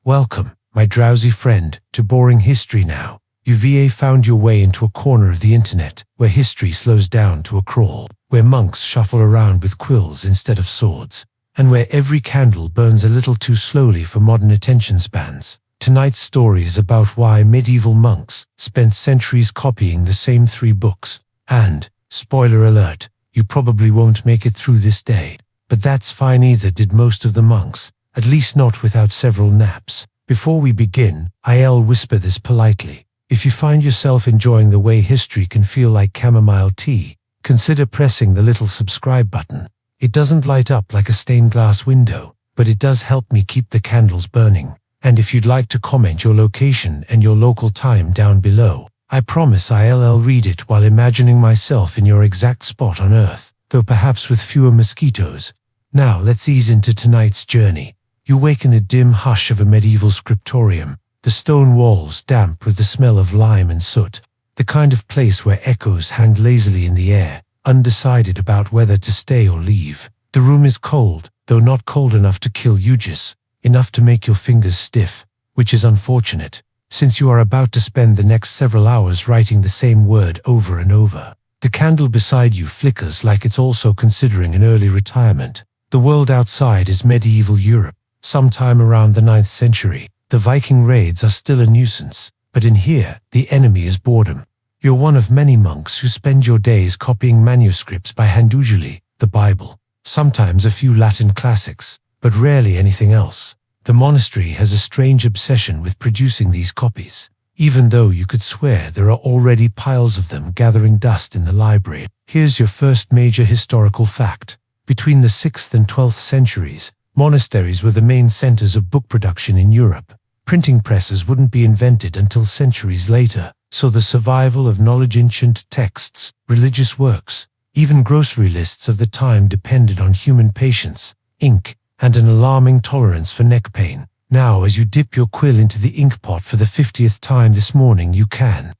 Welcome, my drowsy friend, to Boring History Now. You've found your way into a corner of the internet where history slows down to a crawl, where monks shuffle around with quills instead of swords, and where every candle burns a little too slowly for modern attention spans. Tonight's story is about why medieval monks spent centuries copying the same 3 books. And, spoiler alert, you probably won't make it through this day. But that's fine, either did most of the monks, at least not without several naps. Before we begin, I'll whisper this politely. If you find yourself enjoying the way history can feel like chamomile tea, consider pressing the little subscribe button. It doesn't light up like a stained glass window, but it does help me keep the candles burning. And if you'd like to comment your location and your local time down below, I promise I'll read it while imagining myself in your exact spot on Earth, though perhaps with fewer mosquitoes. Now let's ease into tonight's journey. You wake in the dim hush of a medieval scriptorium, the stone walls damp with the smell of lime and soot, the kind of place where echoes hang lazily in the air, undecided about whether to stay or leave. The room is cold, though not cold enough to kill you, just enough to make your fingers stiff, which is unfortunate, since you are about to spend the next several hours writing the same word over and over. The candle beside you flickers like it's also considering an early retirement. The world outside is medieval Europe, sometime around the 9th century. The Viking raids are still a nuisance, but in here, the enemy is boredom. You're one of many monks who spend your days copying manuscripts by hand, usually the Bible, sometimes a few Latin classics, but rarely anything else. The monastery has a strange obsession with producing these copies, even though you could swear there are already piles of them gathering dust in the library. Here's your first major historical fact. Between the 6th and 12th centuries, monasteries were the main centers of book production in Europe. Printing presses wouldn't be invented until centuries later, so the survival of knowledge, ancient texts, religious works, even grocery lists of the time depended on human patience, ink, and an alarming tolerance for neck pain. Now, as you dip your quill into the ink pot for the 50th time this morning, you can't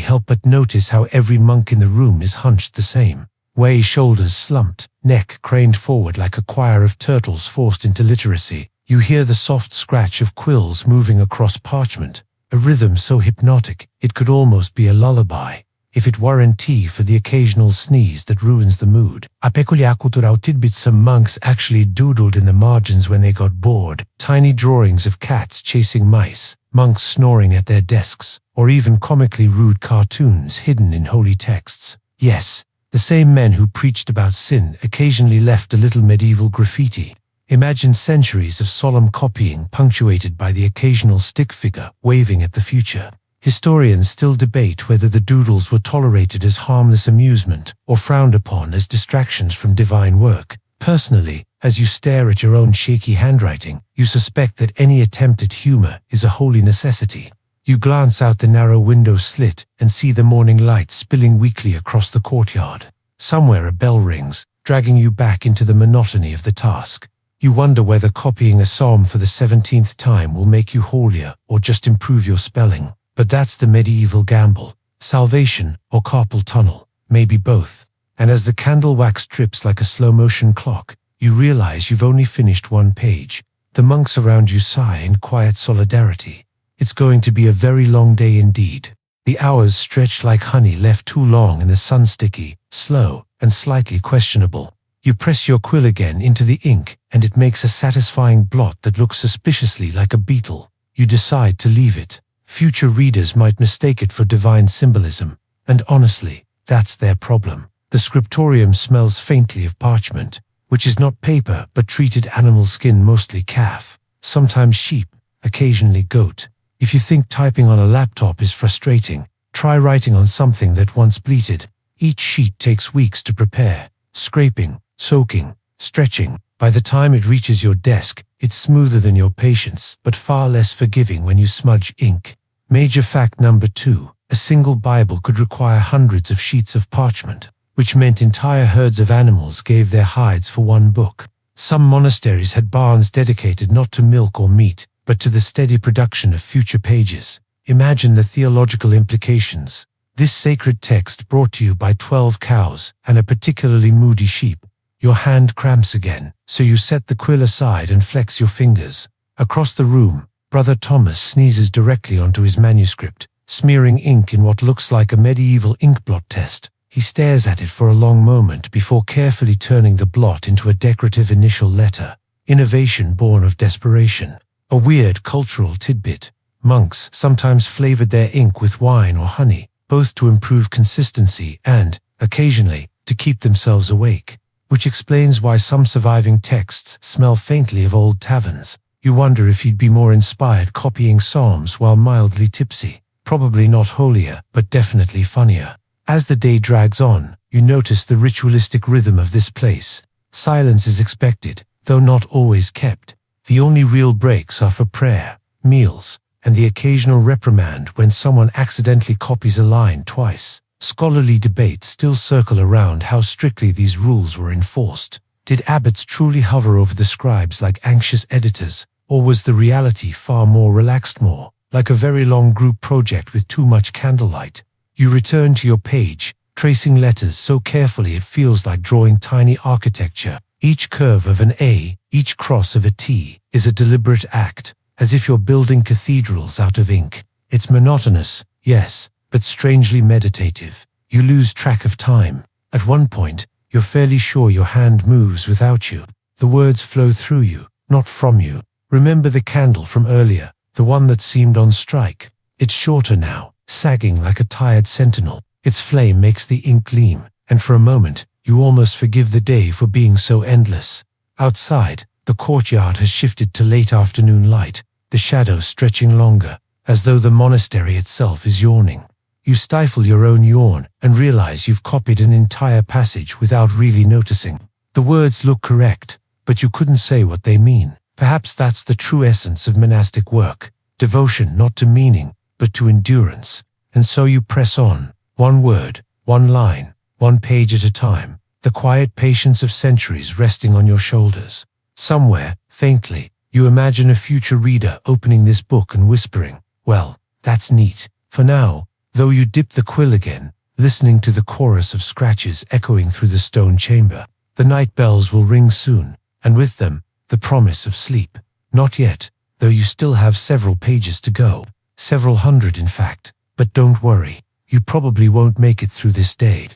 help but notice how every monk in the room is hunched the same way, shoulders slumped, neck craned forward like a choir of turtles forced into literacy. You hear the soft scratch of quills moving across parchment, a rhythm so hypnotic it could almost be a lullaby, if it weren't for the occasional sneeze that ruins the mood. A peculiar cultural tidbit: some monks actually doodled in the margins when they got bored, tiny drawings of cats chasing mice, monks snoring at their desks, or even comically rude cartoons hidden in holy texts. Yes, the same men who preached about sin occasionally left a little medieval graffiti. Imagine centuries of solemn copying punctuated by the occasional stick figure waving at the future. Historians still debate whether the doodles were tolerated as harmless amusement or frowned upon as distractions from divine work. Personally, as you stare at your own shaky handwriting, you suspect that any attempt at humor is a holy necessity. You glance out the narrow window slit and see the morning light spilling weakly across the courtyard. Somewhere a bell rings, dragging you back into the monotony of the task. You wonder whether copying a psalm for the 17th time will make you holier or just improve your spelling. But that's the medieval gamble. Salvation or carpal tunnel, maybe both. And as the candle wax drips like a slow-motion clock, you realize you've only finished 1 page. The monks around you sigh in quiet solidarity. It's going to be a very long day indeed. The hours stretch like honey left too long in the sun, sticky, slow, and slightly questionable. You press your quill again into the ink, and it makes a satisfying blot that looks suspiciously like a beetle. You decide to leave it. Future readers might mistake it for divine symbolism, and honestly, that's their problem. The scriptorium smells faintly of parchment, which is not paper but treated animal skin, mostly calf, sometimes sheep, occasionally goat. If you think typing on a laptop is frustrating, try writing on something that once bleated. Each sheet takes weeks to prepare, scraping, soaking, stretching. By the time it reaches your desk, it's smoother than your patience, but far less forgiving when you smudge ink. Major fact number 2, a single Bible could require hundreds of sheets of parchment, which meant entire herds of animals gave their hides for 1 book. Some monasteries had barns dedicated not to milk or meat, but to the steady production of future pages. Imagine the theological implications. This sacred text brought to you by 12 cows and a particularly moody sheep. Your hand cramps again, so you set the quill aside and flex your fingers. Across the room, Brother Thomas sneezes directly onto his manuscript, smearing ink in what looks like a medieval inkblot test. He stares at it for a long moment before carefully turning the blot into a decorative initial letter. Innovation born of desperation. A weird cultural tidbit. Monks sometimes flavored their ink with wine or honey, both to improve consistency and, occasionally, to keep themselves awake. Which explains why some surviving texts smell faintly of old taverns. You wonder if you'd be more inspired copying psalms while mildly tipsy. Probably not holier, but definitely funnier. As the day drags on, you notice the ritualistic rhythm of this place. Silence is expected, though not always kept. The only real breaks are for prayer, meals, and the occasional reprimand when someone accidentally copies a line twice. Scholarly debates still circle around how strictly these rules were enforced. Did abbots truly hover over the scribes like anxious editors, or was the reality far more relaxed, more like a very long group project with too much candlelight? You return to your page, tracing letters so carefully it feels like drawing tiny architecture. Each curve of an A, each cross of a T, is a deliberate act, as if you're building cathedrals out of ink. It's monotonous, yes, but strangely meditative. You lose track of time. At one point, you're fairly sure your hand moves without you. The words flow through you, not from you. Remember the candle from earlier, the one that seemed on strike? It's shorter now, sagging like a tired sentinel. Its flame makes the ink gleam, and for a moment, you almost forgive the day for being so endless. Outside, the courtyard has shifted to late afternoon light, the shadows stretching longer, as though the monastery itself is yawning. You stifle your own yawn and realize you've copied an entire passage without really noticing. The words look correct, but you couldn't say what they mean. Perhaps that's the true essence of monastic work. Devotion not to meaning, but to endurance. And so you press on, one word, one line, one page at a time, the quiet patience of centuries resting on your shoulders. Somewhere, faintly, you imagine a future reader opening this book and whispering, "Well, that's neat." For now, though, you dip the quill again, listening to the chorus of scratches echoing through the stone chamber. The night bells will ring soon, and with them, the promise of sleep. Not yet, though you still have several pages to go. Several hundred, in fact. But don't worry, you probably won't make it through this day.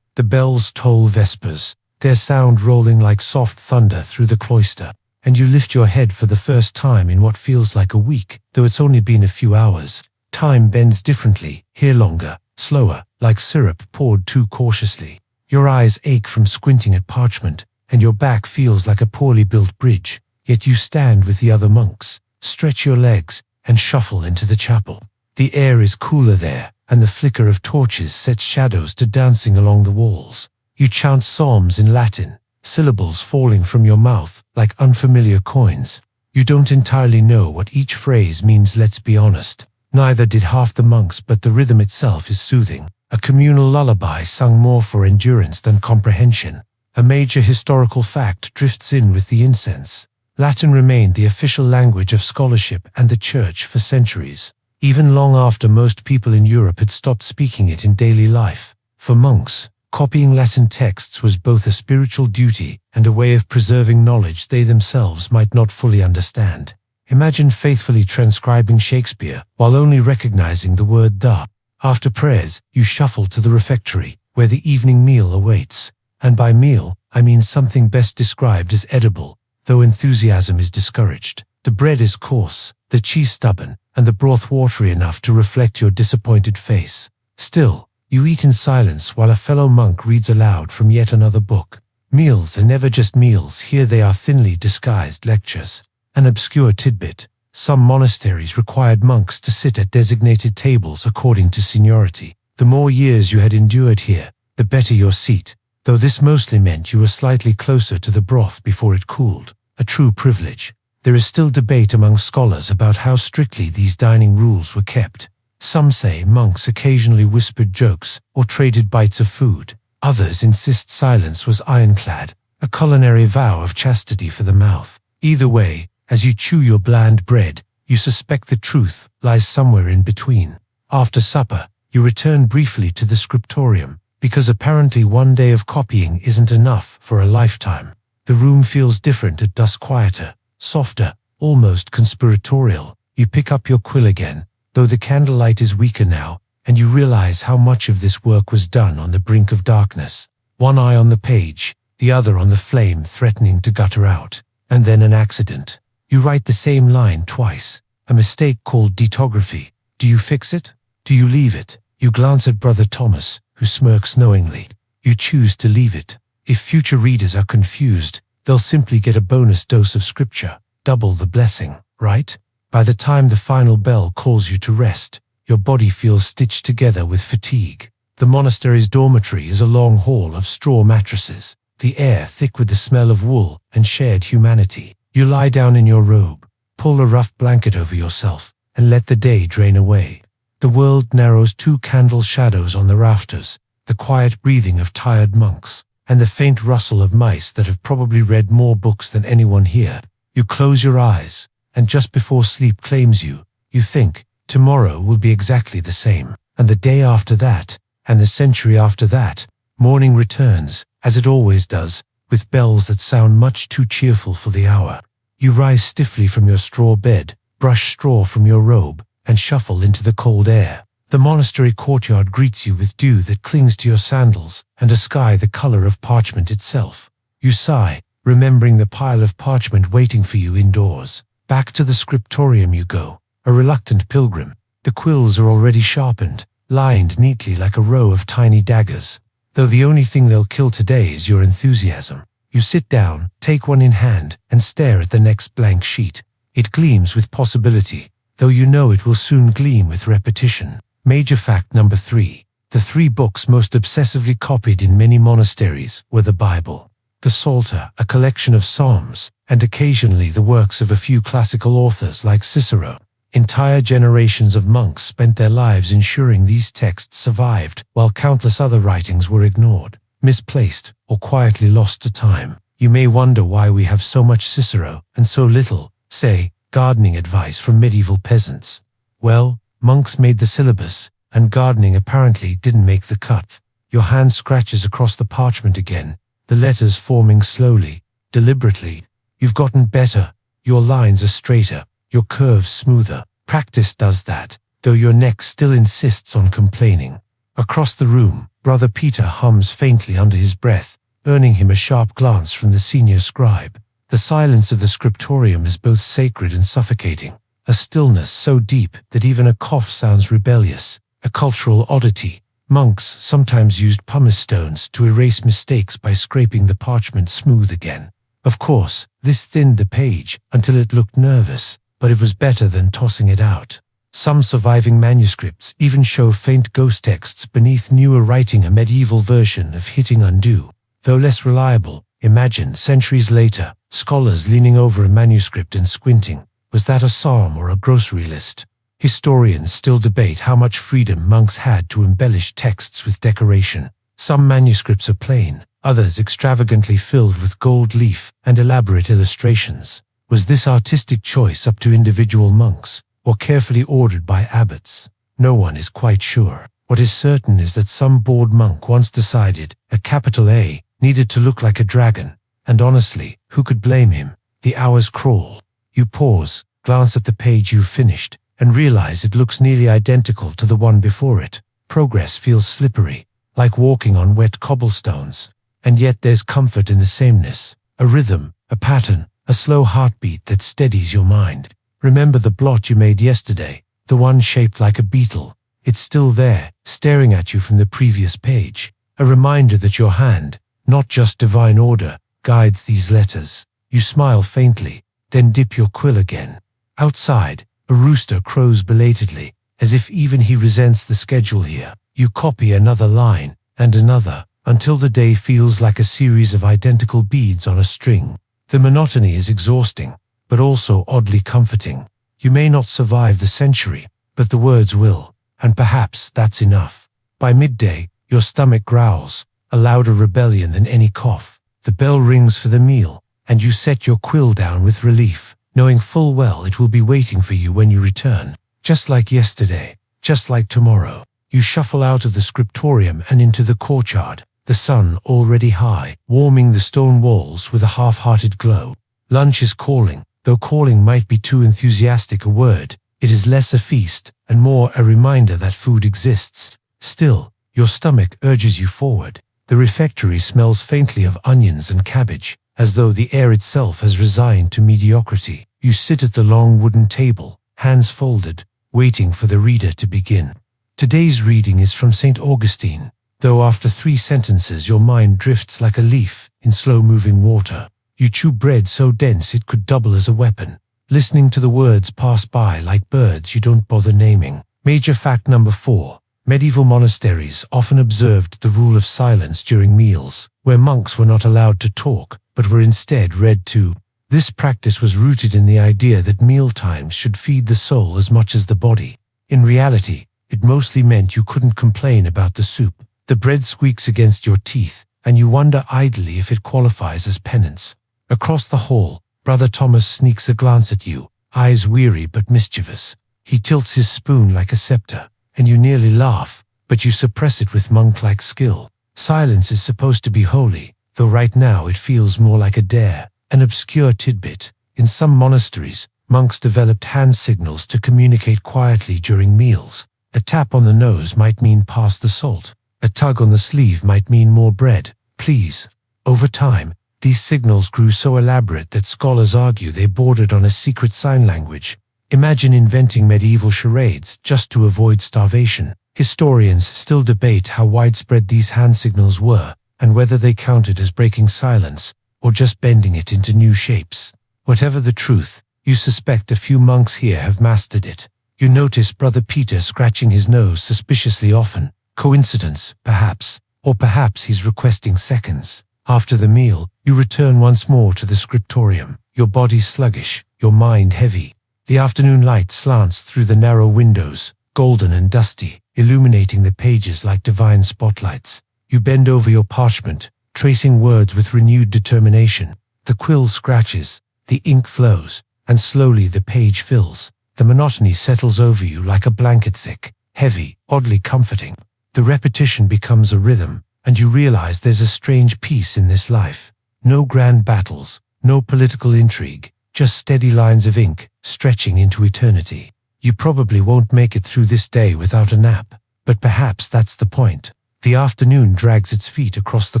The bells toll vespers, their sound rolling like soft thunder through the cloister, and you lift your head for the first time in what feels like a week, though it's only been a few hours. Time bends differently, here longer, slower, like syrup poured too cautiously. Your eyes ache from squinting at parchment, and your back feels like a poorly built bridge. Yet you stand with the other monks, stretch your legs, and shuffle into the chapel. The air is cooler there, and the flicker of torches sets shadows to dancing along the walls. You chant psalms in Latin, syllables falling from your mouth like unfamiliar coins. You don't entirely know what each phrase means, let's be honest. Neither did half the monks, but the rhythm itself is soothing. A communal lullaby sung more for endurance than comprehension. A major historical fact drifts in with the incense. Latin remained the official language of scholarship and the church for centuries, even long after most people in Europe had stopped speaking it in daily life. For monks, copying Latin texts was both a spiritual duty and a way of preserving knowledge they themselves might not fully understand. Imagine faithfully transcribing Shakespeare while only recognizing the word "the." After prayers, you shuffle to the refectory, where the evening meal awaits. And by meal, I mean something best described as edible, though enthusiasm is discouraged. The bread is coarse, the cheese stubborn, and the broth watery enough to reflect your disappointed face. Still, you eat in silence while a fellow monk reads aloud from yet another book. Meals are never just meals, here they are thinly disguised lectures. An obscure tidbit: some monasteries required monks to sit at designated tables according to seniority. The more years you had endured here, the better your seat, though this mostly meant you were slightly closer to the broth before it cooled. A true privilege. There is still debate among scholars about how strictly these dining rules were kept. Some say monks occasionally whispered jokes or traded bites of food. Others insist silence was ironclad, a culinary vow of chastity for the mouth. Either way, as you chew your bland bread, you suspect the truth lies somewhere in between. After supper, you return briefly to the scriptorium, because apparently one day of copying isn't enough for a lifetime. The room feels different at dusk, quieter, softer, almost conspiratorial. You pick up your quill again, though the candlelight is weaker now, and you realize how much of this work was done on the brink of darkness. One eye on the page, the other on the flame threatening to gutter out. And then an accident. You write the same line twice. A mistake called detography. Do you fix it? Do you leave it? You glance at Brother Thomas, who smirks knowingly. You choose to leave it. If future readers are confused, they'll simply get a bonus dose of scripture. Double the blessing, right? By the time the final bell calls you to rest, your body feels stitched together with fatigue. The monastery's dormitory is a long hall of straw mattresses, the air thick with the smell of wool and shared humanity. You lie down in your robe, pull a rough blanket over yourself, and let the day drain away. The world narrows 2 candle shadows on the rafters, the quiet breathing of tired monks, and the faint rustle of mice that have probably read more books than anyone here. You close your eyes, and just before sleep claims you, you think, tomorrow will be exactly the same, and the day after that, and the century after that. Morning returns, as it always does, with bells that sound much too cheerful for the hour. You rise stiffly from your straw bed, brush straw from your robe, and shuffle into the cold air. The monastery courtyard greets you with dew that clings to your sandals, and a sky the color of parchment itself. You sigh, remembering the pile of parchment waiting for you indoors. Back to the scriptorium you go, a reluctant pilgrim. The quills are already sharpened, lined neatly like a row of tiny daggers. Though the only thing they'll kill today is your enthusiasm. You sit down, take one in hand, and stare at the next blank sheet. It gleams with possibility, though you know it will soon gleam with repetition. Major fact number 3. The 3 books most obsessively copied in many monasteries were the Bible, the Psalter, a collection of psalms, and occasionally the works of a few classical authors like Cicero. Entire generations of monks spent their lives ensuring these texts survived, while countless other writings were ignored, misplaced, or quietly lost to time. You may wonder why we have so much Cicero and so little, say, gardening advice from medieval peasants. Well, monks made the syllabus, and gardening apparently didn't make the cut. Your hand scratches across the parchment again, the letters forming slowly, deliberately. You've gotten better. Your lines are straighter, your curves smoother. Practice does that, though your neck still insists on complaining. Across the room, Brother Peter hums faintly under his breath, earning him a sharp glance from the senior scribe. The silence of the scriptorium is both sacred and suffocating, a stillness so deep that even a cough sounds rebellious, a cultural oddity. Monks sometimes used pumice stones to erase mistakes by scraping the parchment smooth again. Of course, this thinned the page until it looked nervous, but it was better than tossing it out. Some surviving manuscripts even show faint ghost texts beneath newer writing, a medieval version of hitting undo. Though less reliable, imagine centuries later, scholars leaning over a manuscript and squinting. Was that a psalm or a grocery list? Historians still debate how much freedom monks had to embellish texts with decoration. Some manuscripts are plain, others extravagantly filled with gold leaf and elaborate illustrations. Was this artistic choice up to individual monks, or carefully ordered by abbots? No one is quite sure. What is certain is that some bored monk once decided a capital A needed to look like a dragon, and honestly, who could blame him? The hours crawl. You pause, glance at the page you've finished, and realize it looks nearly identical to the one before it. Progress feels slippery, like walking on wet cobblestones. And yet there's comfort in the sameness, a rhythm, a pattern, a slow heartbeat that steadies your mind. Remember the blot you made yesterday, the one shaped like a beetle. It's still there, staring at you from the previous page, a reminder that your hand, not just divine order, guides these letters. You smile faintly, then dip your quill again. Outside, a rooster crows belatedly, as if even he resents the schedule here. You copy another line, and another, until the day feels like a series of identical beads on a string. The monotony is exhausting, but also oddly comforting. You may not survive the century, but the words will, and perhaps that's enough. By midday, your stomach growls, a louder rebellion than any cough. The bell rings for the meal, and you set your quill down with relief, knowing full well it will be waiting for you when you return. Just like yesterday, just like tomorrow. You shuffle out of the scriptorium and into the courtyard, the sun already high, warming the stone walls with a half-hearted glow. Lunch is calling, though calling might be too enthusiastic a word. It is less a feast and more a reminder that food exists. Still, your stomach urges you forward. The refectory smells faintly of onions and cabbage, as though the air itself has resigned to mediocrity. You sit at the long wooden table, hands folded, waiting for the reader to begin. Today's reading is from St. Augustine, though after 3 sentences your mind drifts like a leaf in slow-moving water. You chew bread so dense it could double as a weapon, listening to the words pass by like birds you don't bother naming. Major fact number 4. Medieval monasteries often observed the rule of silence during meals, where monks were not allowed to talk, but were instead read to. This practice was rooted in the idea that mealtimes should feed the soul as much as the body. In reality, it mostly meant you couldn't complain about the soup. The bread squeaks against your teeth, and you wonder idly if it qualifies as penance. Across the hall, Brother Thomas sneaks a glance at you, eyes weary but mischievous. He tilts his spoon like a scepter, and you nearly laugh, but you suppress it with monk-like skill. Silence is supposed to be holy, though right now it feels more like a dare, an obscure tidbit. In some monasteries, monks developed hand signals to communicate quietly during meals. A tap on the nose might mean pass the salt. A tug on the sleeve might mean more bread, please. Over time, these signals grew so elaborate that scholars argue they bordered on a secret sign language. Imagine inventing medieval charades just to avoid starvation. Historians still debate how widespread these hand signals were, and whether they counted as breaking silence, or just bending it into new shapes. Whatever the truth, you suspect a few monks here have mastered it. You notice Brother Peter scratching his nose suspiciously often. Coincidence, perhaps, or perhaps he's requesting seconds. After the meal, you return once more to the scriptorium, your body sluggish, your mind heavy. The afternoon light slants through the narrow windows, golden and dusty, illuminating the pages like divine spotlights. You bend over your parchment, tracing words with renewed determination. The quill scratches, the ink flows, and slowly the page fills. The monotony settles over you like a blanket, thick, heavy, oddly comforting. The repetition becomes a rhythm, and you realize there's a strange peace in this life. No grand battles, no political intrigue, just steady lines of ink, stretching into eternity. You probably won't make it through this day without a nap, but perhaps that's the point. The afternoon drags its feet across the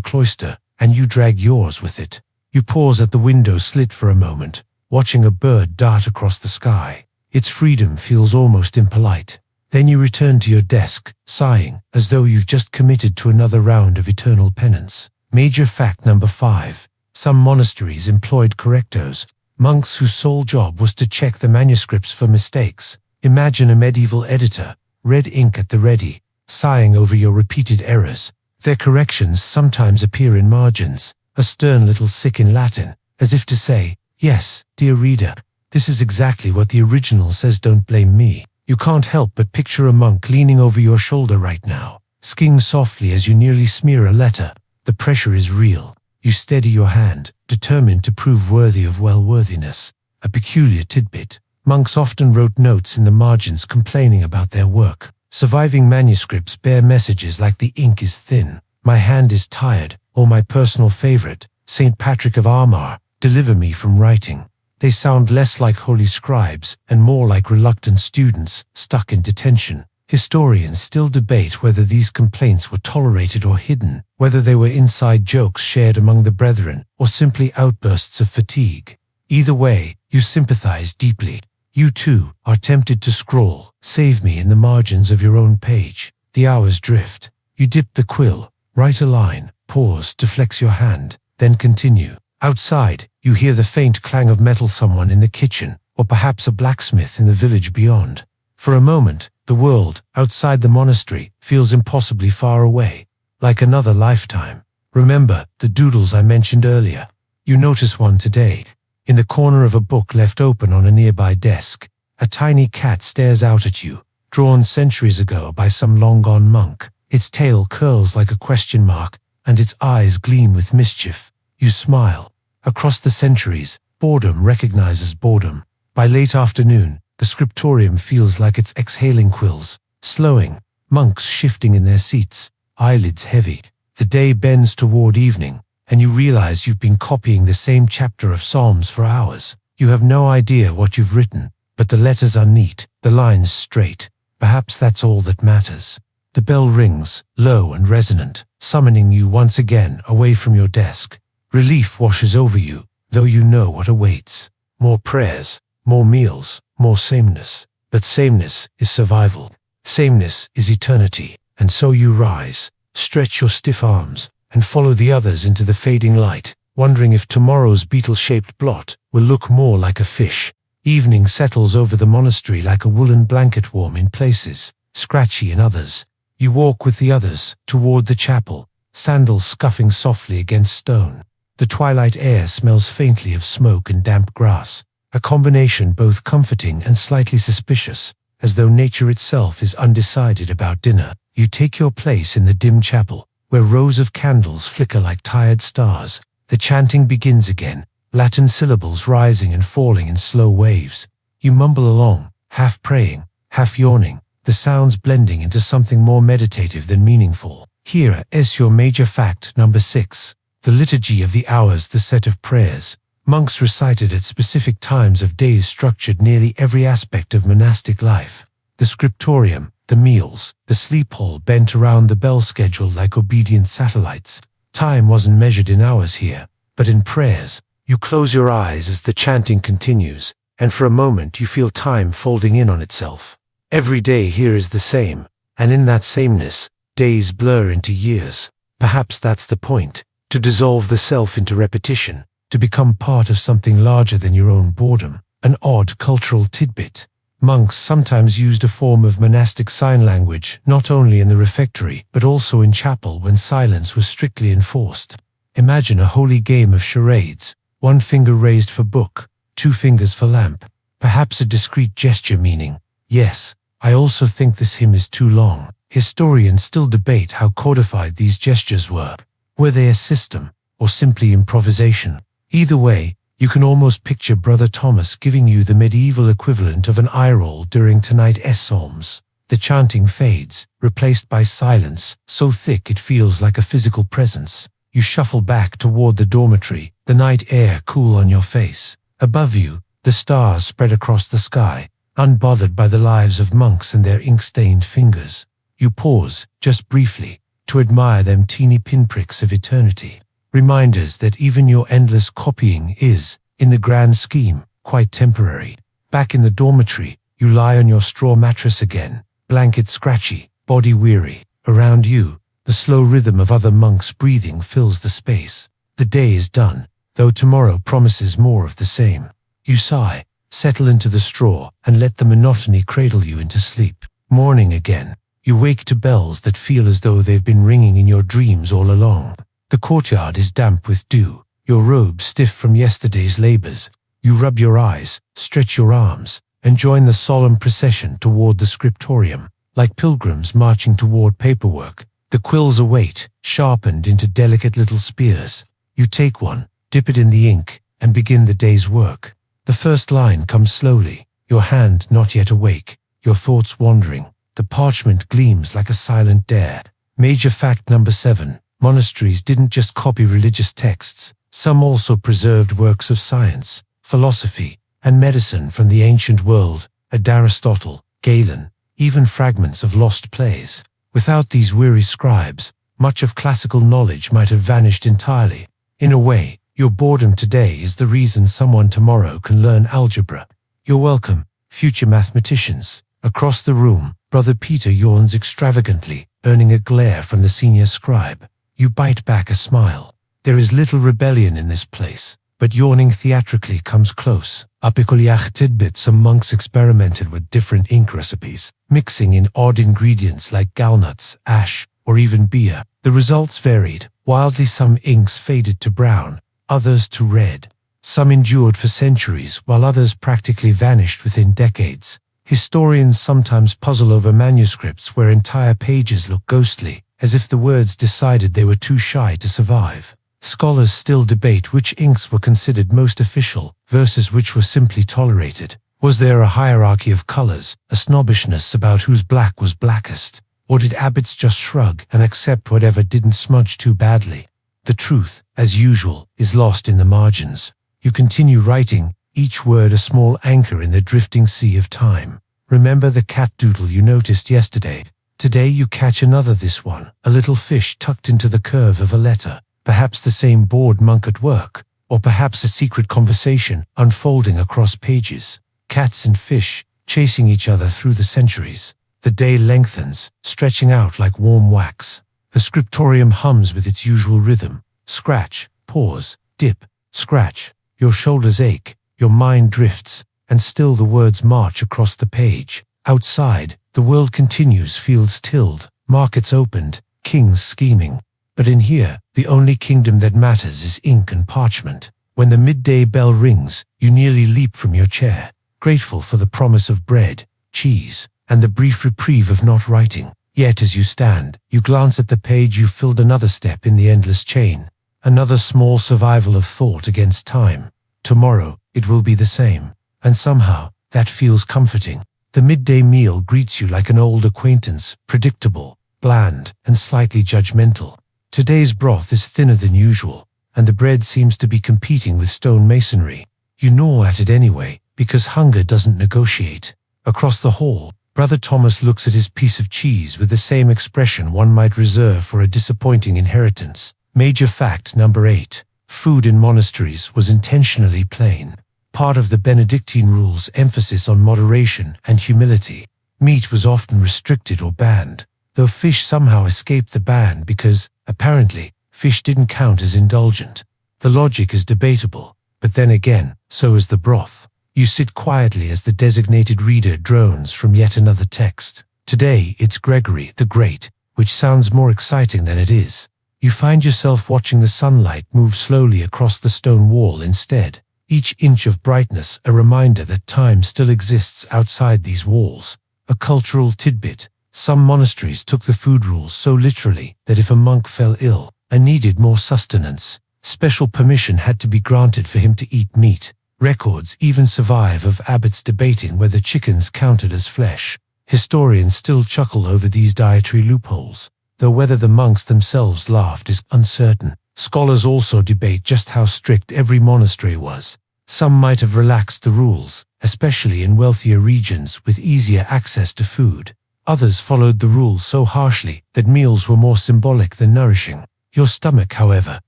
cloister, and you drag yours with it. You pause at the window slit for a moment, watching a bird dart across the sky. Its freedom feels almost impolite. Then you return to your desk, sighing, as though you've just committed to another round of eternal penance. Major fact number 5. Some monasteries employed correctors, monks whose sole job was to check the manuscripts for mistakes. Imagine a medieval editor, red ink at the ready, sighing over your repeated errors. Their corrections sometimes appear in margins, a stern little sick in Latin, as if to say, yes, dear reader, this is exactly what the original says, don't blame me. You can't help but picture a monk leaning over your shoulder right now, skiing softly as you nearly smear a letter. The pressure is real. You steady your hand, determined to prove worthy of well-worthiness. A peculiar tidbit. Monks often wrote notes in the margins complaining about their work. Surviving manuscripts bear messages like the ink is thin, my hand is tired, or my personal favorite, St. Patrick of Armagh, deliver me from writing. They sound less like holy scribes and more like reluctant students stuck in detention. Historians still debate whether these complaints were tolerated or hidden, whether they were inside jokes shared among the brethren or simply outbursts of fatigue. Either way, you sympathize deeply. You too are tempted to scrawl, save me in the margins of your own page. The hours drift. You dip the quill, write a line, pause to flex your hand, then continue. Outside, you hear the faint clang of metal, someone in the kitchen, or perhaps a blacksmith in the village beyond. For a moment, the world, outside the monastery, feels impossibly far away, like another lifetime. Remember the doodles I mentioned earlier? You notice one today. In the corner of a book left open on a nearby desk, a tiny cat stares out at you, drawn centuries ago by some long-gone monk. Its tail curls like a question mark, and its eyes gleam with mischief. You smile. Across the centuries, boredom recognizes boredom. By late afternoon, the scriptorium feels like it's exhaling quills, slowing, monks shifting in their seats, eyelids heavy. The day bends toward evening, and you realize you've been copying the same chapter of Psalms for hours. You have no idea what you've written, but the letters are neat, the lines straight. Perhaps that's all that matters. The bell rings, low and resonant, summoning you once again away from your desk. Relief washes over you, though you know what awaits. More prayers, more meals, more sameness. But sameness is survival. Sameness is eternity. And so you rise, stretch your stiff arms, and follow the others into the fading light, wondering if tomorrow's beetle-shaped blot will look more like a fish. Evening settles over the monastery like a woolen blanket, warm in places, scratchy in others. You walk with the others toward the chapel, sandals scuffing softly against stone. The twilight air smells faintly of smoke and damp grass, a combination both comforting and slightly suspicious, as though nature itself is undecided about dinner. You take your place in the dim chapel, where rows of candles flicker like tired stars. The chanting begins again, Latin syllables rising and falling in slow waves. You mumble along, half praying, half yawning, the sounds blending into something more meditative than meaningful. Here is your major fact number 6. The liturgy of the hours, the set of prayers. Monks recited at specific times of days structured nearly every aspect of monastic life. The scriptorium, the meals, the sleep hall bent around the bell schedule like obedient satellites. Time wasn't measured in hours here, but in prayers. You close your eyes as the chanting continues, and for a moment you feel time folding in on itself. Every day here is the same, and in that sameness, days blur into years. Perhaps that's the point, to dissolve the self into repetition, to become part of something larger than your own boredom. An odd cultural tidbit. Monks sometimes used a form of monastic sign language, not only in the refectory, but also in chapel when silence was strictly enforced. Imagine a holy game of charades, one finger raised for book, two fingers for lamp, perhaps a discreet gesture meaning, yes, I also think this hymn is too long. Historians still debate how codified these gestures were. Were they a system, or simply improvisation? Either way, you can almost picture Brother Thomas giving you the medieval equivalent of an eye roll during tonight's psalms. The chanting fades, replaced by silence, so thick it feels like a physical presence. You shuffle back toward the dormitory, the night air cool on your face. Above you, the stars spread across the sky, unbothered by the lives of monks and their ink-stained fingers. You pause, just briefly, to admire them teeny pinpricks of eternity. Reminders that even your endless copying is, in the grand scheme, quite temporary. Back in the dormitory, you lie on your straw mattress again, blanket scratchy, body weary. Around you, the slow rhythm of other monks' breathing fills the space. The day is done, though tomorrow promises more of the same. You sigh, settle into the straw, and let the monotony cradle you into sleep. Morning again. You wake to bells that feel as though they've been ringing in your dreams all along. The courtyard is damp with dew, your robe stiff from yesterday's labors. You rub your eyes, stretch your arms, and join the solemn procession toward the scriptorium. Like pilgrims marching toward paperwork, the quills await, sharpened into delicate little spears. You take one, dip it in the ink, and begin the day's work. The first line comes slowly, your hand not yet awake, your thoughts wandering. The parchment gleams like a silent dare. Major fact number 7. Monasteries didn't just copy religious texts. Some also preserved works of science, philosophy, and medicine from the ancient world, Aristotle, Galen, even fragments of lost plays. Without these weary scribes, much of classical knowledge might have vanished entirely. In a way, your boredom today is the reason someone tomorrow can learn algebra. You're welcome, future mathematicians. Across the room, Brother Peter yawns extravagantly, earning a glare from the senior scribe. You bite back a smile. There is little rebellion in this place, but yawning theatrically comes close. A peculiar tidbit: some monks experimented with different ink recipes, mixing in odd ingredients like gallnuts, ash, or even beer. The results varied. Wildly, some inks faded to brown, others to red. Some endured for centuries, while others practically vanished within decades. Historians sometimes puzzle over manuscripts where entire pages look ghostly, as if the words decided they were too shy to survive. Scholars still debate which inks were considered most official versus which were simply tolerated. Was there a hierarchy of colors, a snobbishness about whose black was blackest? Or did abbots just shrug and accept whatever didn't smudge too badly? The truth, as usual, is lost in the margins. You continue writing, each word a small anchor in the drifting sea of time. Remember the cat doodle you noticed yesterday? Today you catch another, this one, a little fish tucked into the curve of a letter, perhaps the same bored monk at work, or perhaps a secret conversation unfolding across pages. Cats and fish, chasing each other through the centuries. The day lengthens, stretching out like warm wax. The scriptorium hums with its usual rhythm. Scratch, pause, dip, scratch. Your shoulders ache, your mind drifts, and still the words march across the page. Outside, the world continues, fields tilled, markets opened, kings scheming. But in here, the only kingdom that matters is ink and parchment. When the midday bell rings, you nearly leap from your chair, grateful for the promise of bread, cheese, and the brief reprieve of not writing. Yet as you stand, you glance at the page, you filled another step in the endless chain. Another small survival of thought against time. Tomorrow, it will be the same. And somehow, that feels comforting. The midday meal greets you like an old acquaintance, predictable, bland, and slightly judgmental. Today's broth is thinner than usual, and the bread seems to be competing with stone masonry. You gnaw at it anyway, because hunger doesn't negotiate. Across the hall, Brother Thomas looks at his piece of cheese with the same expression one might reserve for a disappointing inheritance. Major fact number 8. Food in monasteries was intentionally plain. Part of the Benedictine Rule's emphasis on moderation and humility. Meat was often restricted or banned, though fish somehow escaped the ban because, apparently, fish didn't count as indulgent. The logic is debatable, but then again, so is the broth. You sit quietly as the designated reader drones from yet another text. Today, it's Gregory the Great, which sounds more exciting than it is. You find yourself watching the sunlight move slowly across the stone wall instead. Each inch of brightness a reminder that time still exists outside these walls. A cultural tidbit. Some monasteries took the food rules so literally that if a monk fell ill and needed more sustenance, special permission had to be granted for him to eat meat. Records even survive of abbots debating whether chickens counted as flesh. Historians still chuckle over these dietary loopholes, though whether the monks themselves laughed is uncertain. Scholars also debate just how strict every monastery was. Some might have relaxed the rules, especially in wealthier regions with easier access to food. Others followed the rules so harshly that meals were more symbolic than nourishing. Your stomach, however,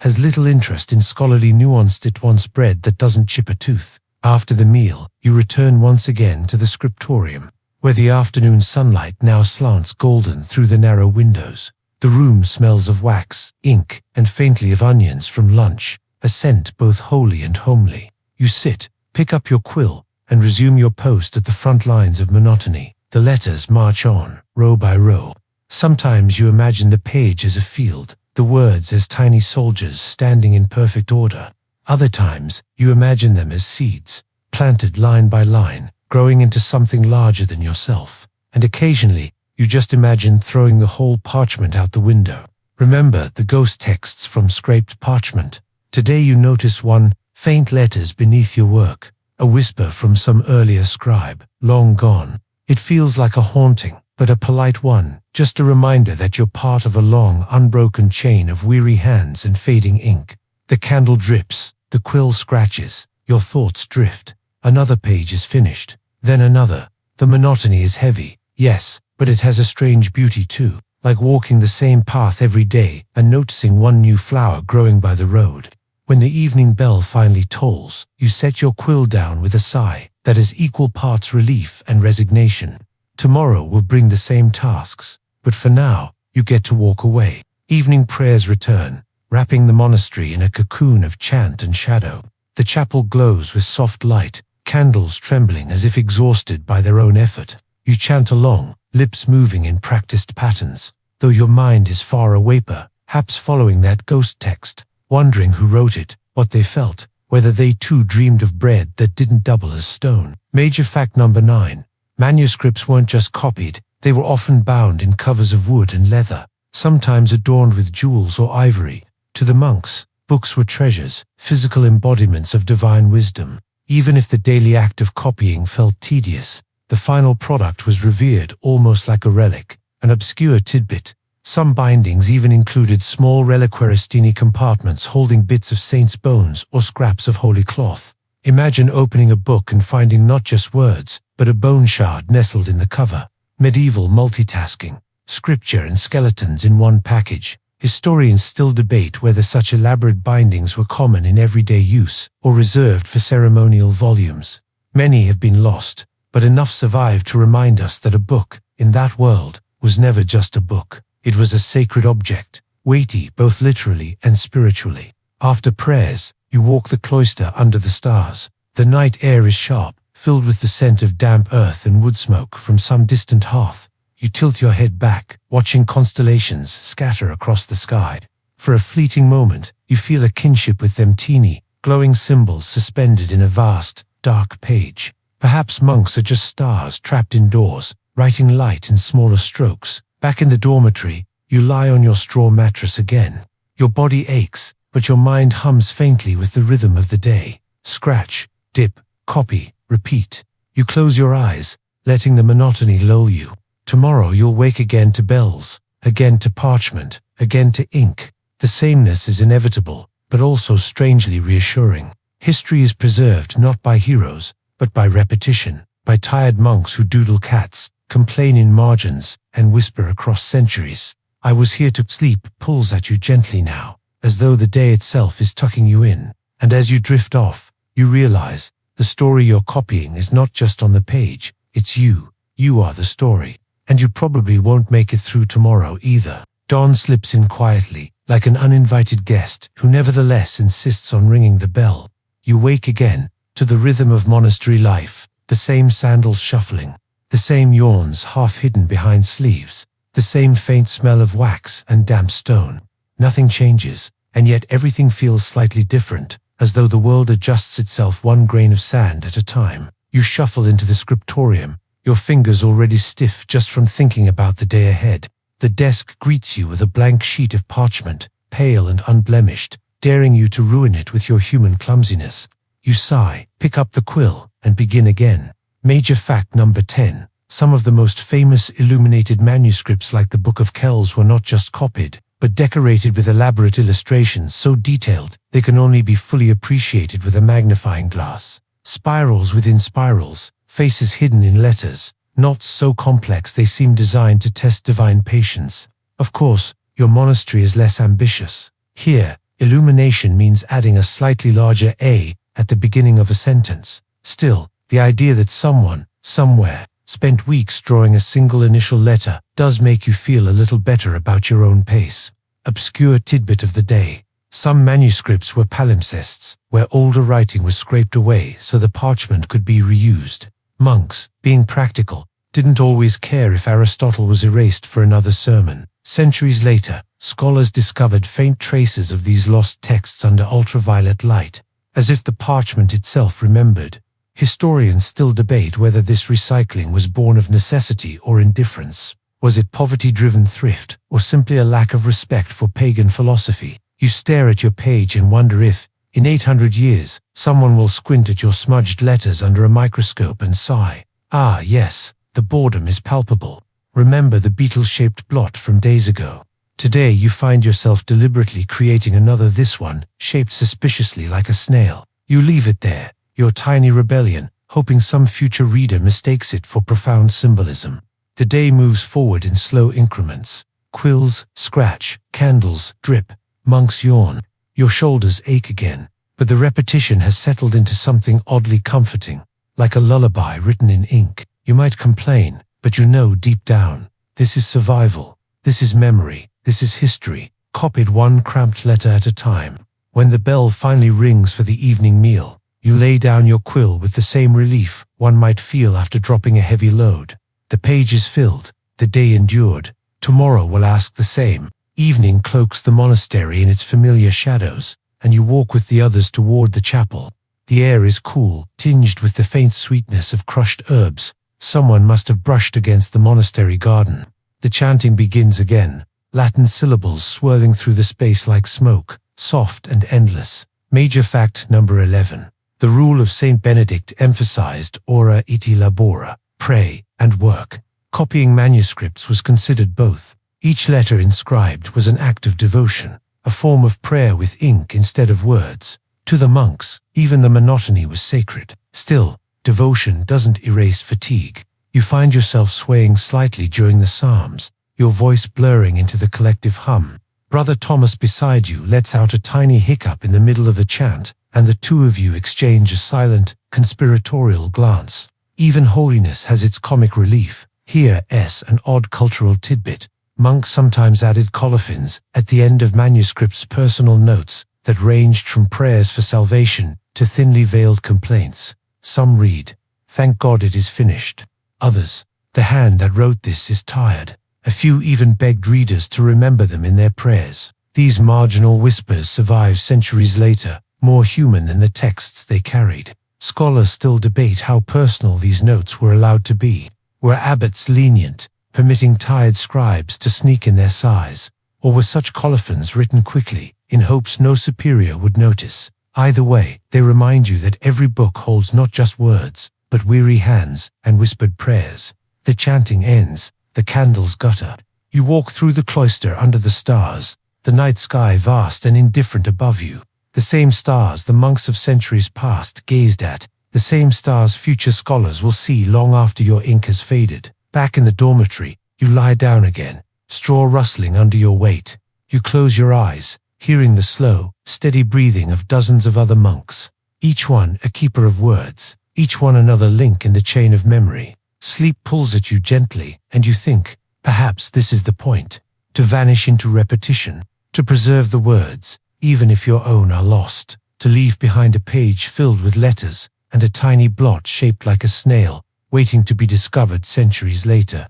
has little interest in scholarly nuance. It wants bread that doesn't chip a tooth. After the meal, you return once again to the scriptorium, where the afternoon sunlight now slants golden through the narrow windows. The room smells of wax, ink, and faintly of onions from lunch, a scent both holy and homely. You sit, pick up your quill, and resume your post at the front lines of monotony. The letters march on, row by row. Sometimes you imagine the page as a field, the words as tiny soldiers standing in perfect order. Other times, you imagine them as seeds, planted line by line, growing into something larger than yourself. And occasionally, you just imagine throwing the whole parchment out the window. Remember the ghost texts from scraped parchment. Today you notice one, faint letters beneath your work, a whisper from some earlier scribe, long gone. It feels like a haunting, but a polite one, just a reminder that you're part of a long, unbroken chain of weary hands and fading ink. The candle drips, the quill scratches, your thoughts drift. Another page is finished, then another. The monotony is heavy, yes, but it has a strange beauty too, like walking the same path every day and noticing one new flower growing by the road. When the evening bell finally tolls, you set your quill down with a sigh that is equal parts relief and resignation. Tomorrow will bring the same tasks, but for now, you get to walk away. Evening prayers return, wrapping the monastery in a cocoon of chant and shadow. The chapel glows with soft light, candles trembling as if exhausted by their own effort. You chant along, lips moving in practiced patterns, though your mind is far away, perhaps following that ghost text, wondering who wrote it, what they felt, whether they too dreamed of bread that didn't double as stone. Major fact number 9. Manuscripts weren't just copied, they were often bound in covers of wood and leather, sometimes adorned with jewels or ivory. To the monks, books were treasures, physical embodiments of divine wisdom. Even if the daily act of copying felt tedious, the final product was revered almost like a relic. An obscure tidbit. Some bindings even included small reliquaristini compartments holding bits of saints' bones or scraps of holy cloth. Imagine opening a book and finding not just words, but a bone shard nestled in the cover. Medieval multitasking, scripture and skeletons in one package. Historians still debate whether such elaborate bindings were common in everyday use or reserved for ceremonial volumes. Many have been lost, but enough survived to remind us that a book, in that world, was never just a book. It was a sacred object, weighty both literally and spiritually. After prayers, you walk the cloister under the stars. The night air is sharp, filled with the scent of damp earth and wood smoke from some distant hearth. You tilt your head back, watching constellations scatter across the sky. For a fleeting moment, you feel a kinship with them, teeny, glowing symbols suspended in a vast, dark page. Perhaps monks are just stars trapped indoors, writing light in smaller strokes. Back in the dormitory, you lie on your straw mattress again. Your body aches, but your mind hums faintly with the rhythm of the day. Scratch, dip, copy, repeat. You close your eyes, letting the monotony lull you. Tomorrow you'll wake again to bells, again to parchment, again to ink. The sameness is inevitable, but also strangely reassuring. History is preserved not by heroes, but by repetition, by tired monks who doodle cats, complain in margins, and whisper across centuries. I was here to sleep pulls at you gently now, as though the day itself is tucking you in. And as you drift off, you realize the story you're copying is not just on the page, it's you. You are the story. And you probably won't make it through tomorrow either. Dawn slips in quietly, like an uninvited guest who nevertheless insists on ringing the bell. You wake again, to the rhythm of monastery life, the same sandals shuffling, the same yawns half hidden behind sleeves, the same faint smell of wax and damp stone. Nothing changes, and yet everything feels slightly different, as though the world adjusts itself one grain of sand at a time. You shuffle into the scriptorium, your fingers already stiff just from thinking about the day ahead. The desk greets you with a blank sheet of parchment, pale and unblemished, daring you to ruin it with your human clumsiness. You sigh, pick up the quill, and begin again. Major fact number 10. Some of the most famous illuminated manuscripts like the Book of Kells were not just copied, but decorated with elaborate illustrations so detailed they can only be fully appreciated with a magnifying glass. Spirals within spirals, faces hidden in letters, knots so complex they seem designed to test divine patience. Of course, your monastery is less ambitious. Here, illumination means adding a slightly larger A at the beginning of a sentence. Still, the idea that someone, somewhere, spent weeks drawing a single initial letter does make you feel a little better about your own pace. Obscure tidbit of the day. Some manuscripts were palimpsests, where older writing was scraped away so the parchment could be reused. Monks, being practical, didn't always care if Aristotle was erased for another sermon. Centuries later, scholars discovered faint traces of these lost texts under ultraviolet light, as if the parchment itself remembered. Historians still debate whether this recycling was born of necessity or indifference. Was it poverty-driven thrift, or simply a lack of respect for pagan philosophy? You stare at your page and wonder if, in 800 years, someone will squint at your smudged letters under a microscope and sigh. Ah, yes, the boredom is palpable. Remember the beetle-shaped blot from days ago. Today you find yourself deliberately creating another, this one, shaped suspiciously like a snail. You leave it there, your tiny rebellion, hoping some future reader mistakes it for profound symbolism. The day moves forward in slow increments. Quills scratch, candles drip, monks yawn. Your shoulders ache again, but the repetition has settled into something oddly comforting, like a lullaby written in ink. You might complain, but you know deep down, this is survival, this is memory, this is history, copied one cramped letter at a time. When the bell finally rings for the evening meal, you lay down your quill with the same relief one might feel after dropping a heavy load. The page is filled, the day endured. Tomorrow will ask the same. Evening cloaks the monastery in its familiar shadows, and you walk with the others toward the chapel. The air is cool, tinged with the faint sweetness of crushed herbs. Someone must have brushed against the monastery garden. The chanting begins again, Latin syllables swirling through the space like smoke, soft and endless. Major fact number 11. The rule of Saint Benedict emphasized ora et labora, pray and work. Copying manuscripts was considered both. Each letter inscribed was an act of devotion, a form of prayer with ink instead of words. To the monks, even the monotony was sacred. Still, devotion doesn't erase fatigue. You find yourself swaying slightly during the psalms, your voice blurring into the collective hum. Brother Thomas beside you lets out a tiny hiccup in the middle of the chant, and the two of you exchange a silent, conspiratorial glance. Even holiness has its comic relief. Here, an odd cultural tidbit. Monks sometimes added colophons at the end of manuscripts' personal notes that ranged from prayers for salvation to thinly veiled complaints. Some read, "Thank God it is finished." Others, "The hand that wrote this is tired." A few even begged readers to remember them in their prayers. These marginal whispers survive centuries later, more human than the texts they carried. Scholars still debate how personal these notes were allowed to be. Were abbots lenient, permitting tired scribes to sneak in their sighs? Or were such colophons written quickly, in hopes no superior would notice? Either way, they remind you that every book holds not just words, but weary hands and whispered prayers. The chanting ends, the candles gutter. You walk through the cloister under the stars, the night sky vast and indifferent above you. The same stars the monks of centuries past gazed at, the same stars future scholars will see long after your ink has faded. Back in the dormitory, you lie down again, straw rustling under your weight. You close your eyes, hearing the slow, steady breathing of dozens of other monks, each one a keeper of words, each one another link in the chain of memory. Sleep pulls at you gently, and you think, perhaps this is the point, to vanish into repetition, to preserve the words, even if your own are lost, to leave behind a page filled with letters and a tiny blot shaped like a snail, waiting to be discovered centuries later.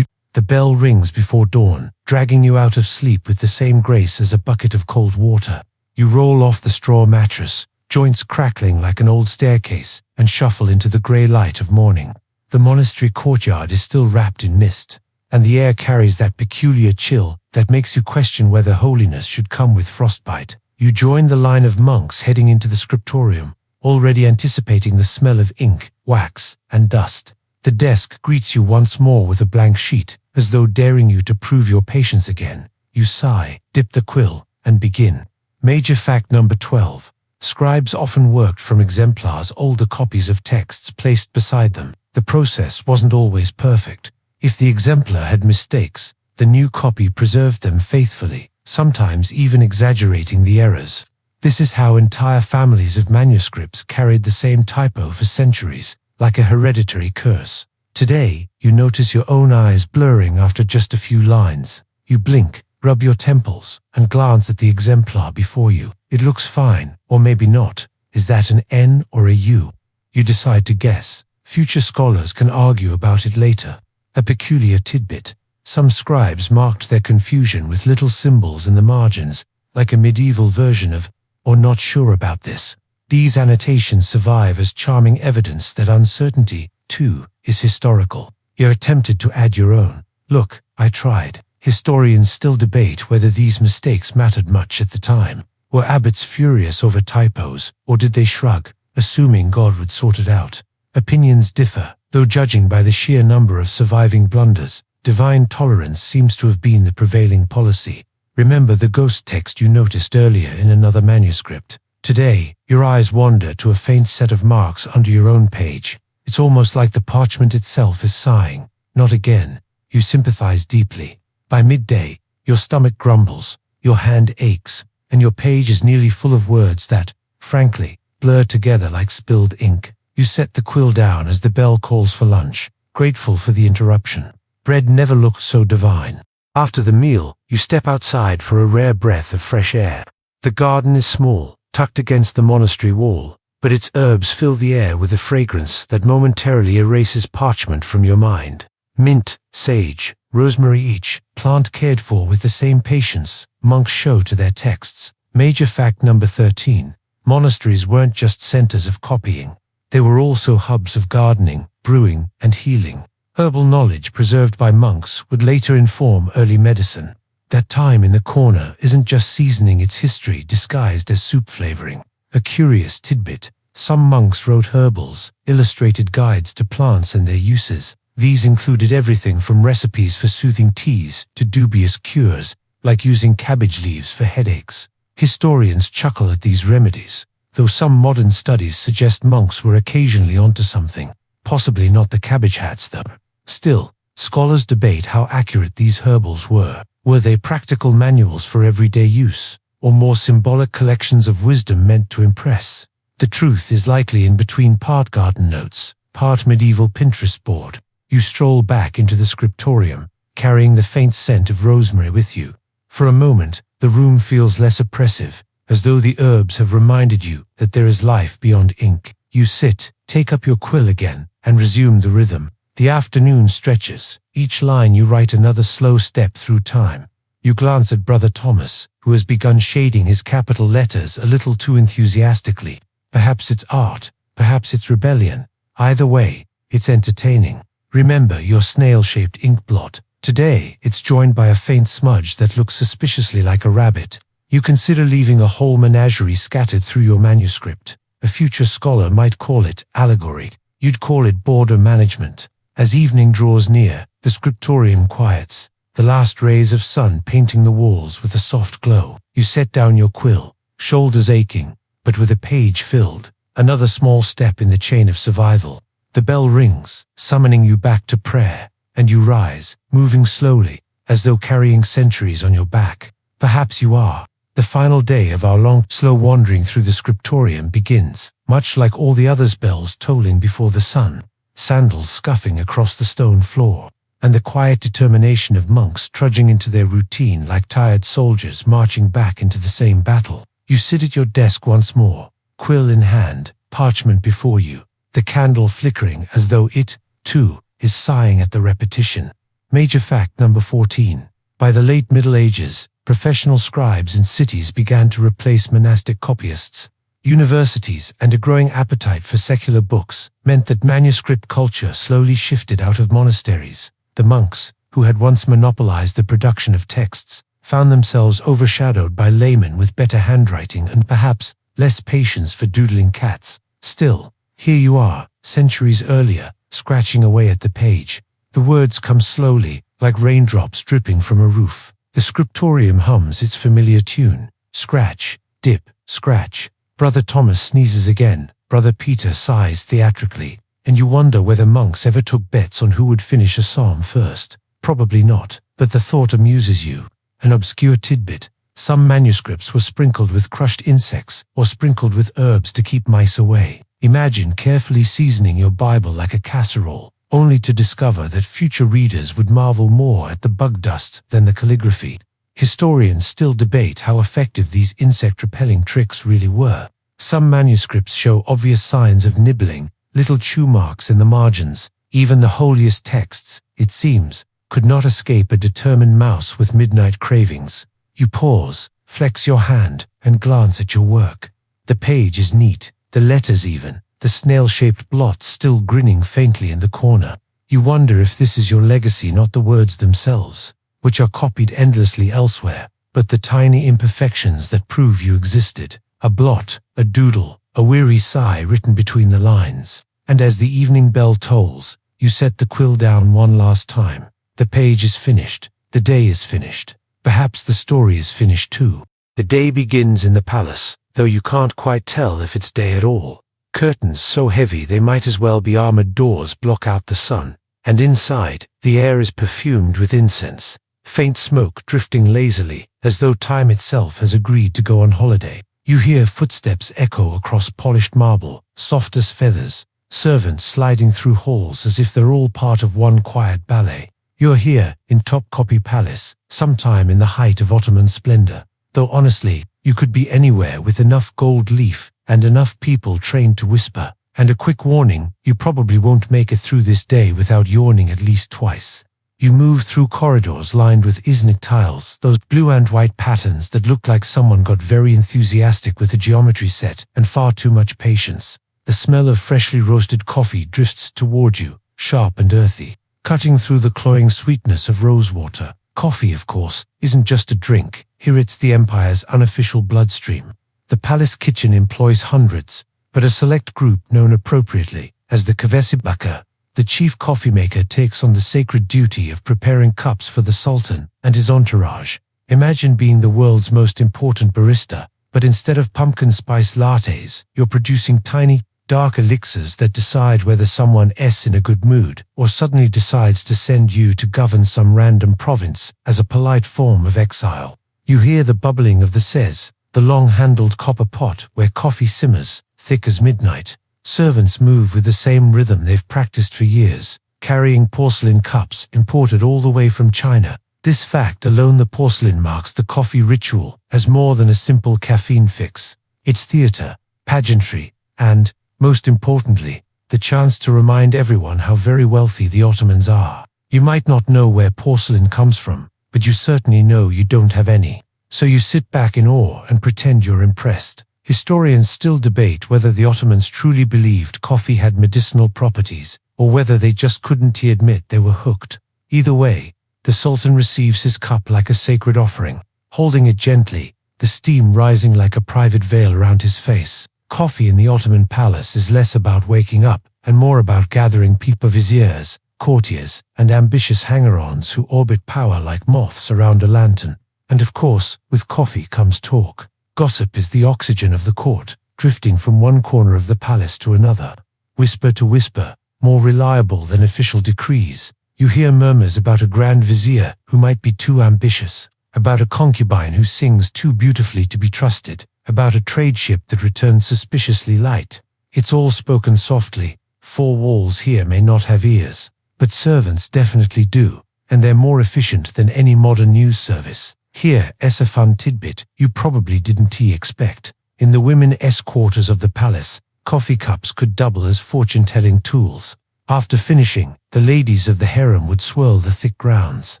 The bell rings before dawn, dragging you out of sleep with the same grace as a bucket of cold water. You roll off the straw mattress, joints crackling like an old staircase, and shuffle into the grey light of morning. The monastery courtyard is still wrapped in mist, and the air carries that peculiar chill that makes you question whether holiness should come with frostbite. You join the line of monks heading into the scriptorium, already anticipating the smell of ink, wax, and dust. The desk greets you once more with a blank sheet, as though daring you to prove your patience again. You sigh, dip the quill, and begin. Major fact number 12. Scribes often worked from exemplars, older copies of texts placed beside them. The process wasn't always perfect. If the exemplar had mistakes, the new copy preserved them faithfully, sometimes even exaggerating the errors. This is how entire families of manuscripts carried the same typo for centuries, like a hereditary curse. Today, you notice your own eyes blurring after just a few lines. You blink, rub your temples, and glance at the exemplar before you. It looks fine, or maybe not. Is that an N or a U? You decide to guess. Future scholars can argue about it later. A peculiar tidbit. Some scribes marked their confusion with little symbols in the margins, like a medieval version of, "or not sure about this." These annotations survive as charming evidence that uncertainty, too, is historical. You're tempted to add your own. Look, I tried. Historians still debate whether these mistakes mattered much at the time. Were abbots furious over typos, or did they shrug, assuming God would sort it out? Opinions differ, though judging by the sheer number of surviving blunders, divine tolerance seems to have been the prevailing policy. Remember the ghost text you noticed earlier in another manuscript. Today, your eyes wander to a faint set of marks under your own page. It's almost like the parchment itself is sighing. Not again. You sympathize deeply. By midday, your stomach grumbles, your hand aches, and your page is nearly full of words that, frankly, blur together like spilled ink. You set the quill down as the bell calls for lunch, grateful for the interruption. Bread never looked so divine. After the meal, you step outside for a rare breath of fresh air. The garden is small, tucked against the monastery wall, but its herbs fill the air with a fragrance that momentarily erases parchment from your mind. Mint, sage, rosemary, each plant cared for with the same patience monks show to their texts. Major fact number 13. Monasteries weren't just centers of copying. They were also hubs of gardening, brewing, and healing. Herbal knowledge preserved by monks would later inform early medicine. That time in the corner isn't just seasoning, its history disguised as soup flavoring. A curious tidbit. Some monks wrote herbals, illustrated guides to plants and their uses. These included everything from recipes for soothing teas to dubious cures, like using cabbage leaves for headaches. Historians chuckle at these remedies. though some modern studies suggest monks were occasionally onto something. Possibly not the cabbage hats though. Still, scholars debate how accurate these herbals were. Were they practical manuals for everyday use, or more symbolic collections of wisdom meant to impress? The truth is likely in between, part garden notes, part medieval Pinterest board. You stroll back into the scriptorium, carrying the faint scent of rosemary with you. For a moment, the room feels less oppressive, as though the herbs have reminded you that there is life beyond ink. You sit, take up your quill again, and resume the rhythm. The afternoon stretches. Each line you write another slow step through time. You glance at Brother Thomas, who has begun shading his capital letters a little too enthusiastically. Perhaps it's art, perhaps it's rebellion. Either way, it's entertaining. Remember your snail-shaped ink blot. Today, it's joined by a faint smudge that looks suspiciously like a rabbit. You consider leaving a whole menagerie scattered through your manuscript. A future scholar might call it allegory. You'd call it border management. As evening draws near, the scriptorium quiets, the last rays of sun painting the walls with a soft glow. You set down your quill, shoulders aching, but with a page filled. Another small step in the chain of survival. The bell rings, summoning you back to prayer, and you rise, moving slowly, as though carrying centuries on your back. Perhaps you are. The final day of our long, slow wandering through the scriptorium begins, much like all the others, bells tolling before the sun, sandals scuffing across the stone floor, and the quiet determination of monks trudging into their routine like tired soldiers marching back into the same battle. You sit at your desk once more, quill in hand, parchment before you, the candle flickering as though it, too, is sighing at the repetition. Major fact number 14. By the late Middle Ages, professional scribes in cities began to replace monastic copyists. Universities and a growing appetite for secular books meant that manuscript culture slowly shifted out of monasteries. The monks, who had once monopolized the production of texts, found themselves overshadowed by laymen with better handwriting and perhaps less patience for doodling cats. Still, here you are, centuries earlier, scratching away at the page. The words come slowly, like raindrops dripping from a roof. The scriptorium hums its familiar tune. Scratch, dip, scratch. Brother Thomas sneezes again. Brother Peter sighs theatrically. And you wonder whether monks ever took bets on who would finish a psalm first. Probably not, but the thought amuses you. An obscure tidbit. Some manuscripts were sprinkled with crushed insects or sprinkled with herbs to keep mice away. Imagine carefully seasoning your Bible like a casserole, only to discover that future readers would marvel more at the bug dust than the calligraphy. Historians still debate how effective these insect-repelling tricks really were. Some manuscripts show obvious signs of nibbling, little chew marks in the margins. Even the holiest texts, it seems, could not escape a determined mouse with midnight cravings. You pause, flex your hand, and glance at your work. The page is neat, the letters even, the snail-shaped blots still grinning faintly in the corner. You wonder if this is your legacy, not the words themselves, which are copied endlessly elsewhere, but the tiny imperfections that prove you existed. A blot, a doodle, a weary sigh written between the lines. And as the evening bell tolls, you set the quill down one last time. The page is finished. The day is finished. Perhaps the story is finished too. The day begins in the palace, though you can't quite tell if it's day at all. Curtains so heavy they might as well be armored doors block out the sun. And inside, the air is perfumed with incense. Faint smoke drifting lazily, as though time itself has agreed to go on holiday. You hear footsteps echo across polished marble, soft as feathers, servants sliding through halls as if they're all part of one quiet ballet. You're here, in Topkapi Palace, sometime in the height of Ottoman splendor. Though honestly, you could be anywhere with enough gold leaf and enough people trained to whisper. And a quick warning, you probably won't make it through this day without yawning at least twice. You move through corridors lined with Iznik tiles, those blue and white patterns that look like someone got very enthusiastic with a geometry set and far too much patience. The smell of freshly roasted coffee drifts toward you, sharp and earthy, cutting through the cloying sweetness of rosewater. Coffee, of course, isn't just a drink. Here it's the empire's unofficial bloodstream. The palace kitchen employs hundreds, but a select group known appropriately as the Kavesibaka. The chief coffee maker takes on the sacred duty of preparing cups for the Sultan and his entourage. Imagine being the world's most important barista, But instead of pumpkin spice lattes, you're producing tiny, dark elixirs that decide whether someone's in a good mood or suddenly decides to send you to govern some random province as a polite form of exile. You hear the bubbling of the sez, the long-handled copper pot where coffee simmers, thick as midnight. Servants move with the same rhythm they've practiced for years, carrying porcelain cups imported all the way from China. This fact alone, the porcelain, marks the coffee ritual as more than a simple caffeine fix. It's theater, pageantry, and, most importantly, the chance to remind everyone how very wealthy the Ottomans are. You might not know where porcelain comes from, but you certainly know you don't have any. So you sit back in awe and pretend you're impressed. Historians still debate whether the Ottomans truly believed coffee had medicinal properties, or whether they just couldn't admit they were hooked. Either way, the Sultan receives his cup like a sacred offering, holding it gently, the steam rising like a private veil around his face. Coffee in the Ottoman palace is less about waking up and more about gathering people, viziers, courtiers, and ambitious hanger-ons who orbit power like moths around a lantern. And of course, with coffee comes talk. Gossip is the oxygen of the court, drifting from one corner of the palace to another. Whisper to whisper, more reliable than official decrees. You hear murmurs about a grand vizier who might be too ambitious, about a concubine who sings too beautifully to be trusted, about a trade ship that returns suspiciously light. It's all spoken softly. Four walls here may not have ears, but servants definitely do, and they're more efficient than any modern news service. Here's a fun tidbit you probably didn't expect. In the women's quarters of the palace, coffee cups could double as fortune-telling tools. After finishing, the ladies of the harem would swirl the thick grounds,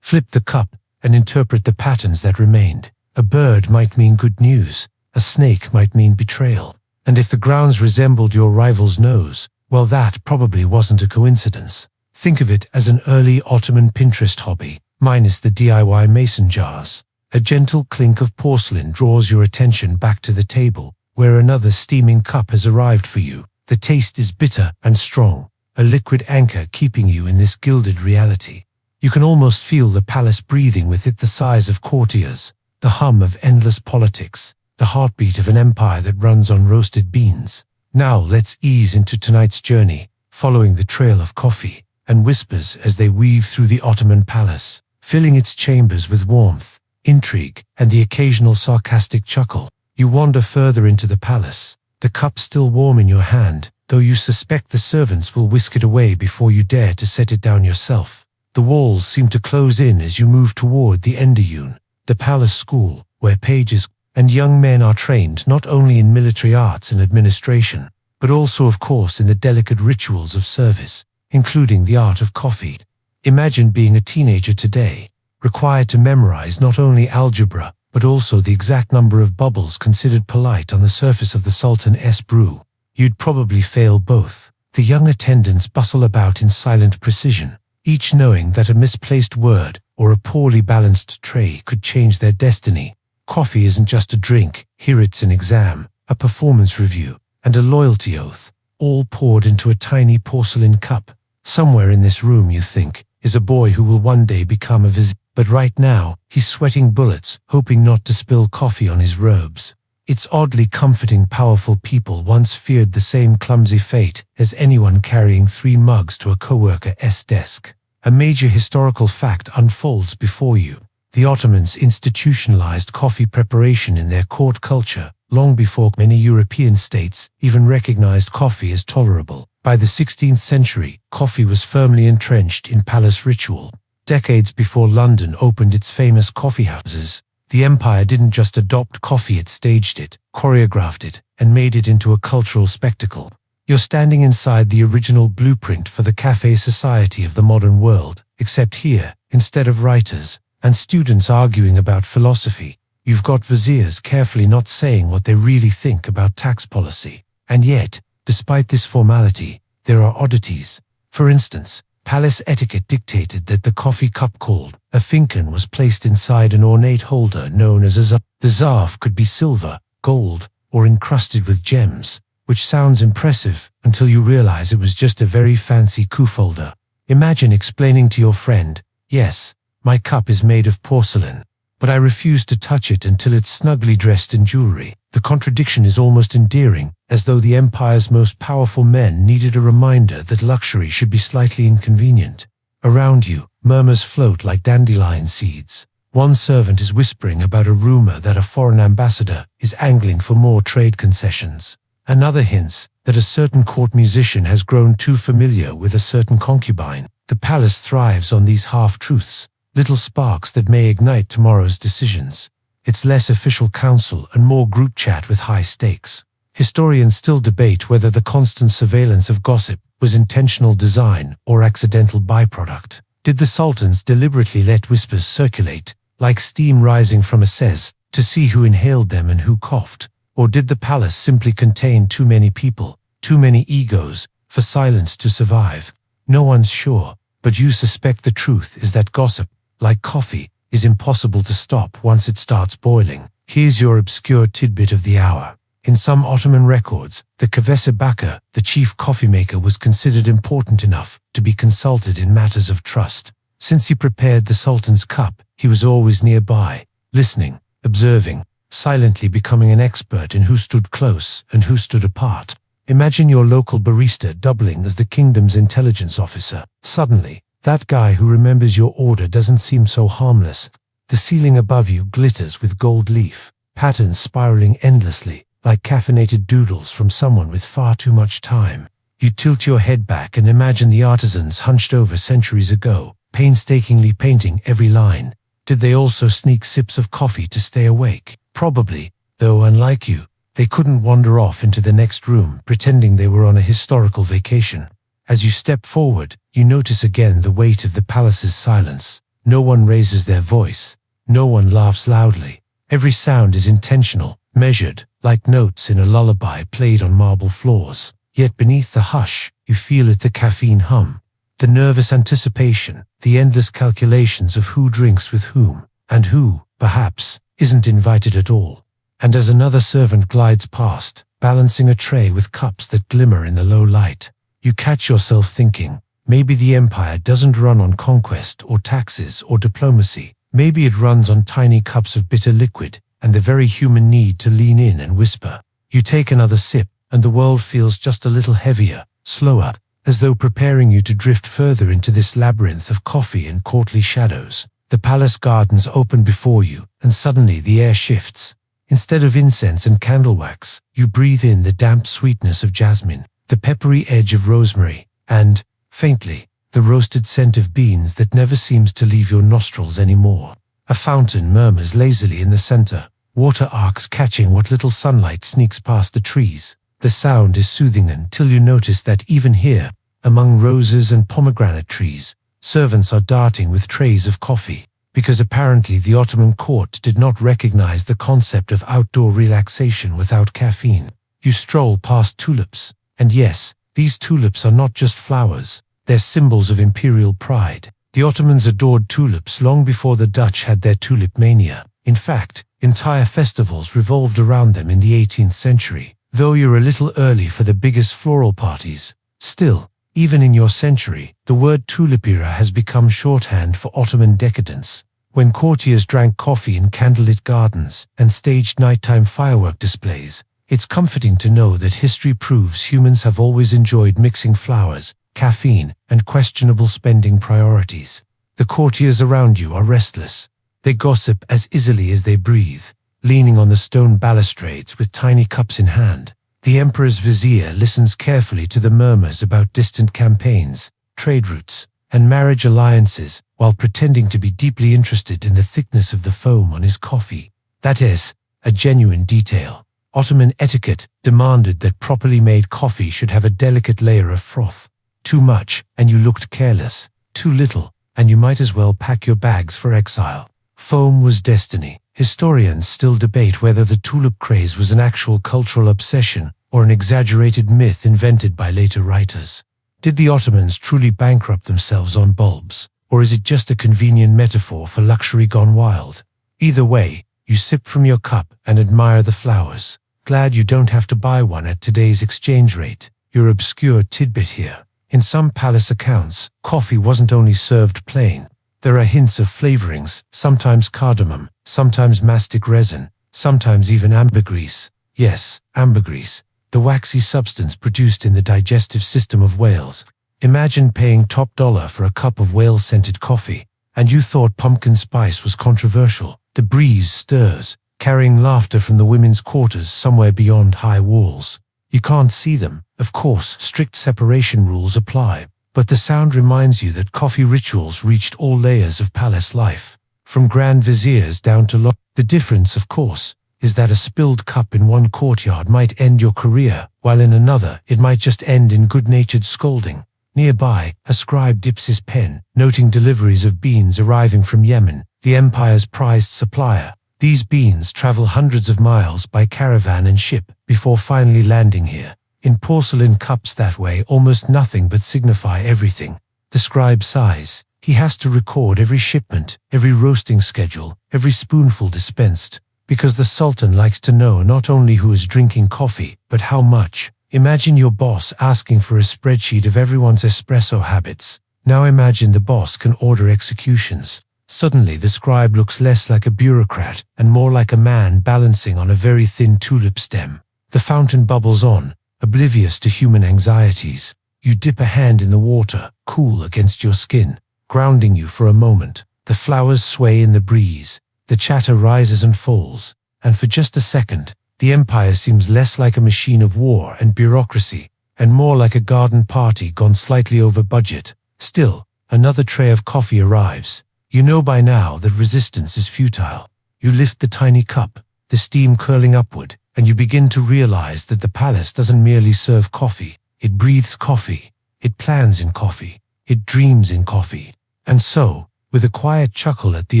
flip the cup, and interpret the patterns that remained. A bird might mean good news, a snake might mean betrayal, and if the grounds resembled your rival's nose, well, that probably wasn't a coincidence. Think of it as an early Ottoman Pinterest hobby, minus the DIY mason jars. A gentle clink of porcelain draws your attention back to the table, where another steaming cup has arrived for you. The taste is bitter and strong, a liquid anchor keeping you in this gilded reality. You can almost feel the palace breathing with it, the sighs of courtiers, the hum of endless politics, the heartbeat of an empire that runs on roasted beans. Now let's ease into tonight's journey, following the trail of coffee and whispers as they weave through the Ottoman palace, filling its chambers with warmth, intrigue, and the occasional sarcastic chuckle. You wander further into the palace, the cup still warm in your hand, though you suspect the servants will whisk it away before you dare to set it down yourself. The walls seem to close in as you move toward the Enderun, the palace school, where pages and young men are trained not only in military arts and administration, but also, of course, in the delicate rituals of service, including the art of coffee. Imagine being a teenager today, required to memorize not only algebra, but also the exact number of bubbles considered polite on the surface of the Sultan's brew. You'd probably fail both. The young attendants bustle about in silent precision, each knowing that a misplaced word or a poorly balanced tray could change their destiny. Coffee isn't just a drink, here it's an exam, a performance review, and a loyalty oath, all poured into a tiny porcelain cup. Somewhere in this room, you think, is a boy who will one day become a vizier, but right now, he's sweating bullets, hoping not to spill coffee on his robes. It's oddly comforting. Powerful people once feared the same clumsy fate as anyone carrying 3 mugs to a coworker's desk. A major historical fact unfolds before you. The Ottomans institutionalized coffee preparation in their court culture, long before many European states even recognized coffee as tolerable. By the 16th century, coffee was firmly entrenched in palace ritual. Decades before London opened its famous coffeehouses, the empire didn't just adopt coffee, it staged it, choreographed it, and made it into a cultural spectacle. You're standing inside the original blueprint for the cafe society of the modern world, except here, instead of writers and students arguing about philosophy, you've got viziers carefully not saying what they really think about tax policy. And yet, despite this formality, there are oddities. For instance, palace etiquette dictated that the coffee cup called a fincan was placed inside an ornate holder known as a zarf. The zarf could be silver, gold, or encrusted with gems, which sounds impressive until you realize it was just a very fancy coup folder. Imagine explaining to your friend, "Yes, my cup is made of porcelain," but I refuse to touch it until it's snugly dressed in jewelry. The contradiction is almost endearing, as though the empire's most powerful men needed a reminder that luxury should be slightly inconvenient. Around you, murmurs float like dandelion seeds. One servant is whispering about a rumor that a foreign ambassador is angling for more trade concessions. Another hints that a certain court musician has grown too familiar with a certain concubine. The palace thrives on these half-truths, little sparks that may ignite tomorrow's decisions. It's less official counsel and more group chat with high stakes. Historians still debate whether the constant surveillance of gossip was intentional design or accidental byproduct. Did the sultans deliberately let whispers circulate, like steam rising from a seize, to see who inhaled them and who coughed? Or did the palace simply contain too many people, too many egos, for silence to survive? No one's sure, but you suspect the truth is that gossip, like coffee, is impossible to stop once it starts boiling. Here's your obscure tidbit of the hour. In some Ottoman records, the kavese bakar, the chief coffee maker, was considered important enough to be consulted in matters of trust. Since he prepared the sultan's cup, he was always nearby, listening, observing, silently becoming an expert in who stood close and who stood apart. Imagine your local barista doubling as the kingdom's intelligence officer. Suddenly, that guy who remembers your order doesn't seem so harmless. The ceiling above you glitters with gold leaf, patterns spiraling endlessly, like caffeinated doodles from someone with far too much time. You tilt your head back and imagine the artisans hunched over centuries ago, painstakingly painting every line. Did they also sneak sips of coffee to stay awake? Probably, though unlike you, they couldn't wander off into the next room pretending they were on a historical vacation. As you step forward, you notice again the weight of the palace's silence. No one raises their voice. No one laughs loudly. Every sound is intentional, measured, like notes in a lullaby played on marble floors. Yet beneath the hush, you feel it, the caffeine hum, the nervous anticipation, the endless calculations of who drinks with whom, and who, perhaps, isn't invited at all. And as another servant glides past, balancing a tray with cups that glimmer in the low light, you catch yourself thinking, maybe the empire doesn't run on conquest or taxes or diplomacy. Maybe it runs on tiny cups of bitter liquid and the very human need to lean in and whisper. You take another sip, and the world feels just a little heavier, slower, as though preparing you to drift further into this labyrinth of coffee and courtly shadows. The palace gardens open before you, and suddenly the air shifts. Instead of incense and candle wax, you breathe in the damp sweetness of jasmine, the peppery edge of rosemary, and, faintly, the roasted scent of beans that never seems to leave your nostrils anymore. A fountain murmurs lazily in the center, water arcs catching what little sunlight sneaks past the trees. The sound is soothing until you notice that even here, among roses and pomegranate trees, servants are darting with trays of coffee, because apparently the Ottoman court did not recognize the concept of outdoor relaxation without caffeine. You stroll past tulips, and yes, these tulips are not just flowers, they're symbols of imperial pride. The Ottomans adored tulips long before the Dutch had their tulip mania. In fact, entire festivals revolved around them in the 18th century. Though you're a little early for the biggest floral parties, still, even in your century, the word tulip era has become shorthand for Ottoman decadence. When courtiers drank coffee in candlelit gardens and staged nighttime firework displays, it's comforting to know that history proves humans have always enjoyed mixing flowers, caffeine, and questionable spending priorities. The courtiers around you are restless. They gossip as easily as they breathe, leaning on the stone balustrades with tiny cups in hand. The emperor's vizier listens carefully to the murmurs about distant campaigns, trade routes, and marriage alliances, while pretending to be deeply interested in the thickness of the foam on his coffee. That is, a genuine detail. Ottoman etiquette demanded that properly made coffee should have a delicate layer of froth. Too much, and you looked careless. Too little, and you might as well pack your bags for exile. Foam was destiny. Historians still debate whether the tulip craze was an actual cultural obsession or an exaggerated myth invented by later writers. Did the Ottomans truly bankrupt themselves on bulbs, or is it just a convenient metaphor for luxury gone wild? Either way, you sip from your cup and admire the flowers. Glad you don't have to buy one at today's exchange rate. Your obscure tidbit here. In some palace accounts, coffee wasn't only served plain. There are hints of flavorings, sometimes cardamom, sometimes mastic resin, sometimes even ambergris. Yes, ambergris, the waxy substance produced in the digestive system of whales. Imagine paying top dollar for a cup of whale-scented coffee, and you thought pumpkin spice was controversial. The breeze stirs, carrying laughter from the women's quarters somewhere beyond high walls. You can't see them, of course, strict separation rules apply, but the sound reminds you that coffee rituals reached all layers of palace life, from grand viziers down to The difference, of course, is that a spilled cup in one courtyard might end your career, while in another it might just end in good-natured scolding. Nearby, a scribe dips his pen, noting deliveries of beans arriving from Yemen, the empire's prized supplier. These beans travel hundreds of miles by caravan and ship before finally landing here. In porcelain cups that way, almost nothing but signify everything. The scribe sighs. He has to record every shipment, every roasting schedule, every spoonful dispensed, because the Sultan likes to know not only who is drinking coffee, but how much. Imagine your boss asking for a spreadsheet of everyone's espresso habits. Now imagine the boss can order executions. Suddenly the scribe looks less like a bureaucrat and more like a man balancing on a very thin tulip stem. The fountain bubbles on, oblivious to human anxieties. You dip a hand in the water, cool against your skin, grounding you for a moment. The flowers sway in the breeze. The chatter rises and falls, and for just a second, the empire seems less like a machine of war and bureaucracy, and more like a garden party gone slightly over budget. Still, another tray of coffee arrives. You know by now that resistance is futile. You lift the tiny cup, the steam curling upward, and you begin to realize that the palace doesn't merely serve coffee. It breathes coffee. It plans in coffee. It dreams in coffee. And so, with a quiet chuckle at the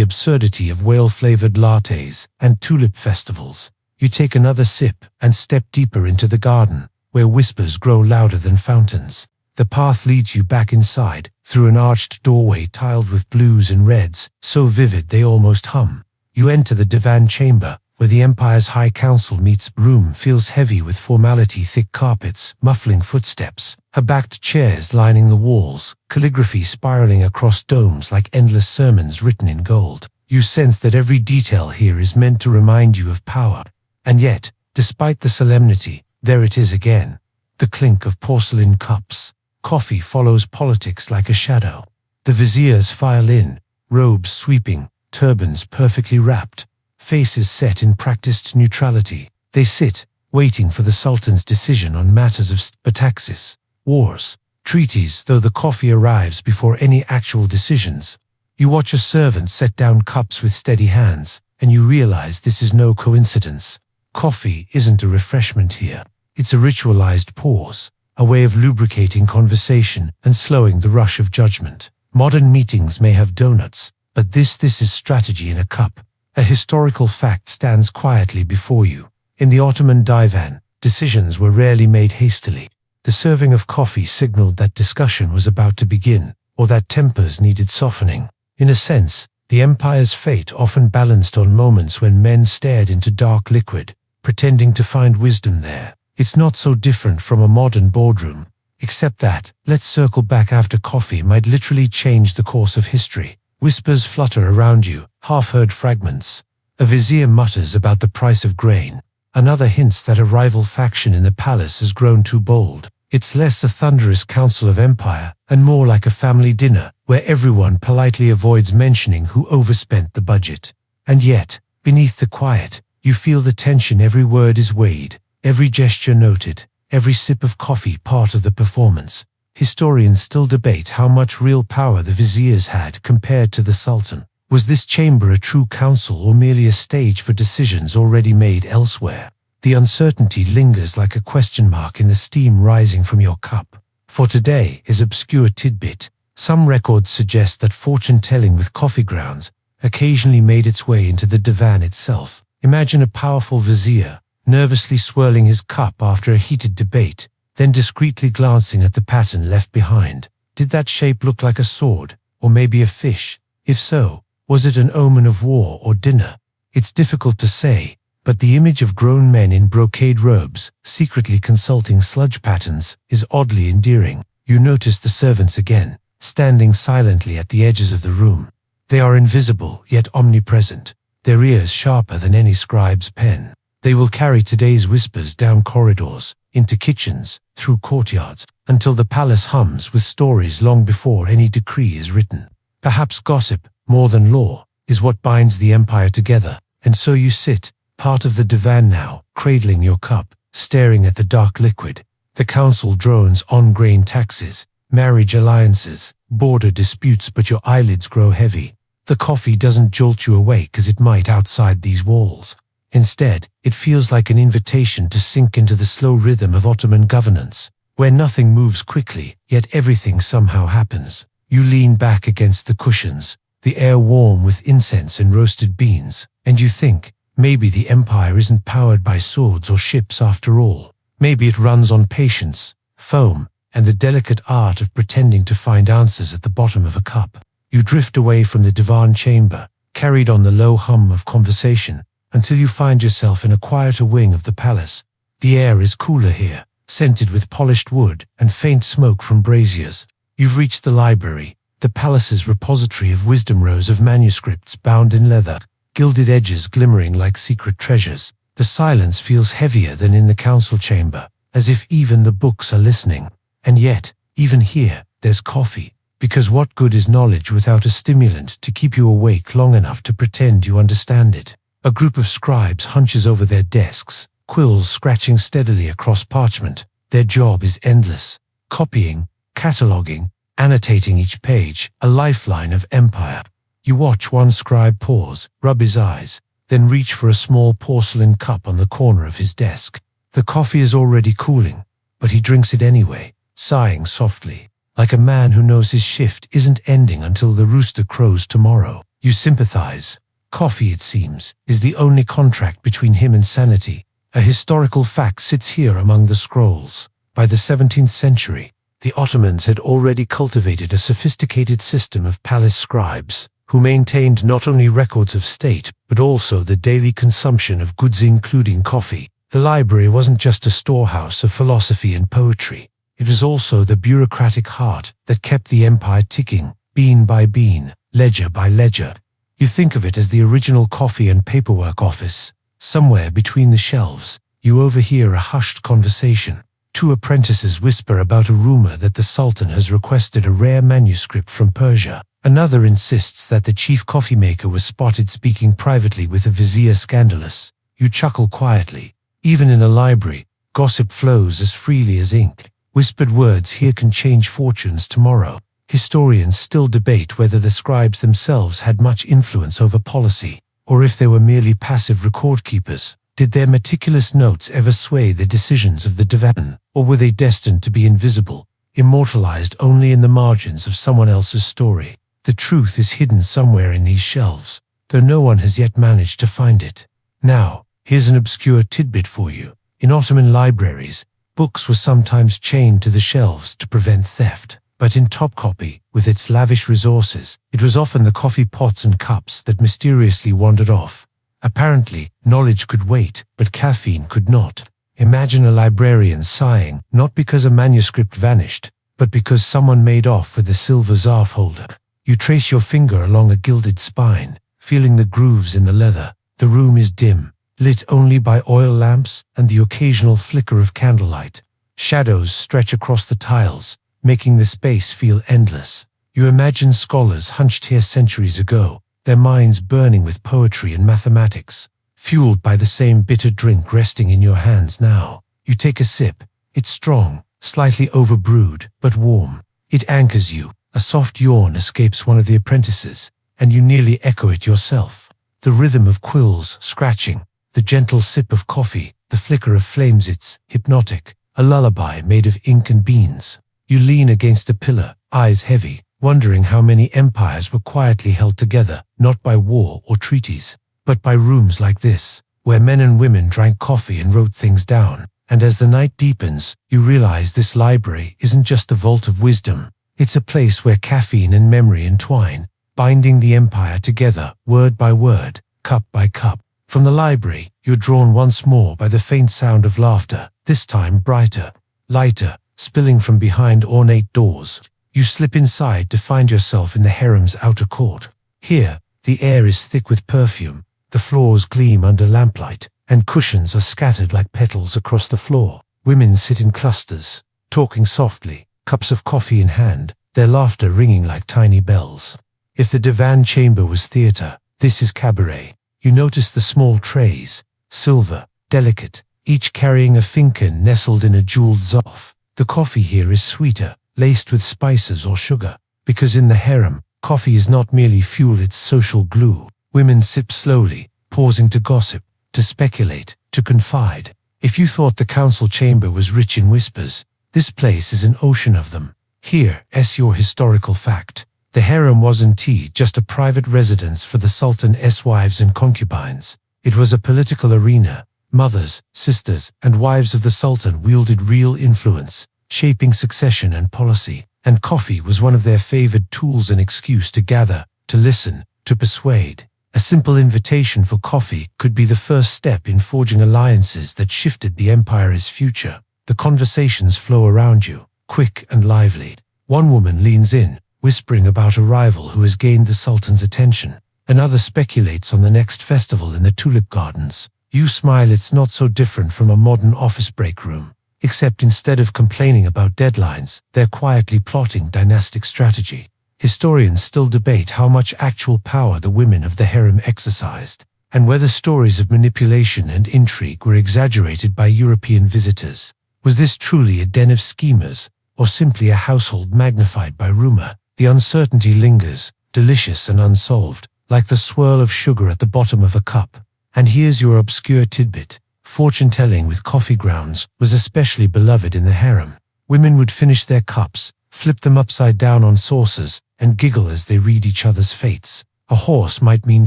absurdity of whale-flavored lattes and tulip festivals, you take another sip and step deeper into the garden, where whispers grow louder than fountains. The path leads you back inside, through an arched doorway tiled with blues and reds, so vivid they almost hum. You enter the divan chamber, where the empire's high council meets. Room feels heavy with formality, thick carpets, muffling footsteps, her-backed chairs lining the walls, calligraphy spiraling across domes like endless sermons written in gold. You sense that every detail here is meant to remind you of power. And yet, despite the solemnity, there it is again. The clink of porcelain cups. Coffee follows politics like a shadow. The viziers file in, robes sweeping, turbans perfectly wrapped, faces set in practiced neutrality. They sit, waiting for the Sultan's decision on matters of taxes, wars, treaties, though the coffee arrives before any actual decisions. You watch a servant set down cups with steady hands, and you realize this is no coincidence. Coffee isn't a refreshment here. It's a ritualized pause, a way of lubricating conversation and slowing the rush of judgment. Modern meetings may have donuts, but this is strategy in a cup. A historical fact stands quietly before you. In the Ottoman divan, decisions were rarely made hastily. The serving of coffee signaled that discussion was about to begin, or that tempers needed softening. In a sense, the empire's fate often balanced on moments when men stared into dark liquid, pretending to find wisdom there. It's not so different from a modern boardroom, except that, let's circle back after coffee might literally change the course of history. Whispers flutter around you, half-heard fragments. A vizier mutters about the price of grain. Another hints that a rival faction in the palace has grown too bold. It's less a thunderous council of empire, and more like a family dinner, where everyone politely avoids mentioning who overspent the budget. And yet, beneath the quiet, you feel the tension. Every word is weighed, every gesture noted, every sip of coffee part of the performance. Historians still debate how much real power the viziers had compared to the Sultan. Was this chamber a true council or merely a stage for decisions already made elsewhere? The uncertainty lingers like a question mark in the steam rising from your cup. For today is obscure tidbit. Some records suggest that fortune-telling with coffee grounds occasionally made its way into the divan itself. Imagine a powerful vizier, nervously swirling his cup after a heated debate, then discreetly glancing at the pattern left behind. Did that shape look like a sword, or maybe a fish? If so, was it an omen of war or dinner? It's difficult to say, but the image of grown men in brocade robes, secretly consulting sludge patterns, is oddly endearing. You notice the servants again, standing silently at the edges of the room. They are invisible, yet omnipresent, their ears sharper than any scribe's pen. They will carry today's whispers down corridors, into kitchens, through courtyards, until the palace hums with stories long before any decree is written. Perhaps gossip, more than law, is what binds the empire together, and so you sit, part of the divan now, cradling your cup, staring at the dark liquid. The council drones on grain taxes, marriage alliances, border disputes, but your eyelids grow heavy. The coffee doesn't jolt you awake as it might outside these walls. Instead, it feels like an invitation to sink into the slow rhythm of Ottoman governance, where nothing moves quickly, yet everything somehow happens. You lean back against the cushions, the air warm with incense and roasted beans, and you think, maybe the empire isn't powered by swords or ships after all. Maybe it runs on patience, foam, and the delicate art of pretending to find answers at the bottom of a cup. You drift away from the divan chamber, carried on the low hum of conversation, until you find yourself in a quieter wing of the palace. The air is cooler here, scented with polished wood and faint smoke from braziers. You've reached the library, the palace's repository of wisdom, rows of manuscripts bound in leather, gilded edges glimmering like secret treasures. The silence feels heavier than in the council chamber, as if even the books are listening. And yet, even here, there's coffee. Because what good is knowledge without a stimulant to keep you awake long enough to pretend you understand it? A group of scribes hunches over their desks, quills scratching steadily across parchment. Their job is endless. Copying, cataloging, annotating each page, a lifeline of empire. You watch one scribe pause, rub his eyes, then reach for a small porcelain cup on the corner of his desk. The coffee is already cooling, but he drinks it anyway, sighing softly, like a man who knows his shift isn't ending until the rooster crows tomorrow. You sympathize. Coffee, it seems, is the only contract between him and sanity. A historical fact sits here among the scrolls. By the 17th century, the Ottomans had already cultivated a sophisticated system of palace scribes, who maintained not only records of state, but also the daily consumption of goods including coffee. The library wasn't just a storehouse of philosophy and poetry. It was also the bureaucratic heart that kept the empire ticking, bean by bean, ledger by ledger. You think of it as the original coffee and paperwork office. Somewhere between the shelves, you overhear a hushed conversation. Two apprentices whisper about a rumor that the Sultan has requested a rare manuscript from Persia. Another insists that the chief coffee maker was spotted speaking privately with a vizier. Scandalous. You chuckle quietly. Even in a library, gossip flows as freely as ink. Whispered words here can change fortunes tomorrow. Historians still debate whether the scribes themselves had much influence over policy, or if they were merely passive record keepers. Did their meticulous notes ever sway the decisions of the divan, or were they destined to be invisible, immortalized only in the margins of someone else's story? The truth is hidden somewhere in these shelves, though no one has yet managed to find it. Now, here's an obscure tidbit for you. In Ottoman libraries, books were sometimes chained to the shelves to prevent theft. But in Topkapi, with its lavish resources, it was often the coffee pots and cups that mysteriously wandered off. Apparently, knowledge could wait, but caffeine could not. Imagine a librarian sighing, not because a manuscript vanished, but because someone made off with a silver zarf holder. You trace your finger along a gilded spine, feeling the grooves in the leather. The room is dim, lit only by oil lamps and the occasional flicker of candlelight. Shadows stretch across the tiles, making the space feel endless. You imagine scholars hunched here centuries ago, their minds burning with poetry and mathematics, fueled by the same bitter drink resting in your hands now. You take a sip. It's strong, slightly overbrewed, but warm. It anchors you. A soft yawn escapes one of the apprentices, and you nearly echo it yourself. The rhythm of quills scratching, the gentle sip of coffee, the flicker of flames, it's hypnotic, a lullaby made of ink and beans. You lean against a pillar, eyes heavy, wondering how many empires were quietly held together, not by war or treaties, but by rooms like this, where men and women drank coffee and wrote things down. And as the night deepens, you realize this library isn't just a vault of wisdom. It's a place where caffeine and memory entwine, binding the empire together, word by word, cup by cup. From the library, you're drawn once more by the faint sound of laughter, this time brighter, lighter, spilling from behind ornate doors. You slip inside to find yourself in the harem's outer court. Here, the air is thick with perfume, the floors gleam under lamplight, and cushions are scattered like petals across the floor. Women sit in clusters, talking softly, cups of coffee in hand, their laughter ringing like tiny bells. If the divan chamber was theater, this is cabaret. You notice the small trays, silver, delicate, each carrying a fincan nestled in a jeweled zoff. The coffee here is sweeter, laced with spices or sugar, because in the harem, coffee is not merely fuel, it's social glue. Women sip slowly, pausing to gossip, to speculate, to confide. If you thought the council chamber was rich in whispers, this place is an ocean of them. Here's your historical fact. The harem wasn't just a private residence for the Sultan's wives and concubines. It was a political arena. Mothers, sisters, and wives of the Sultan wielded real influence, shaping succession and policy, and coffee was one of their favored tools, an excuse to gather, to listen, to persuade. A simple invitation for coffee could be the first step in forging alliances that shifted the empire's future. The conversations flow around you, quick and lively. One woman leans in, whispering about a rival who has gained the Sultan's attention. Another speculates on the next festival in the tulip gardens. You smile, it's not so different from a modern office break room. Except instead of complaining about deadlines, they're quietly plotting dynastic strategy. Historians still debate how much actual power the women of the harem exercised, and whether stories of manipulation and intrigue were exaggerated by European visitors. Was this truly a den of schemers, or simply a household magnified by rumor? The uncertainty lingers, delicious and unsolved, like the swirl of sugar at the bottom of a cup. And here's your obscure tidbit. Fortune-telling with coffee grounds was especially beloved in the harem. Women would finish their cups, flip them upside down on saucers, and giggle as they read each other's fates. A horse might mean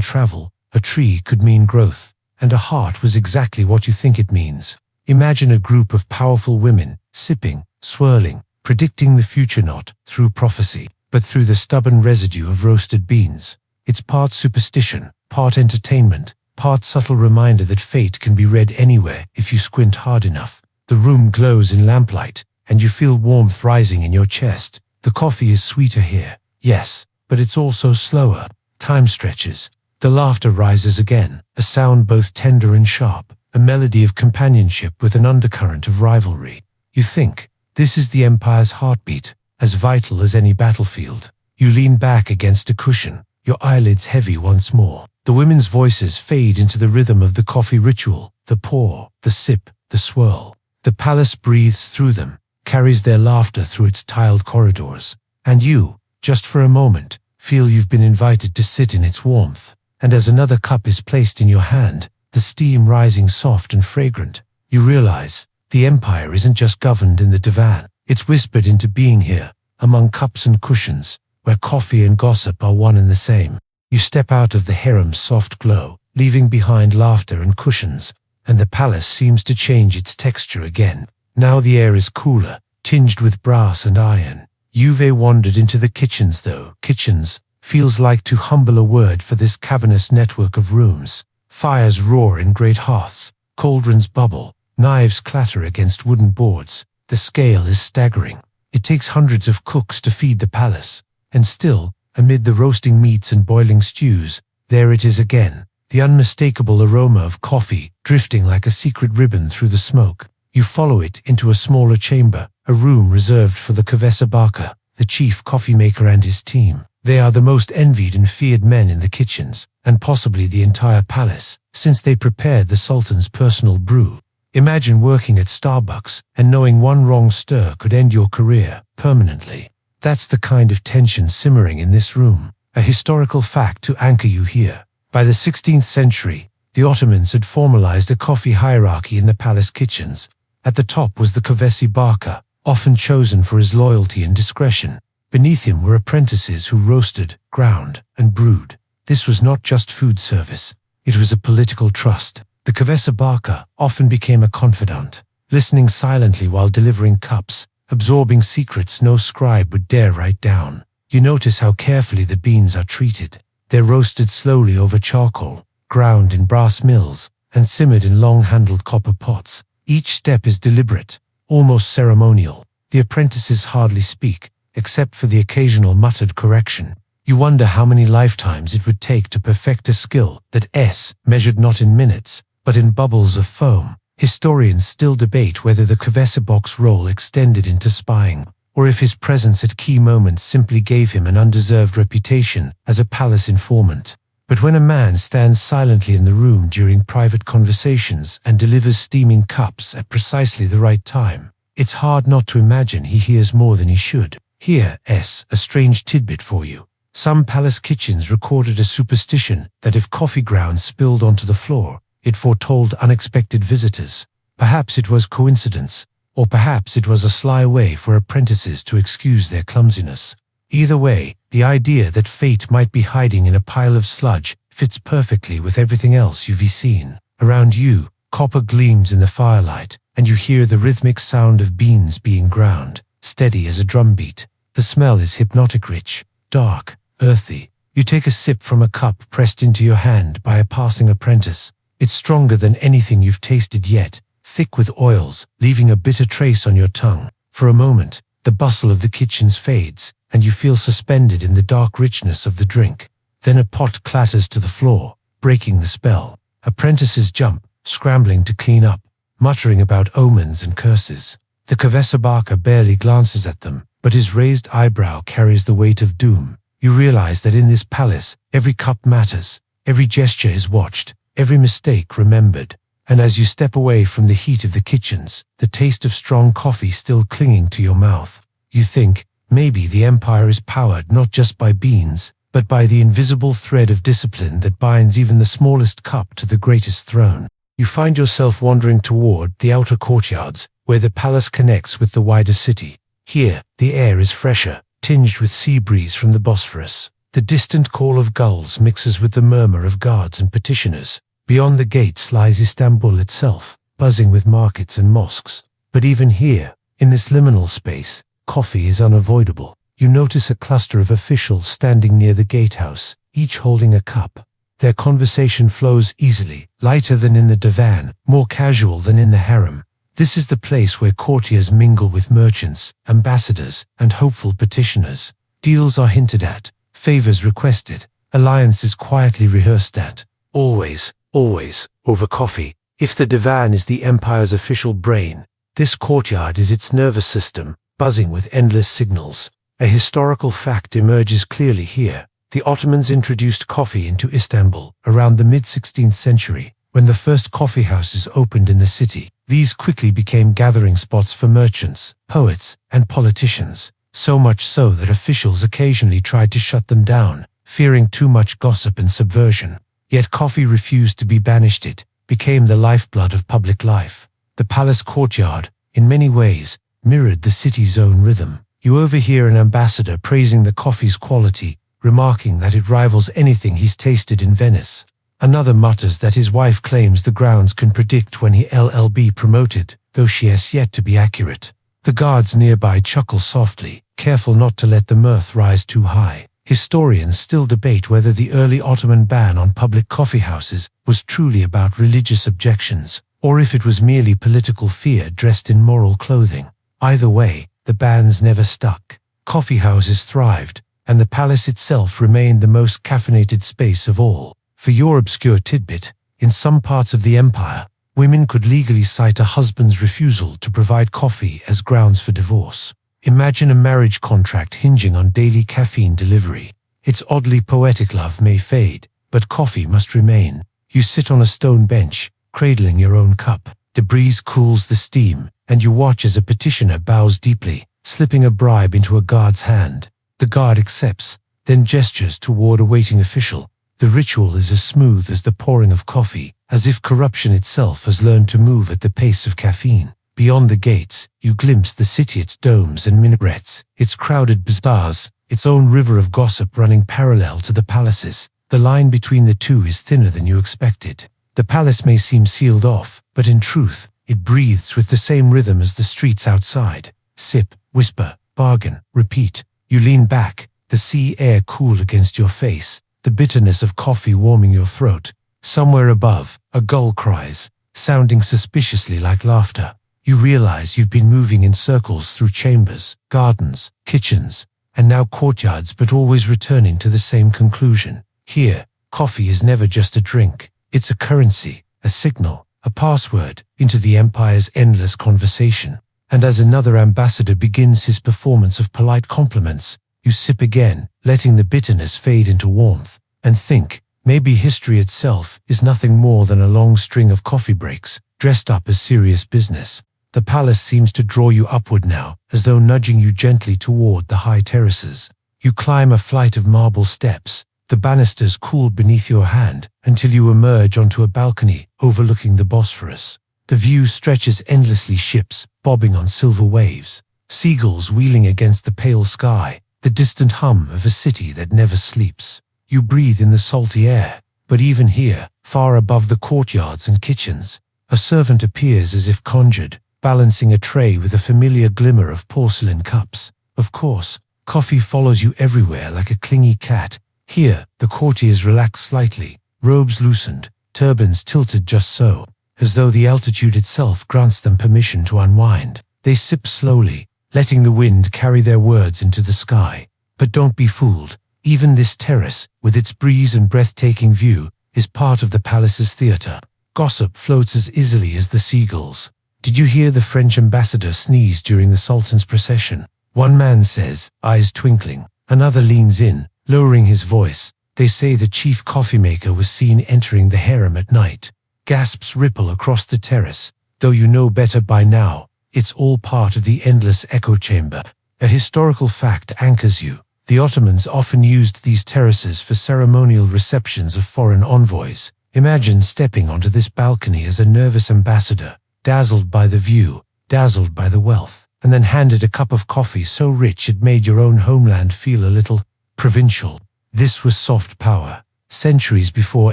travel, a tree could mean growth, and a heart was exactly what you think it means. Imagine a group of powerful women, sipping, swirling, predicting the future not through prophecy, but through the stubborn residue of roasted beans. It's part superstition, part entertainment, part subtle reminder that fate can be read anywhere if you squint hard enough. The room glows in lamplight, and you feel warmth rising in your chest. The coffee is sweeter here, yes, but it's also slower. Time stretches. The laughter rises again, a sound both tender and sharp, a melody of companionship with an undercurrent of rivalry. You think, this is the empire's heartbeat, as vital as any battlefield. You lean back against a cushion, your eyelids heavy once more. The women's voices fade into the rhythm of the coffee ritual, the pour, the sip, the swirl. The palace breathes through them, carries their laughter through its tiled corridors. And you, just for a moment, feel you've been invited to sit in its warmth. And as another cup is placed in your hand, the steam rising soft and fragrant, you realize the empire isn't just governed in the divan. It's whispered into being here, among cups and cushions, where coffee and gossip are one and the same. You step out of the harem's soft glow, leaving behind laughter and cushions, and the palace seems to change its texture again. Now the air is cooler, tinged with brass and iron. You've wandered into the kitchens though. Kitchens feels like too humble a word for this cavernous network of rooms. Fires roar in great hearths, cauldrons bubble, knives clatter against wooden boards. The scale is staggering. It takes hundreds of cooks to feed the palace, and still, amid the roasting meats and boiling stews, there it is again, the unmistakable aroma of coffee drifting like a secret ribbon through the smoke. You follow it into a smaller chamber, a room reserved for the Kavesa Baka, the chief coffee maker and his team. They are the most envied and feared men in the kitchens, and possibly the entire palace, since they prepared the Sultan's personal brew. Imagine working at Starbucks and knowing one wrong stir could end your career permanently. That's the kind of tension simmering in this room. A historical fact to anchor you here. By the 16th century, the Ottomans had formalized a coffee hierarchy in the palace kitchens. At the top was the Kavesi Baka, often chosen for his loyalty and discretion. Beneath him were apprentices who roasted, ground, and brewed. This was not just food service. It was a political trust. The Kavesa Baka often became a confidant, listening silently while delivering cups, absorbing secrets no scribe would dare write down. You notice how carefully the beans are treated. They're roasted slowly over charcoal, ground in brass mills, and simmered in long-handled copper pots. Each step is deliberate, almost ceremonial. The apprentices hardly speak, except for the occasional muttered correction. You wonder how many lifetimes it would take to perfect a skill that measured not in minutes, but in bubbles of foam. Historians still debate whether the Kvesebok's role extended into spying, or if his presence at key moments simply gave him an undeserved reputation as a palace informant. But when a man stands silently in the room during private conversations and delivers steaming cups at precisely the right time, it's hard not to imagine he hears more than he should. Here, a strange tidbit for you. Some palace kitchens recorded a superstition that if coffee grounds spilled onto the floor, it foretold unexpected visitors. Perhaps it was coincidence, or perhaps it was a sly way for apprentices to excuse their clumsiness. Either way, the idea that fate might be hiding in a pile of sludge fits perfectly with everything else you've seen. Around you, copper gleams in the firelight, and you hear the rhythmic sound of beans being ground, steady as a drumbeat. The smell is hypnotic rich, dark, earthy. You take a sip from a cup pressed into your hand by a passing apprentice. It's stronger than anything you've tasted yet, thick with oils, leaving a bitter trace on your tongue. For a moment, the bustle of the kitchens fades, and you feel suspended in the dark richness of the drink. Then a pot clatters to the floor, breaking the spell. Apprentices jump, scrambling to clean up, muttering about omens and curses. The Kvesebaka barely glances at them, but his raised eyebrow carries the weight of doom. You realize that in this palace, every cup matters, every gesture is watched, every mistake remembered. And as you step away from the heat of the kitchens, the taste of strong coffee still clinging to your mouth, you think, maybe the empire is powered not just by beans, but by the invisible thread of discipline that binds even the smallest cup to the greatest throne. You find yourself wandering toward the outer courtyards, where the palace connects with the wider city. Here, the air is fresher, tinged with sea breeze from the Bosphorus. The distant call of gulls mixes with the murmur of guards and petitioners. Beyond the gates lies Istanbul itself, buzzing with markets and mosques. But even here, in this liminal space, coffee is unavoidable. You notice a cluster of officials standing near the gatehouse, each holding a cup. Their conversation flows easily, lighter than in the divan, more casual than in the harem. This is the place where courtiers mingle with merchants, ambassadors, and hopeful petitioners. Deals are hinted at, favors requested, alliances quietly rehearsed at. Always, over coffee. If the divan is the empire's official brain, this courtyard is its nervous system, buzzing with endless signals. A historical fact emerges clearly here. The Ottomans introduced coffee into Istanbul around the mid-16th century. When the first coffee houses opened in the city, these quickly became gathering spots for merchants, poets, and politicians, so much so that officials occasionally tried to shut them down, fearing too much gossip and subversion. Yet coffee refused to be banished. It became the lifeblood of public life. The palace courtyard, in many ways, mirrored the city's own rhythm. You overhear an ambassador praising the coffee's quality, remarking that it rivals anything he's tasted in Venice. Another mutters that his wife claims the grounds can predict when he'll be promoted, though she has yet to be accurate. The guards nearby chuckle softly, careful not to let the mirth rise too high. Historians still debate whether the early Ottoman ban on public coffeehouses was truly about religious objections, or if it was merely political fear dressed in moral clothing. Either way, the bans never stuck. Coffeehouses thrived, and the palace itself remained the most caffeinated space of all. For your obscure tidbit, in some parts of the empire, women could legally cite a husband's refusal to provide coffee as grounds for divorce. Imagine a marriage contract hinging on daily caffeine delivery. Its oddly poetic love may fade, but coffee must remain. You sit on a stone bench, cradling your own cup. The breeze cools the steam, and you watch as a petitioner bows deeply, slipping a bribe into a guard's hand. The guard accepts, then gestures toward a waiting official. The ritual is as smooth as the pouring of coffee, as if corruption itself has learned to move at the pace of caffeine. Beyond the gates, you glimpse the city, its domes and minarets, its crowded bazaars, its own river of gossip running parallel to the palaces. The line between the two is thinner than you expected. The palace may seem sealed off, but in truth, it breathes with the same rhythm as the streets outside. Sip, whisper, bargain, repeat. You lean back, the sea air cool against your face, the bitterness of coffee warming your throat. Somewhere above, a gull cries, sounding suspiciously like laughter. You realize you've been moving in circles through chambers, gardens, kitchens, and now courtyards, but always returning to the same conclusion. Here, coffee is never just a drink. It's a currency, a signal, a password into the empire's endless conversation. And as another ambassador begins his performance of polite compliments, you sip again, letting the bitterness fade into warmth, and think, maybe history itself is nothing more than a long string of coffee breaks, dressed up as serious business. The palace seems to draw you upward now, as though nudging you gently toward the high terraces. You climb a flight of marble steps, the banisters cooled beneath your hand, until you emerge onto a balcony overlooking the Bosphorus. The view stretches endlessly, ships bobbing on silver waves, seagulls wheeling against the pale sky, the distant hum of a city that never sleeps. You breathe in the salty air, but even here, far above the courtyards and kitchens, a servant appears as if conjured, balancing a tray with a familiar glimmer of porcelain cups. Of course, coffee follows you everywhere like a clingy cat. Here, the courtiers relax slightly, robes loosened, turbans tilted just so, as though the altitude itself grants them permission to unwind. They sip slowly, letting the wind carry their words into the sky. But don't be fooled. Even this terrace, with its breeze and breathtaking view, is part of the palace's theater. Gossip floats as easily as the seagulls. Did you hear the French ambassador sneeze during the Sultan's procession? One man says, eyes twinkling. Another leans in, lowering his voice. They say the chief coffee maker was seen entering the harem at night. Gasps ripple across the terrace. Though you know better by now, it's all part of the endless echo chamber. A historical fact anchors you. The Ottomans often used these terraces for ceremonial receptions of foreign envoys. Imagine stepping onto this balcony as a nervous ambassador, dazzled by the view, dazzled by the wealth, and then handed a cup of coffee so rich it made your own homeland feel a little provincial. This was soft power. Centuries before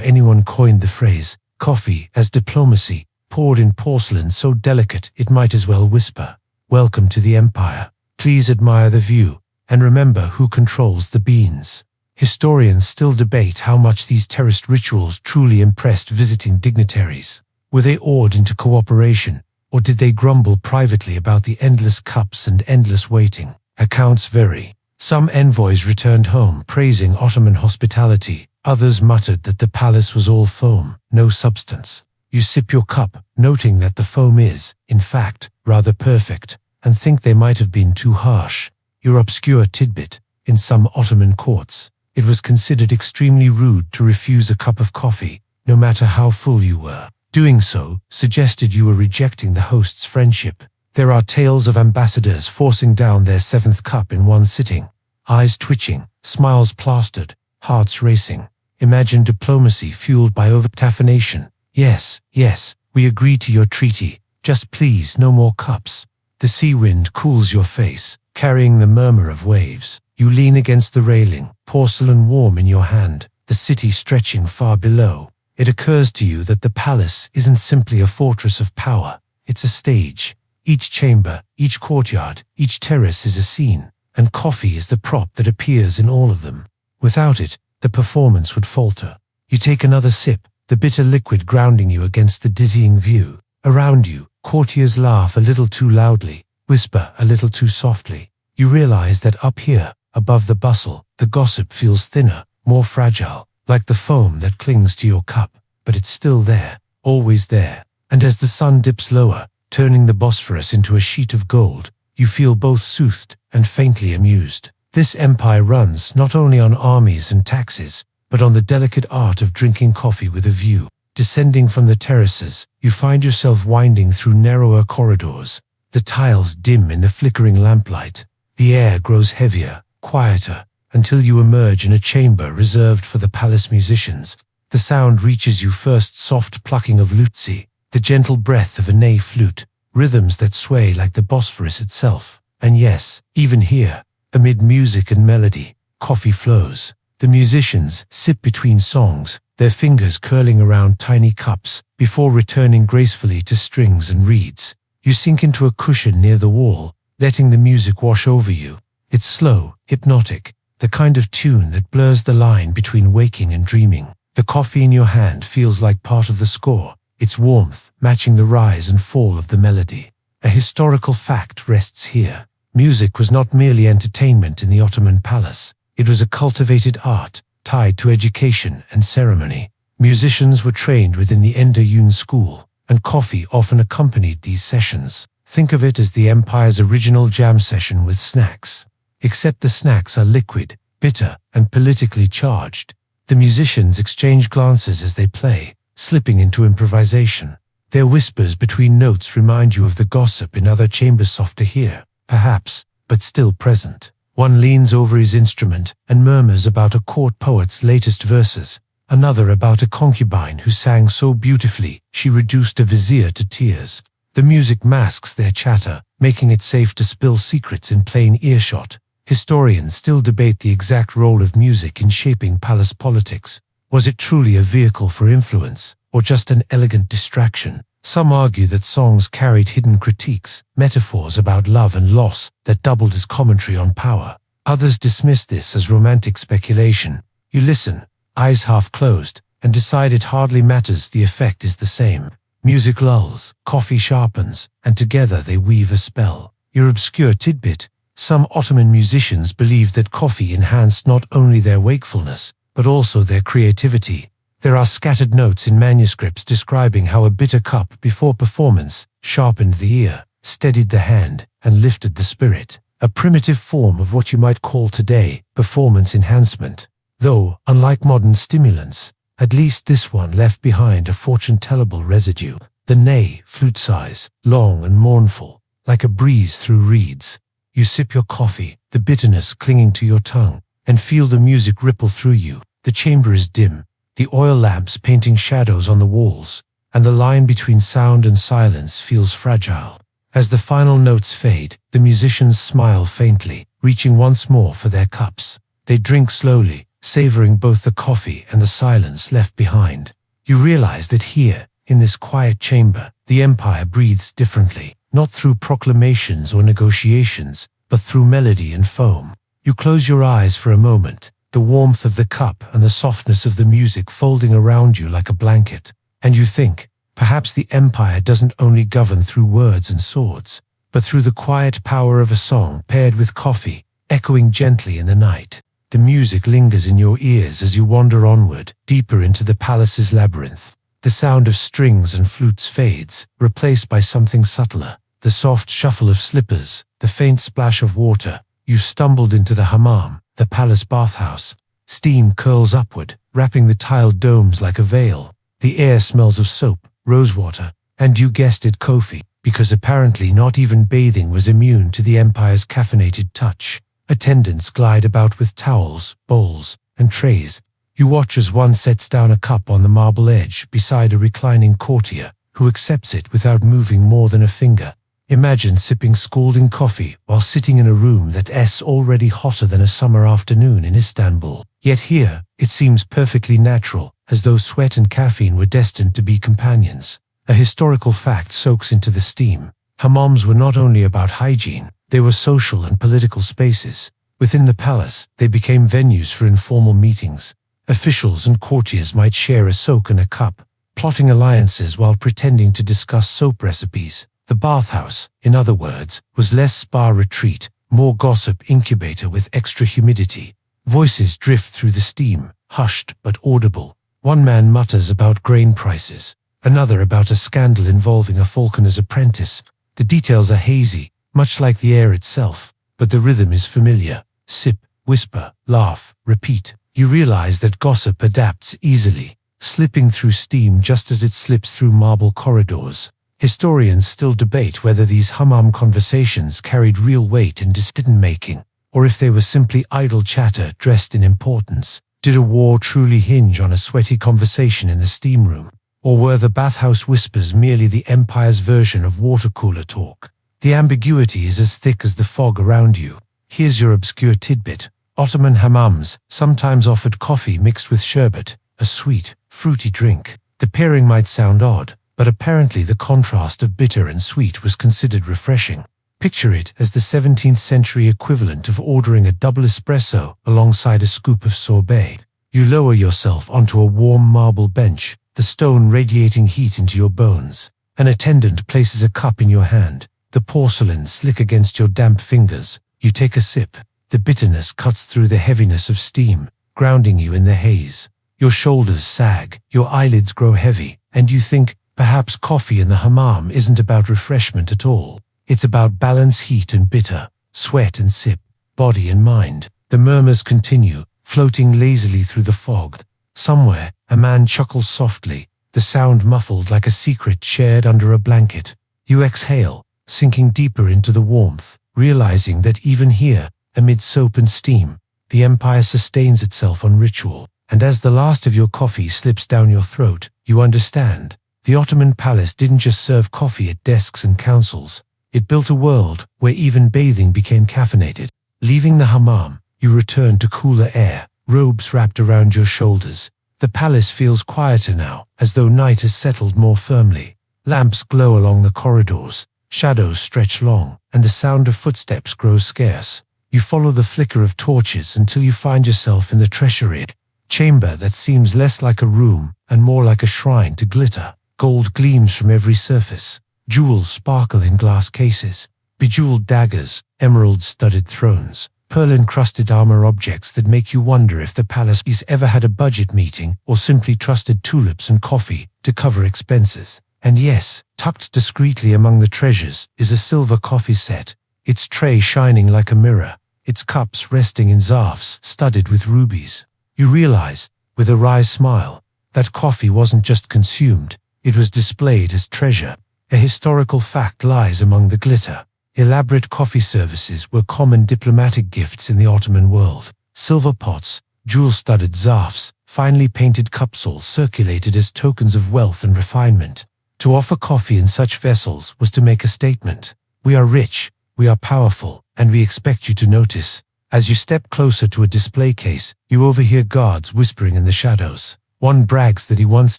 anyone coined the phrase, coffee as diplomacy, poured in porcelain so delicate it might as well whisper, "Welcome to the empire. Please admire the view, and remember who controls the beans." Historians still debate how much these terraced rituals truly impressed visiting dignitaries. Were they awed into cooperation, or did they grumble privately about the endless cups and endless waiting? Accounts vary. Some envoys returned home praising Ottoman hospitality. Others muttered that the palace was all foam, no substance. You sip your cup, noting that the foam is, in fact, rather perfect, and think they might have been too harsh. Your obscure tidbit: in some Ottoman courts, it was considered extremely rude to refuse a cup of coffee, no matter how full you were. Doing so suggested you were rejecting the host's friendship. There are tales of ambassadors forcing down their seventh cup in one sitting, eyes twitching, smiles plastered, hearts racing. Imagine diplomacy fueled by over-caffeination. Yes, yes, we agree to your treaty. Just please, no more cups. The sea wind cools your face, carrying the murmur of waves. You lean against the railing, porcelain warm in your hand, the city stretching far below. It occurs to you that the palace isn't simply a fortress of power. It's a stage. Each chamber, each courtyard, each terrace is a scene, and coffee is the prop that appears in all of them. Without it, the performance would falter. You take another sip, the bitter liquid grounding you against the dizzying view. Around you, courtiers laugh a little too loudly, whisper a little too softly. You realize that up here, above the bustle, the gossip feels thinner, more fragile, like the foam that clings to your cup. But it's still there, always there. And as the sun dips lower, turning the Bosphorus into a sheet of gold, you feel both soothed and faintly amused. This empire runs not only on armies and taxes, but on the delicate art of drinking coffee with a view. Descending from the terraces, you find yourself winding through narrower corridors. The tiles dim in the flickering lamplight. The air grows heavier, quieter, until you emerge in a chamber reserved for the palace musicians. The sound reaches you first, soft plucking of lutzi, the gentle breath of a ney flute, rhythms that sway like the Bosphorus itself. And yes, even here, amid music and melody, coffee flows. The musicians sip between songs, their fingers curling around tiny cups, before returning gracefully to strings and reeds. You sink into a cushion near the wall, letting the music wash over you. It's slow, hypnotic, the kind of tune that blurs the line between waking and dreaming. The coffee in your hand feels like part of the score, its warmth matching the rise and fall of the melody. A historical fact rests here. Music was not merely entertainment in the Ottoman palace. It was a cultivated art, tied to education and ceremony. Musicians were trained within the Ender school, and coffee often accompanied these sessions. Think of it as the empire's original jam session with snacks. Except the snacks are liquid, bitter, and politically charged. The musicians exchange glances as they play, slipping into improvisation. Their whispers between notes remind you of the gossip in other chambers soft to hear, perhaps, but still present. One leans over his instrument and murmurs about a court poet's latest verses, another about a concubine who sang so beautifully she reduced a vizier to tears. The music masks their chatter, making it safe to spill secrets in plain earshot. Historians still debate the exact role of music in shaping palace politics. Was it truly a vehicle for influence, or just an elegant distraction? Some argue that songs carried hidden critiques, metaphors about love and loss that doubled as commentary on power. Others dismiss this as romantic speculation. You listen, eyes half closed, and decide it hardly matters, the effect is the same. Music lulls, coffee sharpens, and together they weave a spell. Your obscure tidbit: some Ottoman musicians believed that coffee enhanced not only their wakefulness, but also their creativity. There are scattered notes in manuscripts describing how a bitter cup before performance sharpened the ear, steadied the hand, and lifted the spirit. A primitive form of what you might call today performance enhancement. Though, unlike modern stimulants, at least this one left behind a fortune-tellable residue. The ney, flute size, long and mournful, like a breeze through reeds. You sip your coffee, the bitterness clinging to your tongue, and feel the music ripple through you. The chamber is dim, the oil lamps painting shadows on the walls, and the line between sound and silence feels fragile. As the final notes fade, the musicians smile faintly, reaching once more for their cups. They drink slowly, savoring both the coffee and the silence left behind. You realize that here, in this quiet chamber, the empire breathes differently, not through proclamations or negotiations, but through melody and foam. You close your eyes for a moment, the warmth of the cup and the softness of the music folding around you like a blanket, and you think, perhaps the empire doesn't only govern through words and swords, but through the quiet power of a song paired with coffee, echoing gently in the night. The music lingers in your ears as you wander onward, deeper into the palace's labyrinth. The sound of strings and flutes fades, replaced by something subtler, the soft shuffle of slippers, the faint splash of water. You've stumbled into the hammam, the palace bathhouse. Steam curls upward, wrapping the tiled domes like a veil. The air smells of soap, rosewater, and you guessed it, coffee, because apparently not even bathing was immune to the empire's caffeinated touch. Attendants glide about with towels, bowls, and trays. You watch as one sets down a cup on the marble edge beside a reclining courtier, who accepts it without moving more than a finger. Imagine sipping scalding coffee while sitting in a room that's already hotter than a summer afternoon in Istanbul. Yet here, it seems perfectly natural, as though sweat and caffeine were destined to be companions. A historical fact soaks into the steam. Hammams were not only about hygiene, they were social and political spaces. Within the palace, they became venues for informal meetings. Officials and courtiers might share a soak and a cup, plotting alliances while pretending to discuss soap recipes. The bathhouse, in other words, was less spa retreat, more gossip incubator with extra humidity. Voices drift through the steam, hushed but audible. One man mutters about grain prices, another about a scandal involving a falconer's apprentice. The details are hazy, much like the air itself, but the rhythm is familiar. Sip, whisper, laugh, repeat. You realize that gossip adapts easily, slipping through steam just as it slips through marble corridors. Historians still debate whether these hammam conversations carried real weight in decision-making, or if they were simply idle chatter dressed in importance. Did a war truly hinge on a sweaty conversation in the steam room, or were the bathhouse whispers merely the empire's version of water cooler talk? The ambiguity is as thick as the fog around you. Here's your obscure tidbit. Ottoman hammams sometimes offered coffee mixed with sherbet, a sweet, fruity drink. The pairing might sound odd, but apparently the contrast of bitter and sweet was considered refreshing. Picture it as the 17th century equivalent of ordering a double espresso alongside a scoop of sorbet. You lower yourself onto a warm marble bench, the stone radiating heat into your bones. An attendant places a cup in your hand. the porcelain slick against your damp fingers. You take a sip. The bitterness cuts through the heaviness of steam, grounding you in the haze. Your shoulders sag, your eyelids grow heavy, and you think, perhaps coffee in the hammam isn't about refreshment at all. It's about balance, heat and bitter, sweat and sip, body and mind. The murmurs continue, floating lazily through the fog. Somewhere, a man chuckles softly, the sound muffled like a secret shared under a blanket. You exhale, sinking deeper into the warmth, realizing that even here, amid soap and steam, the empire sustains itself on ritual. And as the last of your coffee slips down your throat, you understand. The Ottoman palace didn't just serve coffee at desks and councils. It built a world where even bathing became caffeinated. Leaving the hammam, you return to cooler air, robes wrapped around your shoulders. The palace feels quieter now, as though night has settled more firmly. Lamps glow along the corridors, shadows stretch long, and the sound of footsteps grows scarce. You follow the flicker of torches until you find yourself in the treasury, chamber that seems less like a room and more like a shrine to glitter. Gold gleams from every surface. Jewels sparkle in glass cases. Bejeweled daggers, emerald-studded thrones, pearl-encrusted armor, objects that make you wonder if the palace has ever had a budget meeting or simply trusted tulips and coffee to cover expenses. And yes, tucked discreetly among the treasures is a silver coffee set, its tray shining like a mirror, its cups resting in zarfs studded with rubies. You realize, with a wry smile, that coffee wasn't just consumed, it was displayed as treasure. A historical fact lies among the glitter. Elaborate coffee services were common diplomatic gifts in the Ottoman world. Silver pots, jewel-studded zarfs, finely painted cupsoles circulated as tokens of wealth and refinement. To offer coffee in such vessels was to make a statement. We are rich, we are powerful, and we expect you to notice. As you step closer to a display case, you overhear guards whispering in the shadows. One brags that he once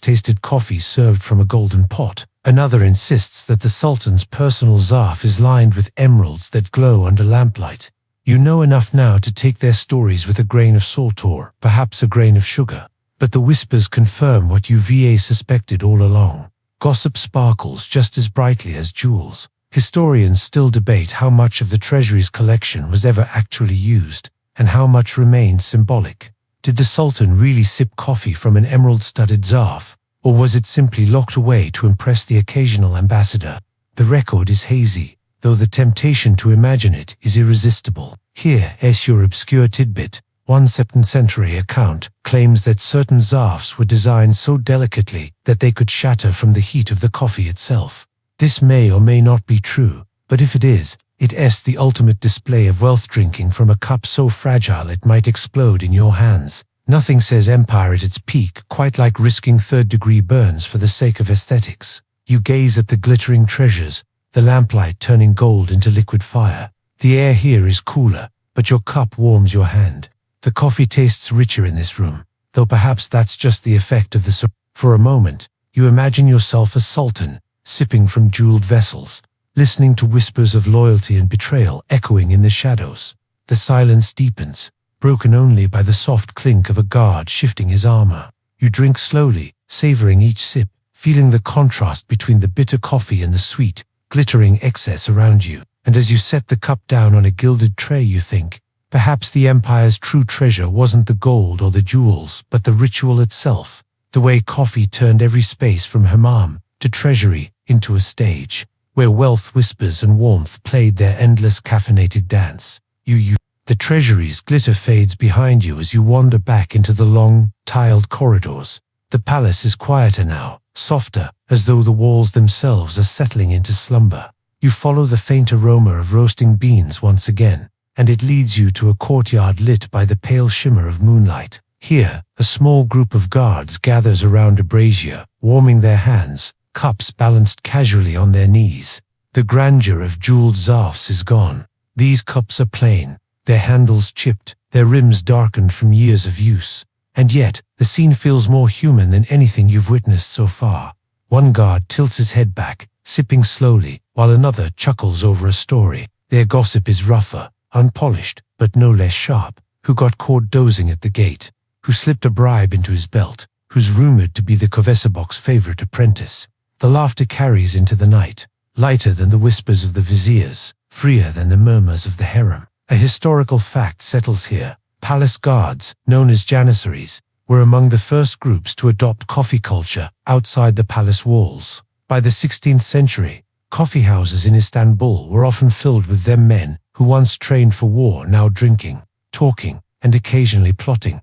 tasted coffee served from a golden pot. Another insists that the Sultan's personal zarf is lined with emeralds that glow under lamplight. You know enough now to take their stories with a grain of salt or perhaps a grain of sugar. But the whispers confirm what UVA suspected all along. Gossip sparkles just as brightly as jewels. Historians still debate how much of the treasury's collection was ever actually used, and how much remained symbolic. Did the Sultan really sip coffee from an emerald-studded zarf, or was it simply locked away to impress the occasional ambassador? The record is hazy, though the temptation to imagine it is irresistible. Here is your obscure tidbit. One 17th century account claims that certain zarfs were designed so delicately that they could shatter from the heat of the coffee itself. This may or may not be true, but if it is, it is the ultimate display of wealth, drinking from a cup so fragile it might explode in your hands. Nothing says empire at its peak quite like risking third-degree burns for the sake of aesthetics. You gaze at the glittering treasures, the lamplight turning gold into liquid fire. The air here is cooler, but your cup warms your hand. The coffee tastes richer in this room, though perhaps that's just the effect of the For a moment, you imagine yourself a sultan, sipping from jeweled vessels, listening to whispers of loyalty and betrayal echoing in the shadows. The silence deepens, broken only by the soft clink of a guard shifting his armor. You drink slowly, savoring each sip, feeling the contrast between the bitter coffee and the sweet, glittering excess around you. And as you set the cup down on a gilded tray, you think, perhaps the empire's true treasure wasn't the gold or the jewels, but the ritual itself. The way coffee turned every space from hammam to treasury into a stage, where wealth, whispers and warmth played their endless caffeinated dance. The treasury's glitter fades behind you as you wander back into the long, tiled corridors. The palace is quieter now, softer, as though the walls themselves are settling into slumber. You follow the faint aroma of roasting beans once again, and it leads you to a courtyard lit by the pale shimmer of moonlight. Here, a small group of guards gathers around a brazier, warming their hands, cups balanced casually on their knees. The grandeur of jeweled zarfs is gone. These cups are plain, their handles chipped, their rims darkened from years of use. And yet, the scene feels more human than anything you've witnessed so far. One guard tilts his head back, sipping slowly, while another chuckles over a story. Their gossip is rougher, unpolished, but no less sharp. Who got caught dozing at the gate? Who slipped a bribe into his belt? Who's rumored to be the Kovesabok's favorite apprentice? The laughter carries into the night, lighter than the whispers of the viziers, freer than the murmurs of the harem. A historical fact settles here. Palace guards, known as janissaries, were among the first groups to adopt coffee culture outside the palace walls. By the 16th century, coffee houses in Istanbul were often filled with them men who once trained for war, now drinking, talking, and occasionally plotting.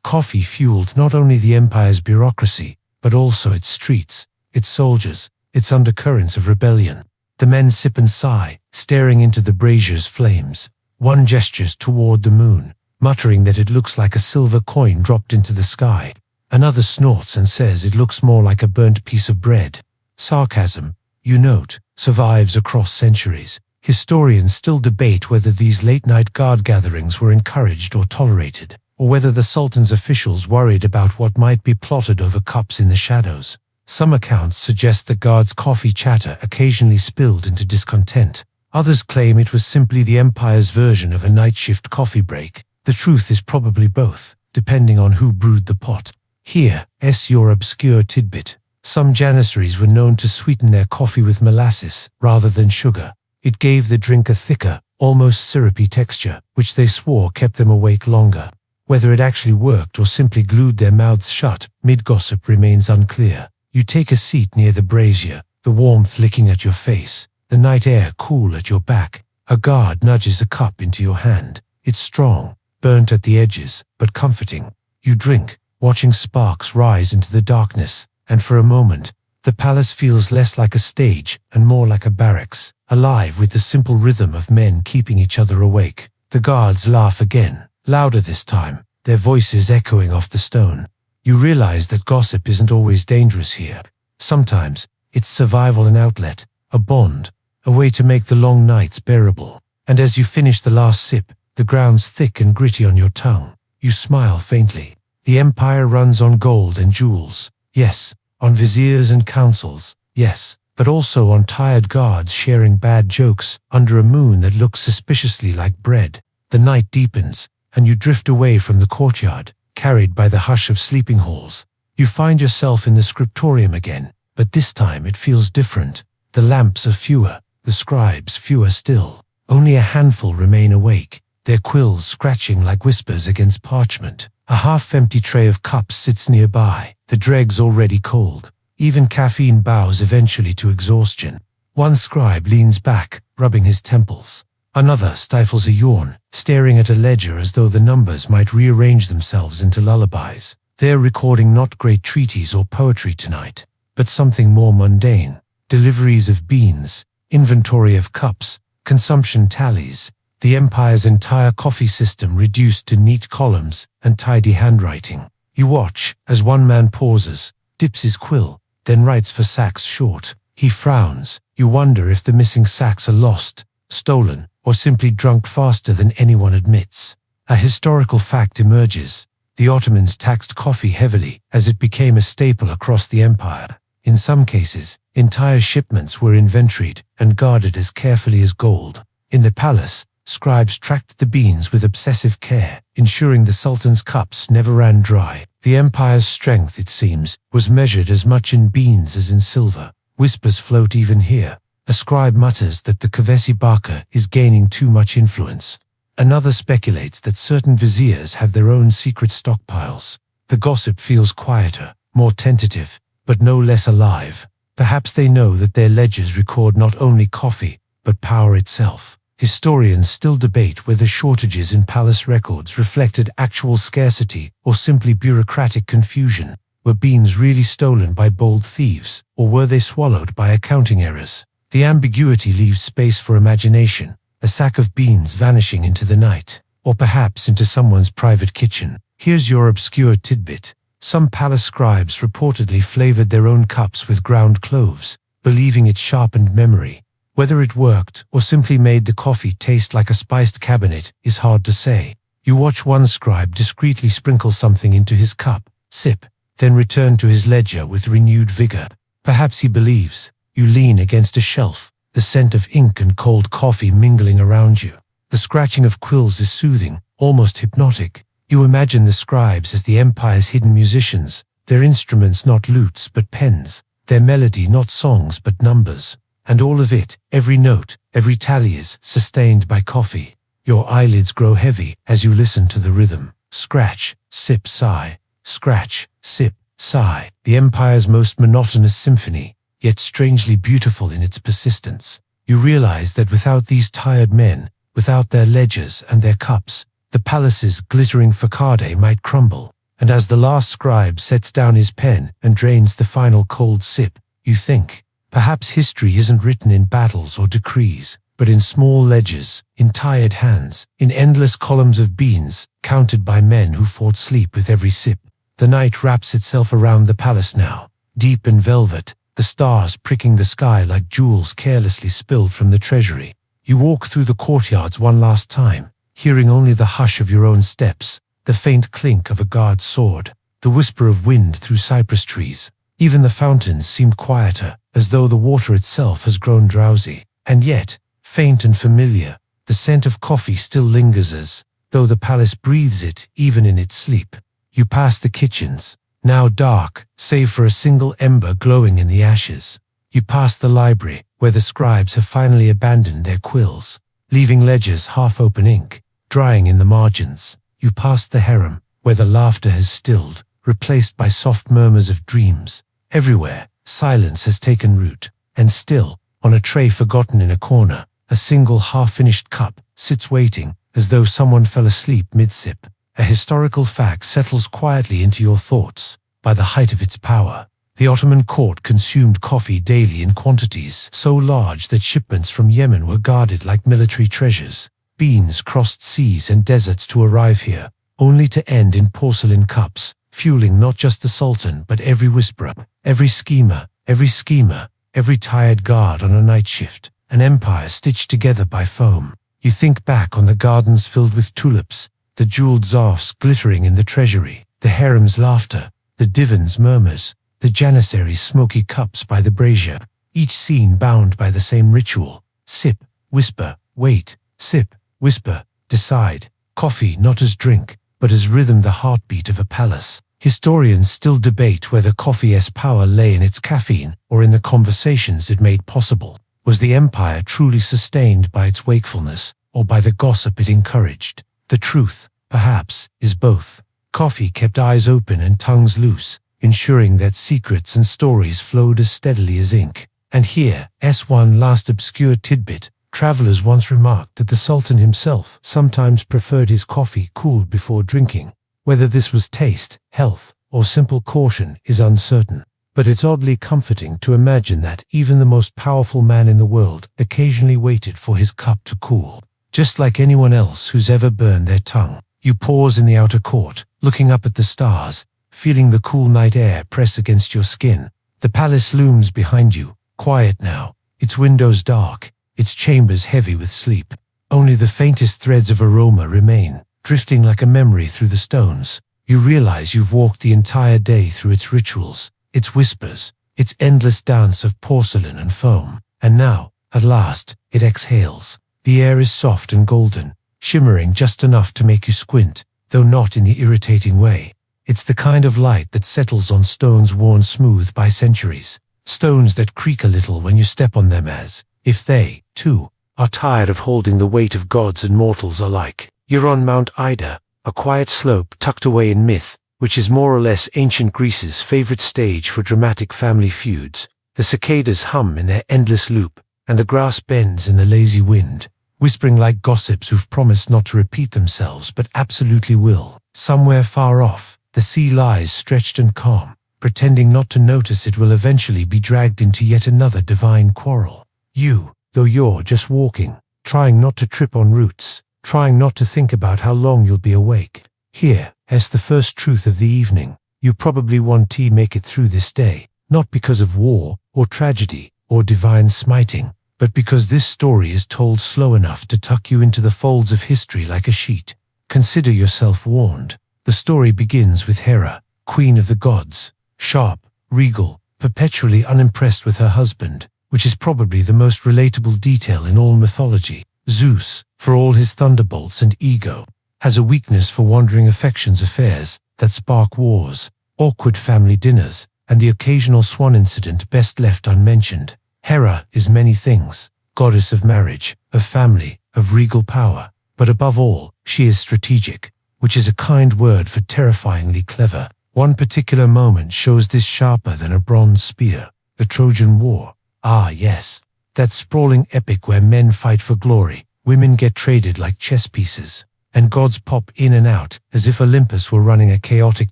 Coffee fueled not only the empire's bureaucracy, but also its streets, its soldiers, its undercurrents of rebellion. The men sip and sigh, staring into the brazier's flames. One gestures toward the moon, muttering that it looks like a silver coin dropped into the sky. Another snorts and says it looks more like a burnt piece of bread. Sarcasm, you note, survives across centuries. Historians still debate whether these late-night guard gatherings were encouraged or tolerated, or whether the Sultan's officials worried about what might be plotted over cups in the shadows. Some accounts suggest the guards' coffee chatter occasionally spilled into discontent. Others claim it was simply the empire's version of a night shift coffee break. The truth is probably both, depending on who brewed the pot. Here's your obscure tidbit. Some janissaries were known to sweeten their coffee with molasses rather than sugar. It gave the drink a thicker, almost syrupy texture, which they swore kept them awake longer. Whether it actually worked or simply glued their mouths shut, mid-gossip remains unclear. You take a seat near the brazier, the warmth licking at your face, the night air cool at your back. A guard nudges a cup into your hand. It's strong, burnt at the edges, but comforting. You drink, watching sparks rise into the darkness, and for a moment, the palace feels less like a stage and more like a barracks, alive with the simple rhythm of men keeping each other awake. The guards laugh again, louder this time, their voices echoing off the stone. You realize that gossip isn't always dangerous here. Sometimes, it's survival and outlet, a bond, a way to make the long nights bearable. And as you finish the last sip, the ground's thick and gritty on your tongue. You smile faintly. The empire runs on gold and jewels. Yes, on viziers and councils. Yes, but also on tired guards sharing bad jokes under a moon that looks suspiciously like bread. The night deepens, and you drift away from the courtyard, carried by the hush of sleeping halls. You find yourself in the scriptorium again, but this time it feels different. The lamps are fewer, the scribes fewer still. Only a handful remain awake, their quills scratching like whispers against parchment. A half-empty tray of cups sits nearby, the dregs already cold. Even caffeine bows eventually to exhaustion. One scribe leans back, rubbing his temples. Another stifles a yawn, staring at a ledger as though the numbers might rearrange themselves into lullabies. They're recording not great treaties or poetry tonight, but something more mundane. Deliveries of beans, inventory of cups, consumption tallies, the empire's entire coffee system reduced to neat columns and tidy handwriting. You watch as one man pauses, dips his quill, then writes for sacks short. He frowns. You wonder if the missing sacks are lost, stolen, or simply drunk faster than anyone admits. A historical fact emerges. The Ottomans taxed coffee heavily as it became a staple across the empire. In some cases, entire shipments were inventoried and guarded as carefully as gold. In the palace, scribes tracked the beans with obsessive care, ensuring the Sultan's cups never ran dry. The empire's strength, it seems, was measured as much in beans as in silver. Whispers float even here. A scribe mutters that the Kövesi Baka is gaining too much influence. Another speculates that certain viziers have their own secret stockpiles. The gossip feels quieter, more tentative, but no less alive. Perhaps they know that their ledgers record not only coffee, but power itself. Historians still debate whether shortages in palace records reflected actual scarcity or simply bureaucratic confusion. Were beans really stolen by bold thieves, or were they swallowed by accounting errors? The ambiguity leaves space for imagination, a sack of beans vanishing into the night, or perhaps into someone's private kitchen. Here's your obscure tidbit. Some palace scribes reportedly flavored their own cups with ground cloves, believing it sharpened memory. Whether it worked or simply made the coffee taste like a spiced cabinet is hard to say. You watch one scribe discreetly sprinkle something into his cup, sip, then return to his ledger with renewed vigor. Perhaps he believes. You lean against a shelf, the scent of ink and cold coffee mingling around you. The scratching of quills is soothing, almost hypnotic. You imagine the scribes as the empire's hidden musicians, their instruments not lutes but pens, their melody not songs but numbers. And all of it, every note, every tally is sustained by coffee. Your eyelids grow heavy as you listen to the rhythm. Scratch, sip, sigh. Scratch, sip, sigh. The empire's most monotonous symphony, yet strangely beautiful in its persistence. You realize that without these tired men, without their ledgers and their cups, the palace's glittering facade might crumble. And as the last scribe sets down his pen and drains the final cold sip, you think, perhaps history isn't written in battles or decrees, but in small ledgers, in tired hands, in endless columns of beans, counted by men who fought sleep with every sip. The night wraps itself around the palace now, deep in velvet, the stars pricking the sky like jewels carelessly spilled from the treasury. You walk through the courtyards one last time, hearing only the hush of your own steps, the faint clink of a guard's sword, the whisper of wind through cypress trees. Even the fountains seem quieter, as though the water itself has grown drowsy. And yet, faint and familiar, the scent of coffee still lingers as though the palace breathes it even in its sleep. You pass the kitchens, now dark, save for a single ember glowing in the ashes. You pass the library, where the scribes have finally abandoned their quills, leaving ledgers half-open ink, drying in the margins. You pass the harem, where the laughter has stilled, replaced by soft murmurs of dreams. Everywhere, silence has taken root, and still, on a tray forgotten in a corner, a single half-finished cup sits waiting, as though someone fell asleep mid-sip. A historical fact settles quietly into your thoughts. By the height of its power, the Ottoman court consumed coffee daily in quantities so large that shipments from Yemen were guarded like military treasures. Beans crossed seas and deserts to arrive here, only to end in porcelain cups, fueling not just the sultan but every whisperer, every schemer, every tired guard on a night shift, an empire stitched together by foam. You think back on the gardens filled with tulips, the jeweled zarfs glittering in the treasury, the harem's laughter, the divan's murmurs, the janissaries' smoky cups by the brazier, each scene bound by the same ritual. Sip, whisper, wait, sip, whisper, decide. Coffee not as drink, but as rhythm, the heartbeat of a palace. Historians still debate whether coffee's power lay in its caffeine or in the conversations it made possible. Was the empire truly sustained by its wakefulness or by the gossip it encouraged? The truth, perhaps, is both. Coffee kept eyes open and tongues loose, ensuring that secrets and stories flowed as steadily as ink. And here's one last obscure tidbit. Travelers once remarked that the Sultan himself sometimes preferred his coffee cooled before drinking. Whether this was taste, health, or simple caution is uncertain. But it's oddly comforting to imagine that even the most powerful man in the world occasionally waited for his cup to cool. Just like anyone else who's ever burned their tongue. You pause in the outer court, looking up at the stars, feeling the cool night air press against your skin. The palace looms behind you, quiet now, its windows dark, its chambers heavy with sleep. Only the faintest threads of aroma remain, drifting like a memory through the stones. You realize you've walked the entire day through its rituals, its whispers, its endless dance of porcelain and foam. And now, at last, it exhales. The air is soft and golden, shimmering just enough to make you squint, though not in the irritating way. It's the kind of light that settles on stones worn smooth by centuries, stones that creak a little when you step on them as if they, too, are tired of holding the weight of gods and mortals alike. You're on Mount Ida, a quiet slope tucked away in myth, which is more or less ancient Greece's favorite stage for dramatic family feuds. The cicadas hum in their endless loop, and the grass bends in the lazy wind, whispering like gossips who've promised not to repeat themselves but absolutely will. Somewhere far off, the sea lies stretched and calm, pretending not to notice it will eventually be dragged into yet another divine quarrel. You, though you're just walking, trying not to trip on roots, trying not to think about how long you'll be awake. Here's the first truth of the evening. You probably won't make it through this day, not because of war or tragedy or divine smiting, but because this story is told slow enough to tuck you into the folds of history like a sheet. Consider yourself warned. The story begins with Hera, queen of the gods, sharp, regal, perpetually unimpressed with her husband, which is probably the most relatable detail in all mythology. Zeus, for all his thunderbolts and ego, has a weakness for wandering affairs that spark wars, awkward family dinners, and the occasional swan incident best left unmentioned. Hera is many things, goddess of marriage, of family, of regal power, but above all, she is strategic, which is a kind word for terrifyingly clever. One particular moment shows this sharper than a bronze spear, the Trojan War. Ah yes, that sprawling epic where men fight for glory, women get traded like chess pieces, and gods pop in and out as if Olympus were running a chaotic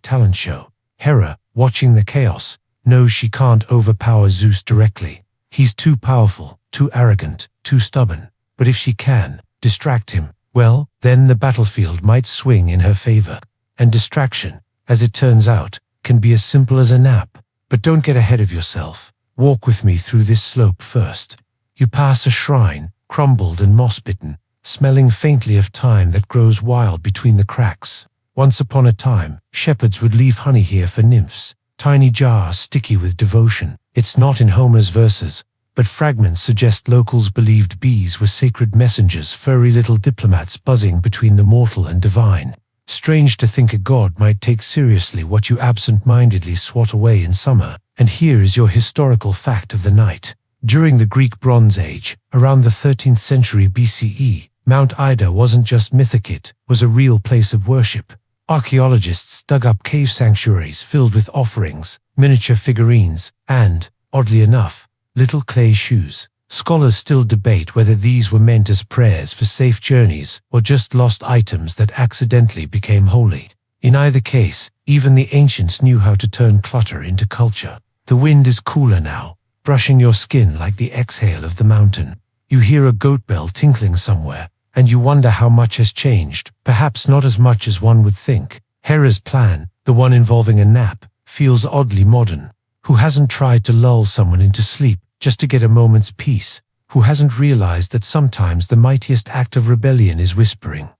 talent show. Hera, watching the chaos, knows she can't overpower Zeus directly. He's too powerful, too arrogant, too stubborn. But if she can distract him, well, then the battlefield might swing in her favor. And distraction, as it turns out, can be as simple as a nap. But don't get ahead of yourself. Walk with me through this slope first. You pass a shrine, crumbled and moss-bitten, smelling faintly of thyme that grows wild between the cracks. Once upon a time, shepherds would leave honey here for nymphs, tiny jars sticky with devotion. It's not in Homer's verses, but fragments suggest locals believed bees were sacred messengers, furry little diplomats buzzing between the mortal and divine. Strange to think a god might take seriously what you absent-mindedly swat away in summer. And here is your historical fact of the night. During the Greek Bronze Age, around the 13th century BCE, Mount Ida wasn't just mythic, it was a real place of worship. Archaeologists dug up cave sanctuaries filled with offerings, miniature figurines, and, oddly enough, little clay shoes. Scholars still debate whether these were meant as prayers for safe journeys or just lost items that accidentally became holy. In either case, even the ancients knew how to turn clutter into culture. The wind is cooler now, brushing your skin like the exhale of the mountain. You hear a goat bell tinkling somewhere, and you wonder how much has changed. Perhaps not as much as one would think. Hera's plan, the one involving a nap, feels oddly modern. Who hasn't tried to lull someone into sleep just to get a moment's peace? Who hasn't realized that sometimes the mightiest act of rebellion is whispering?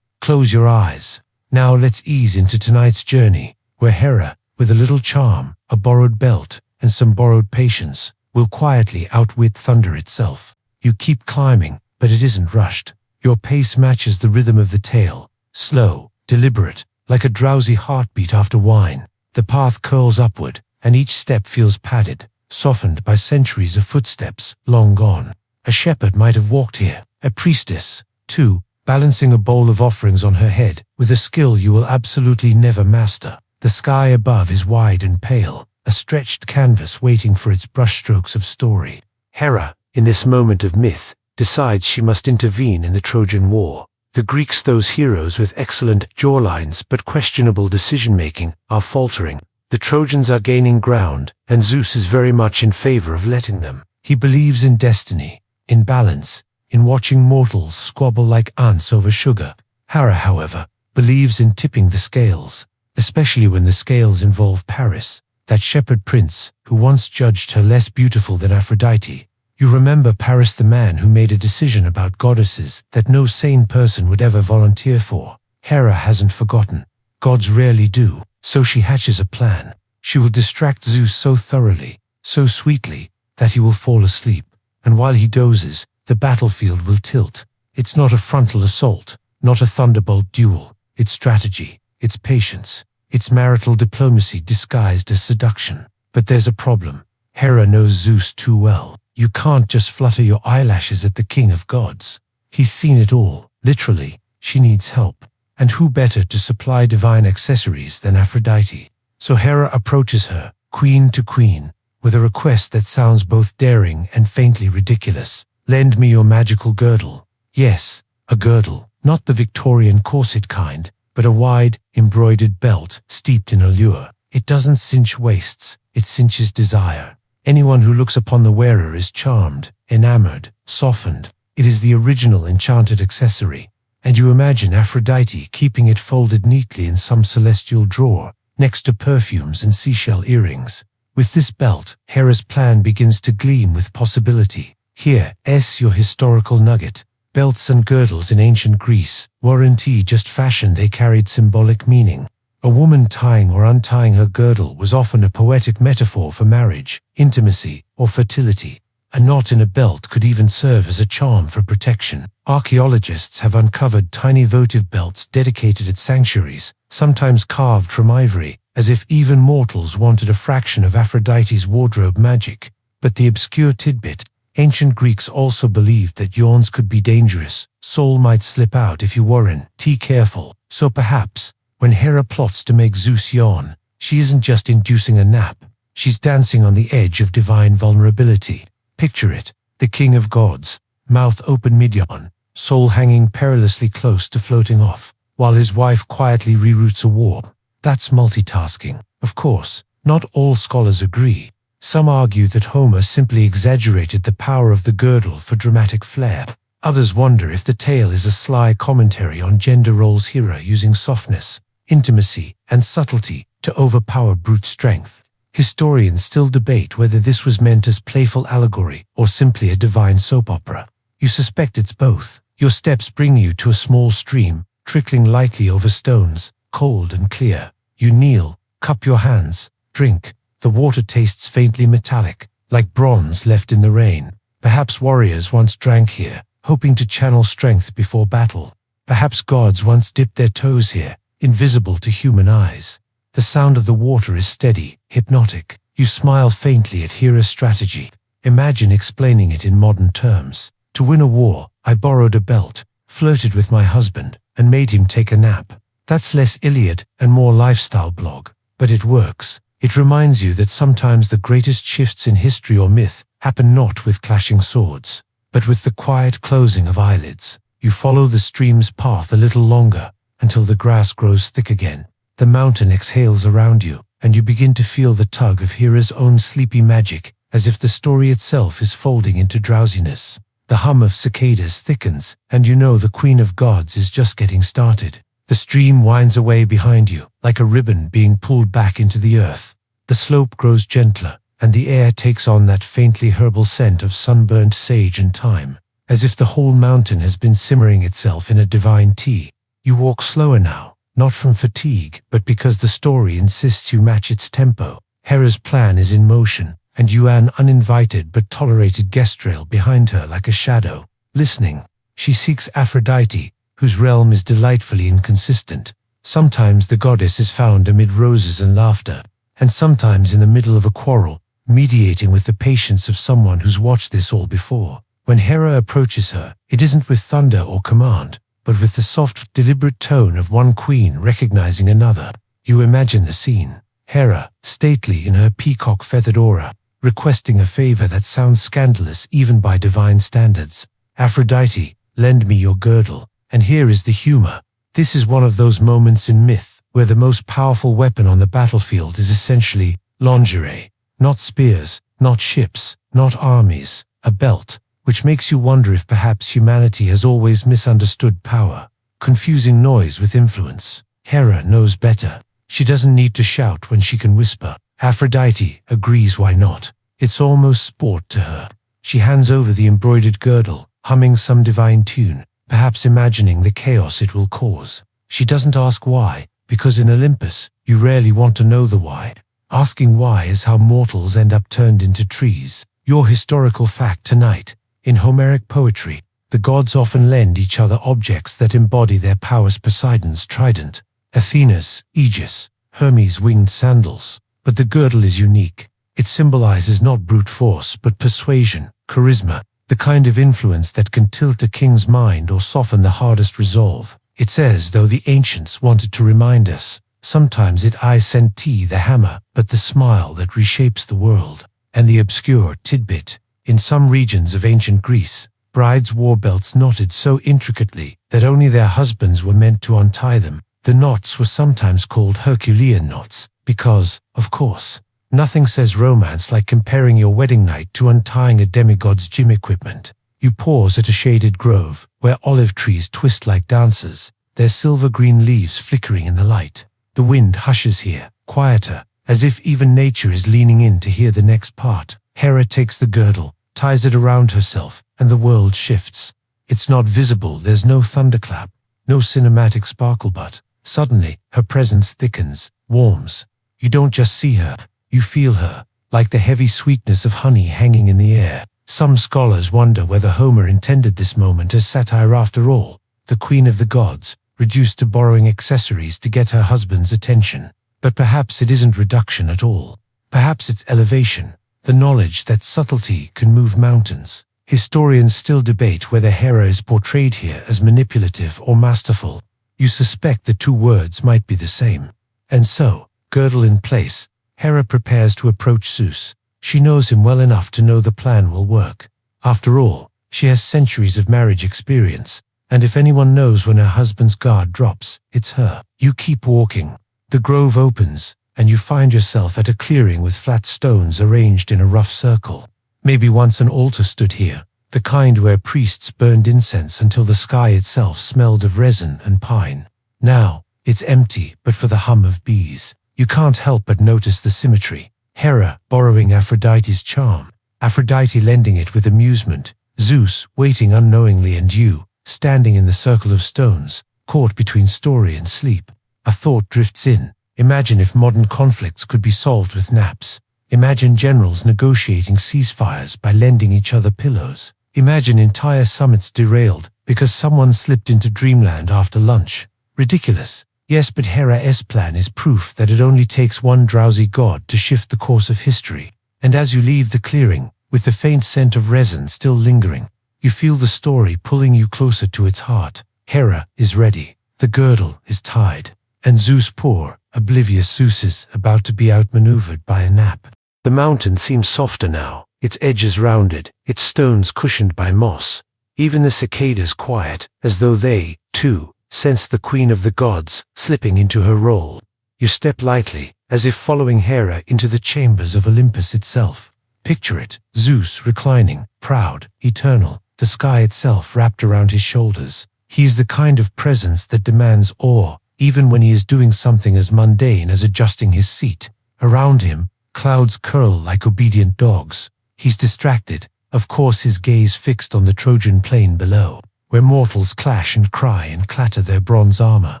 Close your eyes. Now let's ease into tonight's journey, where Hera, with a little charm, a borrowed belt, and some borrowed patience, will quietly outwit thunder itself. You keep climbing, but it isn't rushed. Your pace matches the rhythm of the tale, slow, deliberate, like a drowsy heartbeat after wine. The path curls upward, and each step feels padded, softened by centuries of footsteps long gone. A shepherd might have walked here, a priestess, too, balancing a bowl of offerings on her head with a skill you will absolutely never master. The sky above is wide and pale, a stretched canvas waiting for its brushstrokes of story. Hera, in this moment of myth, decides she must intervene in the Trojan War. The Greeks, those heroes with excellent jawlines but questionable decision-making, are faltering. The Trojans are gaining ground, and Zeus is very much in favor of letting them. He believes in destiny, in balance, in watching mortals squabble like ants over sugar. Hera, however, believes in tipping the scales, especially when the scales involve Paris, that shepherd prince who once judged her less beautiful than Aphrodite. You remember Paris, the man who made a decision about goddesses that no sane person would ever volunteer for. Hera hasn't forgotten. Gods rarely do, so she hatches a plan. She will distract Zeus so thoroughly, so sweetly, that he will fall asleep. And while he dozes, the battlefield will tilt. It's not a frontal assault, not a thunderbolt duel. It's strategy, it's patience, it's marital diplomacy disguised as seduction. But there's a problem. Hera knows Zeus too well. You can't just flutter your eyelashes at the king of gods. He's seen it all, literally. She needs help. And who better to supply divine accessories than Aphrodite? So Hera approaches her, queen to queen, with a request that sounds both daring and faintly ridiculous. Lend me your magical girdle. Yes, a girdle, not the Victorian corset kind, but a wide, embroidered belt steeped in allure. It doesn't cinch waists, it cinches desire. Anyone who looks upon the wearer is charmed, enamored, softened. It is the original enchanted accessory. And you imagine Aphrodite keeping it folded neatly in some celestial drawer, next to perfumes and seashell earrings. With this belt, Hera's plan begins to gleam with possibility. Here's your historical nugget. Belts and girdles in ancient Greece weren't just fashion, they carried symbolic meaning. A woman tying or untying her girdle was often a poetic metaphor for marriage, intimacy, or fertility. A knot in a belt could even serve as a charm for protection. Archaeologists have uncovered tiny votive belts dedicated at sanctuaries, sometimes carved from ivory, as if even mortals wanted a fraction of Aphrodite's wardrobe magic. But the obscure tidbit: ancient Greeks also believed that yawns could be dangerous. Soul might slip out if you weren't careful. So perhaps, when Hera plots to make Zeus yawn, she isn't just inducing a nap. She's dancing on the edge of divine vulnerability. Picture it: the king of gods, mouth open mid-yawn, soul hanging perilously close to floating off, while his wife quietly reroutes a war. That's multitasking. Of course, not all scholars agree. Some argue that Homer simply exaggerated the power of the girdle for dramatic flair. Others wonder if the tale is a sly commentary on gender roles, Hera using softness, intimacy, and subtlety to overpower brute strength. Historians still debate whether this was meant as playful allegory or simply a divine soap opera. You suspect it's both. Your steps bring you to a small stream, trickling lightly over stones, cold and clear. You kneel, cup your hands, drink. The water tastes faintly metallic, like bronze left in the rain. Perhaps warriors once drank here, hoping to channel strength before battle. Perhaps gods once dipped their toes here, invisible to human eyes. The sound of the water is steady, hypnotic. You smile faintly at Hera's strategy. Imagine explaining it in modern terms. To win a war, I borrowed a belt, flirted with my husband, and made him take a nap. That's less Iliad and more lifestyle blog. But it works. It reminds you that sometimes the greatest shifts in history or myth happen not with clashing swords, but with the quiet closing of eyelids. You follow the stream's path a little longer, until the grass grows thick again. The mountain exhales around you, and you begin to feel the tug of Hera's own sleepy magic, as if the story itself is folding into drowsiness. The hum of cicadas thickens, and you know the Queen of Gods is just getting started. The stream winds away behind you, like a ribbon being pulled back into the earth. The slope grows gentler, and the air takes on that faintly herbal scent of sunburnt sage and thyme, as if the whole mountain has been simmering itself in a divine tea. You walk slower now, not from fatigue, but because the story insists you match its tempo. Hera's plan is in motion, and you an uninvited but tolerated guest trail behind her like a shadow. Listening, she seeks Aphrodite, whose realm is delightfully inconsistent. Sometimes the goddess is found amid roses and laughter, and sometimes in the middle of a quarrel, mediating with the patience of someone who's watched this all before. When Hera approaches her, it isn't with thunder or command, but with the soft, deliberate tone of one queen recognizing another. You imagine the scene. Hera, stately in her peacock-feathered aura, requesting a favor that sounds scandalous even by divine standards. Aphrodite, lend me your girdle. And here is the humor. This is one of those moments in myth where the most powerful weapon on the battlefield is essentially lingerie. Not spears, not ships, not armies, a belt, which makes you wonder if perhaps humanity has always misunderstood power, confusing noise with influence. Hera knows better. She doesn't need to shout when she can whisper. Aphrodite agrees, why not? It's almost sport to her. She hands over the embroidered girdle, humming some divine tune, perhaps imagining the chaos it will cause. She doesn't ask why, because in Olympus, you rarely want to know the why. Asking why is how mortals end up turned into trees. Your historical fact tonight: in Homeric poetry, the gods often lend each other objects that embody their powers: Poseidon's trident, Athena's aegis, Hermes' winged sandals. But the girdle is unique. It symbolizes not brute force, but persuasion, charisma, the kind of influence that can tilt a king's mind or soften the hardest resolve. It's as though the ancients wanted to remind us, sometimes it I sent T the hammer, but the smile that reshapes the world. And the obscure tidbit: in some regions of ancient Greece, brides wore belts knotted so intricately that only their husbands were meant to untie them. The knots were sometimes called Herculean knots, because, of course, nothing says romance like comparing your wedding night to untying a demigod's gym equipment. You pause at a shaded grove, where olive trees twist like dancers, their silver-green leaves flickering in the light. The wind hushes here, quieter, as if even nature is leaning in to hear the next part. Hera takes the girdle, ties it around herself, and the world shifts. It's not visible, there's no thunderclap, no cinematic sparkle, but suddenly, her presence thickens, warms. You don't just see her, you feel her, like the heavy sweetness of honey hanging in the air. Some scholars wonder whether Homer intended this moment as satire after all, the queen of the gods, reduced to borrowing accessories to get her husband's attention. But perhaps it isn't reduction at all. Perhaps it's elevation. the knowledge that subtlety can move mountains. Historians still debate whether Hera is portrayed here as manipulative or masterful. You suspect the two words might be the same. And so, girdle in place, Hera prepares to approach Zeus. She knows him well enough to know the plan will work. After all, she has centuries of marriage experience, and if anyone knows when her husband's guard drops, it's her. You keep walking. The grove opens, and you find yourself at a clearing with flat stones arranged in a rough circle. Maybe once an altar stood here, the kind where priests burned incense until the sky itself smelled of resin and pine. Now, it's empty but for the hum of bees. You can't help but notice the symmetry. Hera borrowing Aphrodite's charm, Aphrodite lending it with amusement, Zeus waiting unknowingly, and you, standing in the circle of stones, caught between story and sleep. A thought drifts in. Imagine if modern conflicts could be solved with naps. Imagine generals negotiating ceasefires by lending each other pillows. Imagine entire summits derailed because someone slipped into dreamland after lunch. Ridiculous. Yes, but Hera's plan is proof that it only takes one drowsy god to shift the course of history. And as you leave the clearing, with the faint scent of resin still lingering, you feel the story pulling you closer to its heart. Hera is ready. The girdle is tied. And Zeus, poor, oblivious Zeus, is about to be outmaneuvered by a nap. The mountain seems softer now, its edges rounded, its stones cushioned by moss. Even the cicadas quiet, as though they, too, sense the queen of the gods slipping into her role. You step lightly, as if following Hera into the chambers of Olympus itself. Picture it, Zeus reclining, proud, eternal, the sky itself wrapped around his shoulders. He is the kind of presence that demands awe, even when he is doing something as mundane as adjusting his seat. Around him, clouds curl like obedient dogs. He's distracted, of course, his gaze fixed on the Trojan plain below, where mortals clash and cry and clatter their bronze armor.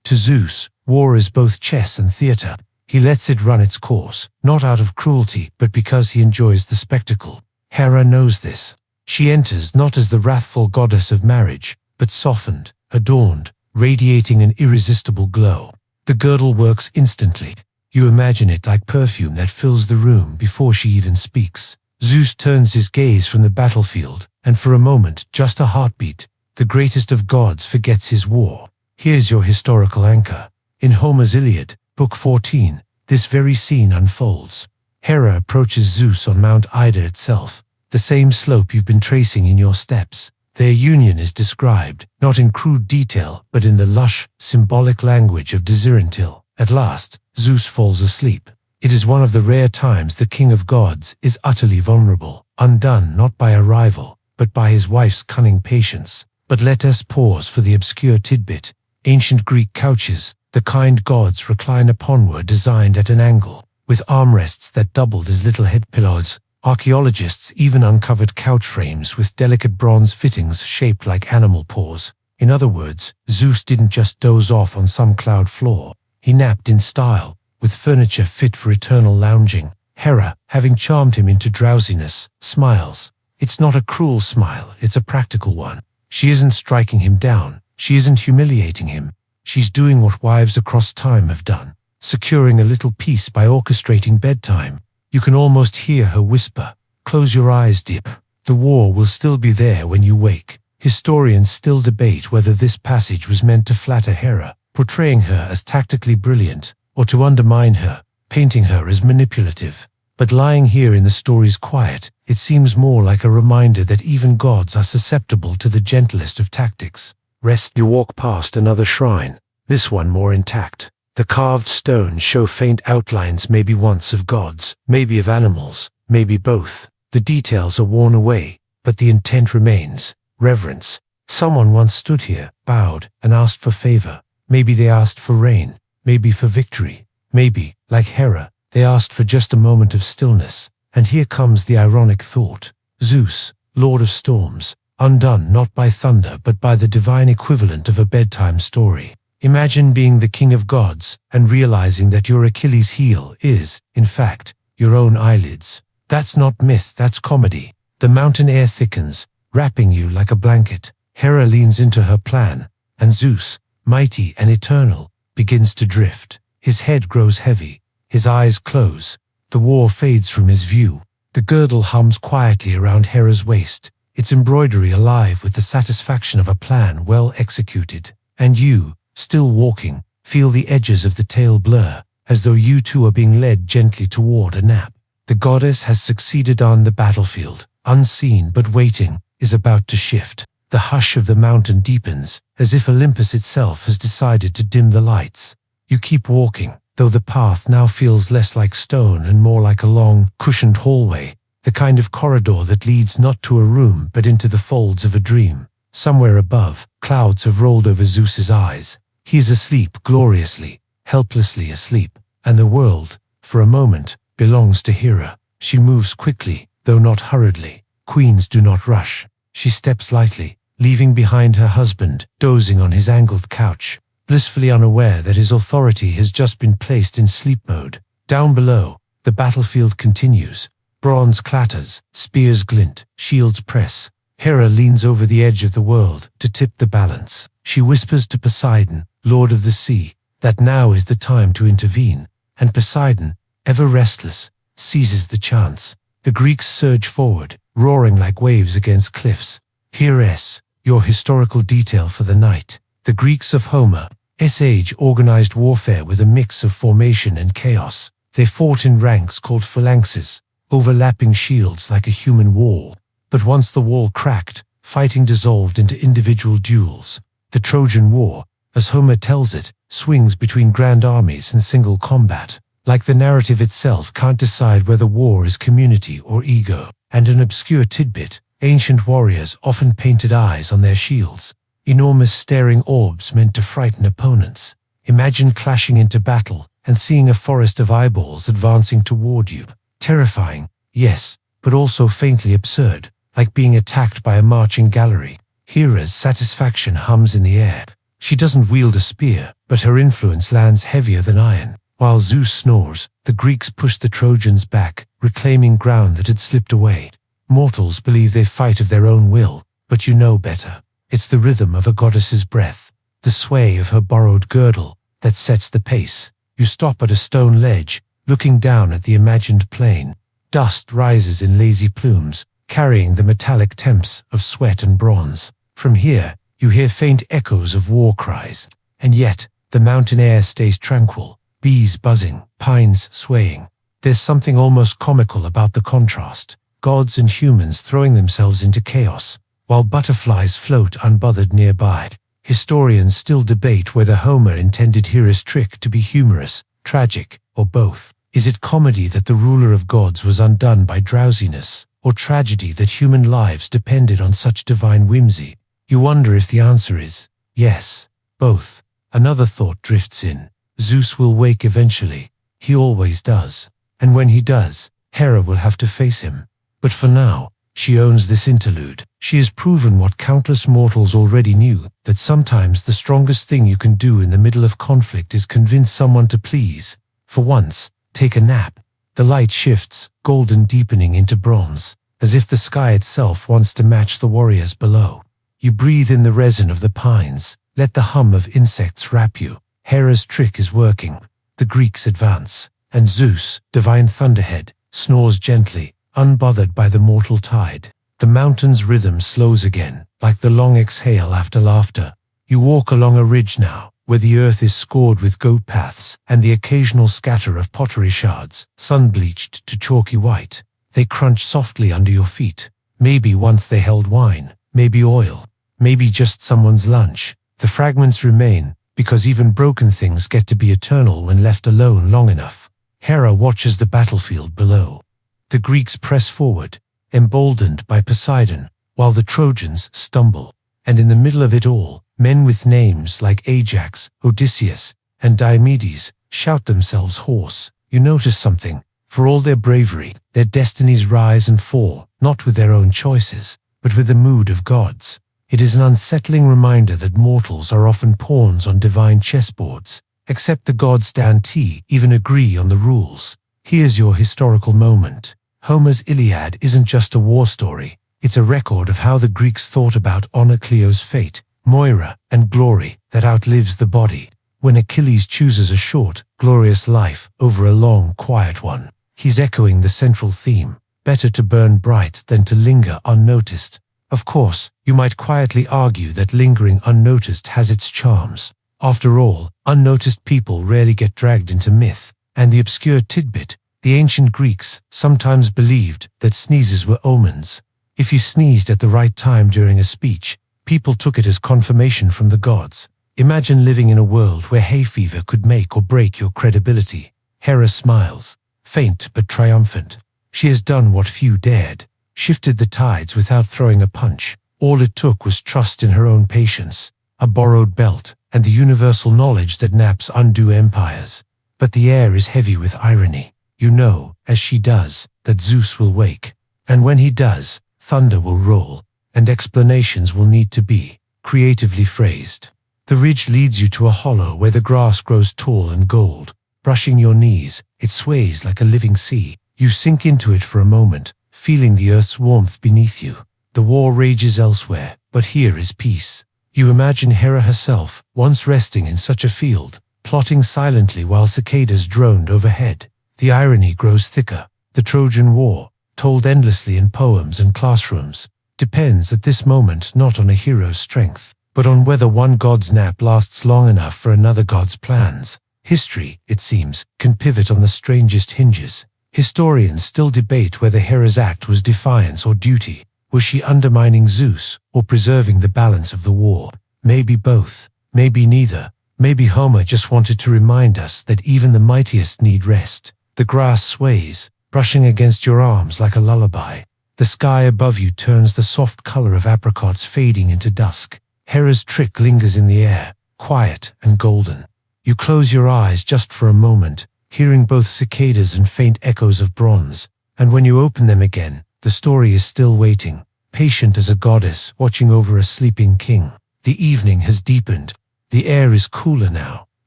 To Zeus, war is both chess and theater. He lets it run its course, not out of cruelty, but because he enjoys the spectacle. Hera knows this. She enters not as the wrathful goddess of marriage, but softened, adorned, radiating an irresistible glow. The girdle works instantly. You imagine it like perfume that fills the room before she even speaks. Zeus turns his gaze from the battlefield, and for a moment, just a heartbeat, the greatest of gods forgets his war. Here's your historical anchor. In Homer's Iliad, Book 14, this very scene unfolds. Hera approaches Zeus on Mount Ida itself, the same slope you've been tracing in your steps. Their union is described, not in crude detail, but in the lush, symbolic language of Desirantil. At last, Zeus falls asleep. It is one of the rare times the king of gods is utterly vulnerable, undone not by a rival, but by his wife's cunning patience. But let us pause for the obscure tidbit. Ancient Greek couches, the kind gods recline upon, were designed at an angle, with armrests that doubled as little head pillows. Archaeologists even uncovered couch frames with delicate bronze fittings shaped like animal paws. In other words, Zeus didn't just doze off on some cloud floor. He napped in style, with furniture fit for eternal lounging. Hera, having charmed him into drowsiness, smiles. It's not a cruel smile, it's a practical one. She isn't striking him down. She isn't humiliating him. She's doing what wives across time have done, securing a little peace by orchestrating bedtime. You can almost hear her whisper, "Close your eyes, deep. The war will still be there when you wake." Historians still debate whether this passage was meant to flatter Hera, portraying her as tactically brilliant, or to undermine her, painting her as manipulative. But lying here in the story's quiet, it seems more like a reminder that even gods are susceptible to the gentlest of tactics. Rest. You walk past another shrine, this one more intact. The carved stones show faint outlines, maybe once of gods, maybe of animals, maybe both. The details are worn away, but the intent remains. Reverence. Someone once stood here, bowed, and asked for favor. Maybe they asked for rain, maybe for victory. Maybe, like Hera, they asked for just a moment of stillness. And here comes the ironic thought. Zeus, Lord of Storms, undone not by thunder but by the divine equivalent of a bedtime story. Imagine being the king of gods and realizing that your Achilles' heel is, in fact, your own eyelids. That's not myth, that's comedy. The mountain air thickens, wrapping you like a blanket. Hera leans into her plan, and Zeus, mighty and eternal, begins to drift. His head grows heavy, his eyes close. The war fades from his view. The girdle hums quietly around Hera's waist, its embroidery alive with the satisfaction of a plan well executed. And you, still walking, feel the edges of the tail blur, as though you too are being led gently toward a nap. The goddess has succeeded on the battlefield, unseen but waiting, is about to shift. The hush of the mountain deepens, as if Olympus itself has decided to dim the lights. You keep walking, though the path now feels less like stone and more like a long, cushioned hallway, the kind of corridor that leads not to a room but into the folds of a dream. Somewhere above, clouds have rolled over Zeus's eyes. He is asleep gloriously, helplessly asleep, and the world, for a moment, belongs to Hera. She moves quickly, though not hurriedly. Queens do not rush. She steps lightly, leaving behind her husband, dozing on his angled couch, blissfully unaware that his authority has just been placed in sleep mode. Down below, the battlefield continues. Bronze clatters, spears glint, shields press. Hera leans over the edge of the world to tip the balance. She whispers to Poseidon, Lord of the Sea, that now is the time to intervene, and Poseidon, ever restless, seizes the chance. The Greeks surge forward, roaring like waves against cliffs. Here's your historical detail for the night. The Greeks of Homer's age organized warfare with a mix of formation and chaos. They fought in ranks called phalanxes, overlapping shields like a human wall. But once the wall cracked, fighting dissolved into individual duels. The Trojan War, as Homer tells it, swings between grand armies and single combat. Like the narrative itself can't decide whether war is community or ego. And an obscure tidbit, ancient warriors often painted eyes on their shields. Enormous staring orbs meant to frighten opponents. Imagine clashing into battle and seeing a forest of eyeballs advancing toward you. Terrifying, yes, but also faintly absurd, like being attacked by a marching gallery. Hera's satisfaction hums in the air. She doesn't wield a spear, but her influence lands heavier than iron. While Zeus snores, the Greeks push the Trojans back, reclaiming ground that had slipped away. Mortals believe they fight of their own will, but you know better. It's the rhythm of a goddess's breath, the sway of her borrowed girdle, that sets the pace. You stop at a stone ledge, looking down at the imagined plain. Dust rises in lazy plumes, carrying the metallic temps of sweat and bronze. From here, you hear faint echoes of war cries, and yet the mountain air stays tranquil. Bees buzzing, pines swaying. There's something almost comical about the contrast. Gods and humans throwing themselves into chaos, while butterflies float unbothered nearby. Historians still debate whether Homer intended Hera's trick to be humorous, tragic, or both. Is it comedy that the ruler of gods was undone by drowsiness, or tragedy that human lives depended on such divine whimsy? You wonder if the answer is yes, both. Another thought drifts in. Zeus will wake eventually. He always does. And when he does, Hera will have to face him. But for now, she owns this interlude. She has proven what countless mortals already knew, that sometimes the strongest thing you can do in the middle of conflict is convince someone to please. For once, take a nap. The light shifts, golden deepening into bronze, as if the sky itself wants to match the warriors below. You breathe in the resin of the pines, let the hum of insects wrap you. Hera's trick is working. The Greeks advance, and Zeus, divine thunderhead, snores gently, unbothered by the mortal tide. The mountain's rhythm slows again, like the long exhale after laughter. You walk along a ridge now, where the earth is scored with goat paths and the occasional scatter of pottery shards, sun-bleached to chalky white. They crunch softly under your feet. Maybe once they held wine, maybe oil, maybe just someone's lunch. The fragments remain, because even broken things get to be eternal when left alone long enough. Hera watches the battlefield below. The Greeks press forward, emboldened by Poseidon, while the Trojans stumble. And in the middle of it all, men with names like Ajax, Odysseus, and Diomedes shout themselves hoarse. You notice something. For all their bravery, their destinies rise and fall, not with their own choices, but with the mood of gods. It is an unsettling reminder that mortals are often pawns on divine chessboards. Except the gods don't even agree on the rules. Here's your historical moment. Homer's Iliad isn't just a war story. It's a record of how the Greeks thought about honor, Cleo's fate, Moira, and glory that outlives the body. When Achilles chooses a short, glorious life over a long, quiet one, he's echoing the central theme. Better to burn bright than to linger unnoticed. Of course, you might quietly argue that lingering unnoticed has its charms. After all, unnoticed people rarely get dragged into myth. And the obscure tidbit: the ancient Greeks sometimes believed that sneezes were omens. If you sneezed at the right time during a speech, people took it as confirmation from the gods. Imagine living in a world where hay fever could make or break your credibility. Hera smiles, faint but triumphant. She has done what few dared, shifted the tides without throwing a punch. All it took was trust in her own patience, a borrowed belt, and the universal knowledge that naps undo empires. But the air is heavy with irony. You know, as she does, that Zeus will wake. And when he does, thunder will roll, and explanations will need to be creatively phrased. The ridge leads you to a hollow where the grass grows tall and gold. Brushing your knees, it sways like a living sea. You sink into it for a moment, feeling the earth's warmth beneath you. The war rages elsewhere, but here is peace. You imagine Hera herself, once resting in such a field, plotting silently while cicadas droned overhead. The irony grows thicker. The Trojan War, told endlessly in poems and classrooms, depends at this moment not on a hero's strength, but on whether one god's nap lasts long enough for another god's plans. History, it seems, can pivot on the strangest hinges. Historians still debate whether Hera's act was defiance or duty. Was she undermining Zeus or preserving the balance of the war? Maybe both, maybe neither. Maybe Homer just wanted to remind us that even the mightiest need rest. The grass sways, brushing against your arms like a lullaby. The sky above you turns the soft color of apricots fading into dusk. Hera's trick lingers in the air, quiet and golden. You close your eyes just for a moment, hearing both cicadas and faint echoes of bronze. And when you open them again, the story is still waiting, patient as a goddess watching over a sleeping king. The evening has deepened. The air is cooler now,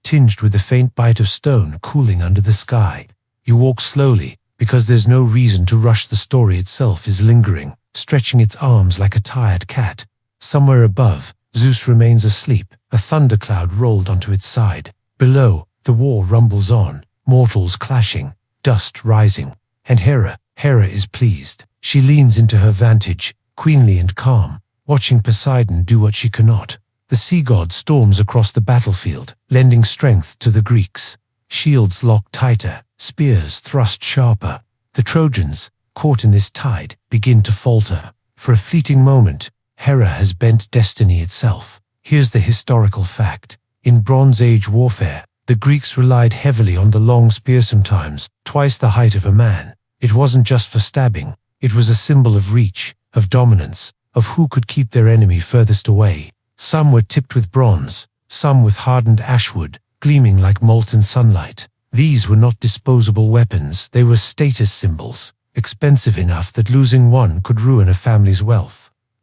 tinged with the faint bite of stone cooling under the sky. You walk slowly, because there's no reason to rush. The story itself is lingering, stretching its arms like a tired cat. Somewhere above, Zeus remains asleep, a thundercloud rolled onto its side. Below, the war rumbles on, mortals clashing, dust rising. And Hera is pleased. She leans into her vantage, queenly and calm, watching Poseidon do what she cannot. The sea god storms across the battlefield, lending strength to the Greeks. Shields lock tighter, spears thrust sharper. The Trojans, caught in this tide, begin to falter. For a fleeting moment, Hera has bent destiny itself. Here's the historical fact. In Bronze Age warfare, the Greeks relied heavily on the long spear, sometimes twice the height of a man. It wasn't just for stabbing. It was a symbol of reach, of dominance, of who could keep their enemy furthest away. Some were tipped with bronze, some with hardened ashwood, gleaming like molten sunlight. These were not disposable weapons, they were status symbols, expensive enough that losing one could ruin a family's wealth.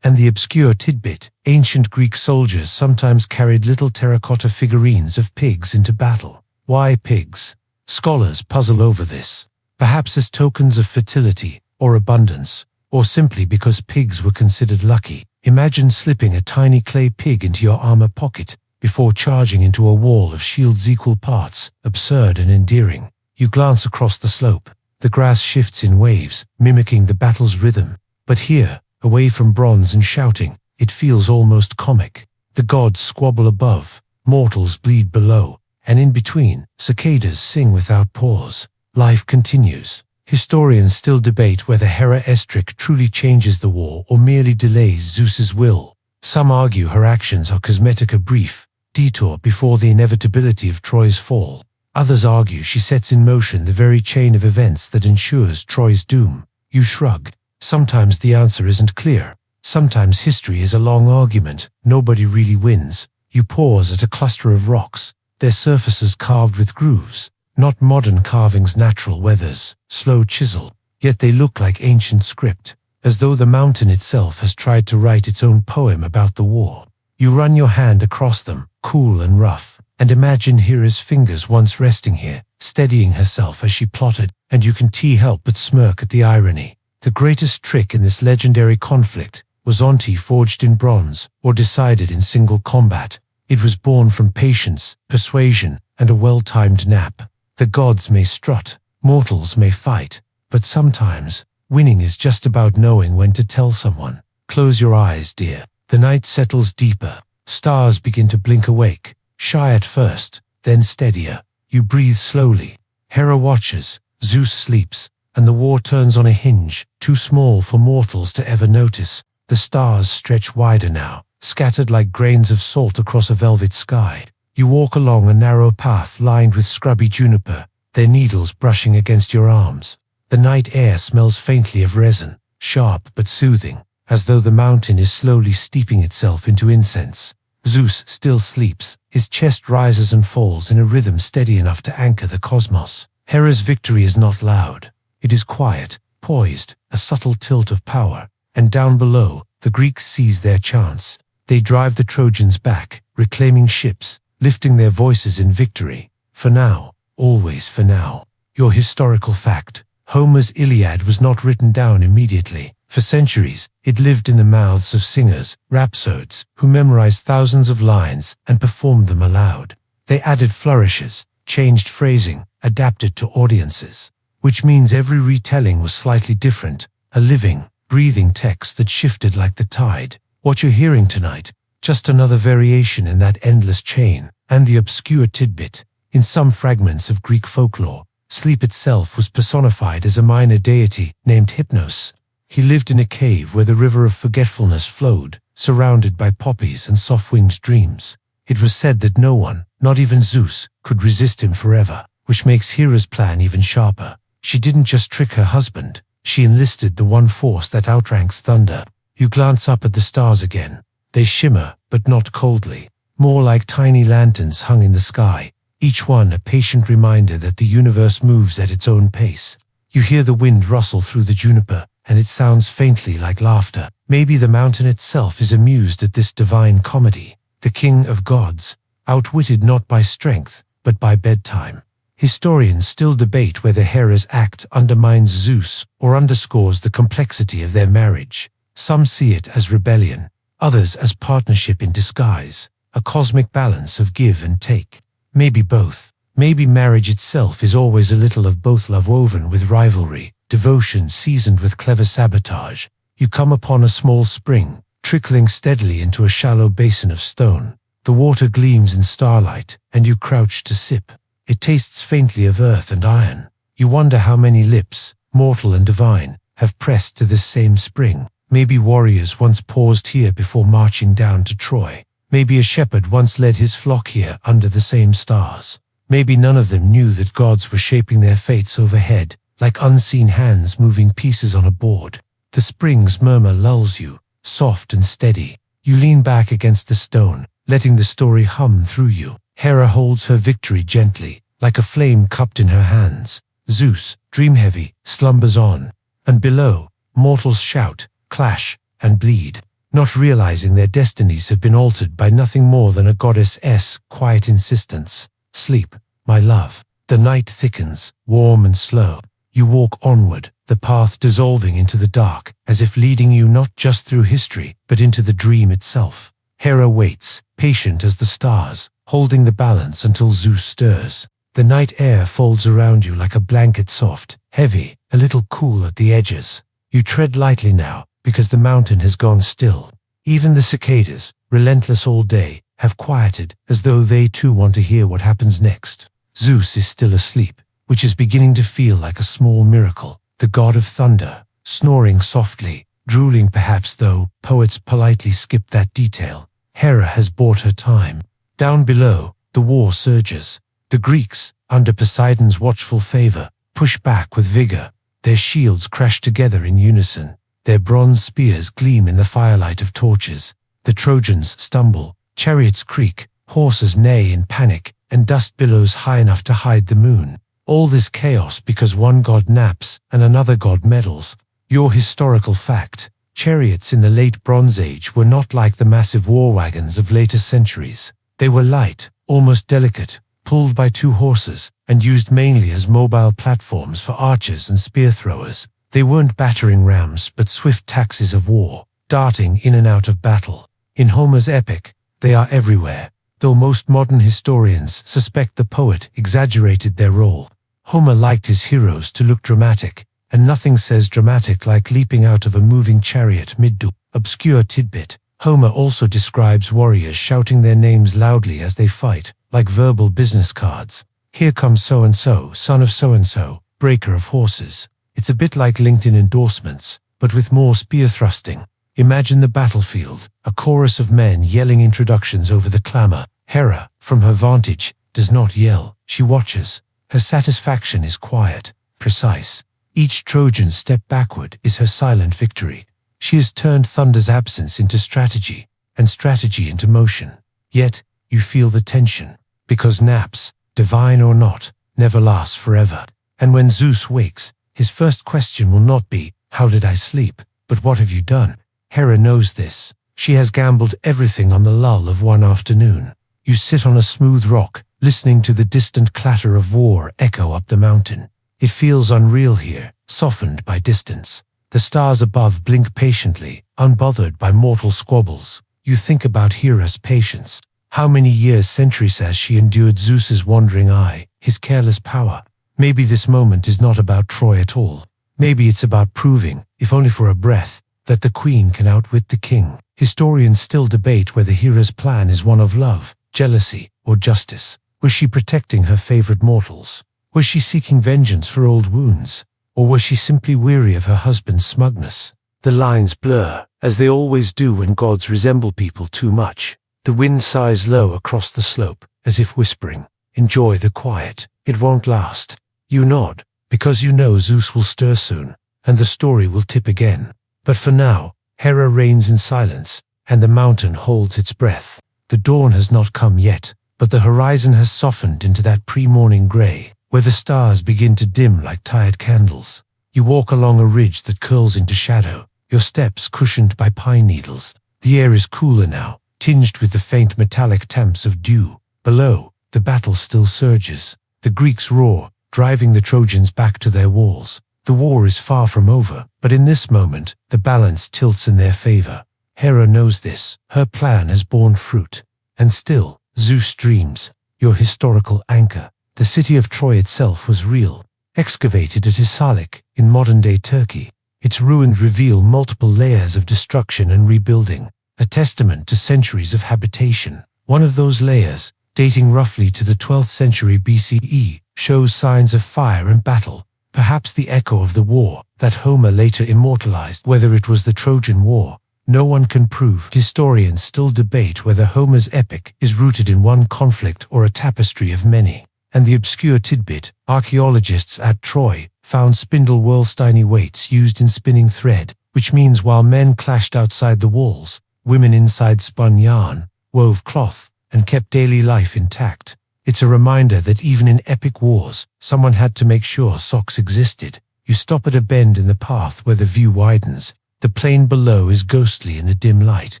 And the obscure tidbit: ancient Greek soldiers sometimes carried little terracotta figurines of pigs into battle. Why pigs? Scholars puzzle over this. Perhaps as tokens of fertility, or abundance, or simply because pigs were considered lucky. Imagine slipping a tiny clay pig into your armor pocket before charging into a wall of shields equal parts absurd and endearing. You glance across the slope. The grass shifts in waves, mimicking the battle's rhythm. But here, away from bronze and shouting, it feels almost comic. The gods squabble above, mortals bleed below, and in between, cicadas sing without pause. Life continues. Historians still debate whether Hera Estric truly changes the war or merely delays Zeus's will. Some argue her actions are cosmetic, a brief detour before the inevitability of Troy's fall. Others argue she sets in motion the very chain of events that ensures Troy's doom. You shrug. Sometimes the answer isn't clear. Sometimes history is a long argument. Nobody really wins. You pause at a cluster of rocks, their surfaces carved with grooves. Not modern carvings, natural weathers, slow chisel, yet they look like ancient script, as though the mountain itself has tried to write its own poem about the war. You run your hand across them, cool and rough, and imagine Hera's fingers once resting here, steadying herself as she plotted, and you can't help but smirk at the irony. The greatest trick in this legendary conflict was not forged in bronze or decided in single combat. It was born from patience, persuasion, and a well-timed nap. The gods may strut, mortals may fight, but sometimes, Winning is just about knowing when to tell someone. Close your eyes, dear. The night settles deeper. Stars begin to blink awake, shy at first, then steadier. You breathe slowly. Hera watches, Zeus sleeps, and the war turns on a hinge, too small for mortals to ever notice. The stars stretch wider now, scattered like grains of salt across a velvet sky. You walk along a narrow path lined with scrubby juniper, their needles brushing against your arms. The night air smells faintly of resin, sharp but soothing, as though the mountain is slowly steeping itself into incense. Zeus still sleeps. His chest rises and falls in a rhythm steady enough to anchor the cosmos. Hera's victory is not loud. It is quiet, poised, a subtle tilt of power. And down below, the Greeks seize their chance. They drive the Trojans back, reclaiming ships, lifting their voices in victory. For now, always for now. Your historical fact. Homer's Iliad was not written down immediately. For centuries, it lived in the mouths of singers, rhapsodes, who memorized thousands of lines and performed them aloud. They added flourishes, changed phrasing, adapted to audiences. Which means every retelling was slightly different, a living, breathing text that shifted like the tide. What you're hearing tonight, just another variation in that endless chain, and the obscure tidbit. In some fragments of Greek folklore, sleep itself was personified as a minor deity named Hypnos. He lived in a cave where the river of forgetfulness flowed, surrounded by poppies and soft-winged dreams. It was said that no one, not even Zeus, could resist him forever, which makes Hera's plan even sharper. She didn't just trick her husband, she enlisted the one force that outranks thunder. You glance up at the stars again. They shimmer, but not coldly, more like tiny lanterns hung in the sky, each one a patient reminder that the universe moves at its own pace. You hear the wind rustle through the juniper, and it sounds faintly like laughter. Maybe the mountain itself is amused at this divine comedy. The king of gods, outwitted not by strength, but by bedtime. Historians still debate whether Hera's act undermines Zeus or underscores the complexity of their marriage. Some see it as rebellion, others as partnership in disguise, a cosmic balance of give and take. Maybe both. Maybe marriage itself is always a little of both, love woven with rivalry, devotion seasoned with clever sabotage. You come upon a small spring, trickling steadily into a shallow basin of stone. The water gleams in starlight, and you crouch to sip. It tastes faintly of earth and iron. You wonder how many lips, mortal and divine, have pressed to this same spring. Maybe warriors once paused here before marching down to Troy. Maybe a shepherd once led his flock here under the same stars. Maybe none of them knew that gods were shaping their fates overhead, like unseen hands moving pieces on a board. The spring's murmur lulls you, soft and steady. You lean back against the stone, letting the story hum through you. Hera holds her victory gently, like a flame cupped in her hands. Zeus, dream-heavy, slumbers on. And below, mortals shout, clash, and bleed, not realizing their destinies have been altered by nothing more than a goddess's quiet insistence. Sleep, my love. The night thickens, warm and slow. You walk onward, the path dissolving into the dark, as if leading you not just through history, but into the dream itself. Hera waits, patient as the stars, holding the balance until Zeus stirs. The night air folds around you like a blanket, soft, heavy, a little cool at the edges. You tread lightly now, because the mountain has gone still. Even the cicadas, relentless all day, have quieted, as though they too want to hear what happens next. Zeus is still asleep, which is beginning to feel like a small miracle. The god of thunder, snoring softly, drooling perhaps, though poets politely skip that detail. Hera has bought her time. Down below, the war surges. The Greeks, under Poseidon's watchful favor, push back with vigor. Their shields crash together in unison. Their bronze spears gleam in the firelight of torches. The Trojans stumble, chariots creak, horses neigh in panic, and dust billows high enough to hide the moon. All this chaos because one god naps and another god meddles. Your historical fact: chariots in the late Bronze Age were not like the massive war wagons of later centuries. They were light, almost delicate, pulled by two horses, and used mainly as mobile platforms for archers and spear throwers. They weren't battering rams but swift taxis of war, darting in and out of battle. In Homer's epic, they are everywhere, though most modern historians suspect the poet exaggerated their role. Homer liked his heroes to look dramatic, and nothing says dramatic like leaping out of a moving chariot mid-duel. Obscure tidbit. Homer also describes warriors shouting their names loudly as they fight, like verbal business cards. Here comes so-and-so, son of so-and-so, breaker of horses. It's a bit like LinkedIn endorsements, but with more spear thrusting. Imagine the battlefield, a chorus of men yelling introductions over the clamor. Hera, from her vantage, does not yell, she watches. Her satisfaction is quiet, precise. Each Trojan step backward is her silent victory. She has turned thunder's absence into strategy, and strategy into motion. Yet, you feel the tension, because naps, divine or not, never last forever. And when Zeus wakes, his first question will not be, "How did I sleep?" but "What have you done?" Hera knows this. She has gambled everything on the lull of one afternoon. You sit on a smooth rock, listening to the distant clatter of war echo up the mountain. It feels unreal here, softened by distance. The stars above blink patiently, unbothered by mortal squabbles. You think about Hera's patience. How many years, centuries has she endured Zeus's wandering eye, his careless power? Maybe this moment is not about Troy at all. Maybe it's about proving, if only for a breath, that the queen can outwit the king. Historians still debate whether Hera's plan is one of love, jealousy, or justice. Was she protecting her favorite mortals? Was she seeking vengeance for old wounds? Or was she simply weary of her husband's smugness? The lines blur, as they always do when gods resemble people too much. The wind sighs low across the slope, as if whispering, "Enjoy the quiet, it won't last." You nod, because you know Zeus will stir soon, and the story will tip again. But for now, Hera reigns in silence, and the mountain holds its breath. The dawn has not come yet, but the horizon has softened into that pre-morning gray, where the stars begin to dim like tired candles. You walk along a ridge that curls into shadow, your steps cushioned by pine needles. The air is cooler now, tinged with the faint metallic tampes of dew. Below, the battle still surges. The Greeks roar, driving the Trojans back to their walls. The war is far from over, but in this moment, the balance tilts in their favor. Hera knows this. Her plan has borne fruit. And still, Zeus dreams, your historical anchor. The city of Troy itself was real, excavated at Isalik in modern-day Turkey. Its ruins reveal multiple layers of destruction and rebuilding, a testament to centuries of habitation. One of those layers, dating roughly to the 12th century BCE, shows signs of fire and battle, perhaps the echo of the war that Homer later immortalized. Whether it was the Trojan War, no one can prove. Historians still debate whether Homer's epic is rooted in one conflict or a tapestry of many. And the obscure tidbit, archaeologists at Troy found spindle whorlsteiny weights used in spinning thread, which means while men clashed outside the walls, women inside spun yarn, wove cloth, and kept daily life intact. It's a reminder that even in epic wars, someone had to make sure socks existed. You stop at a bend in the path where the view widens. The plain below is ghostly in the dim light,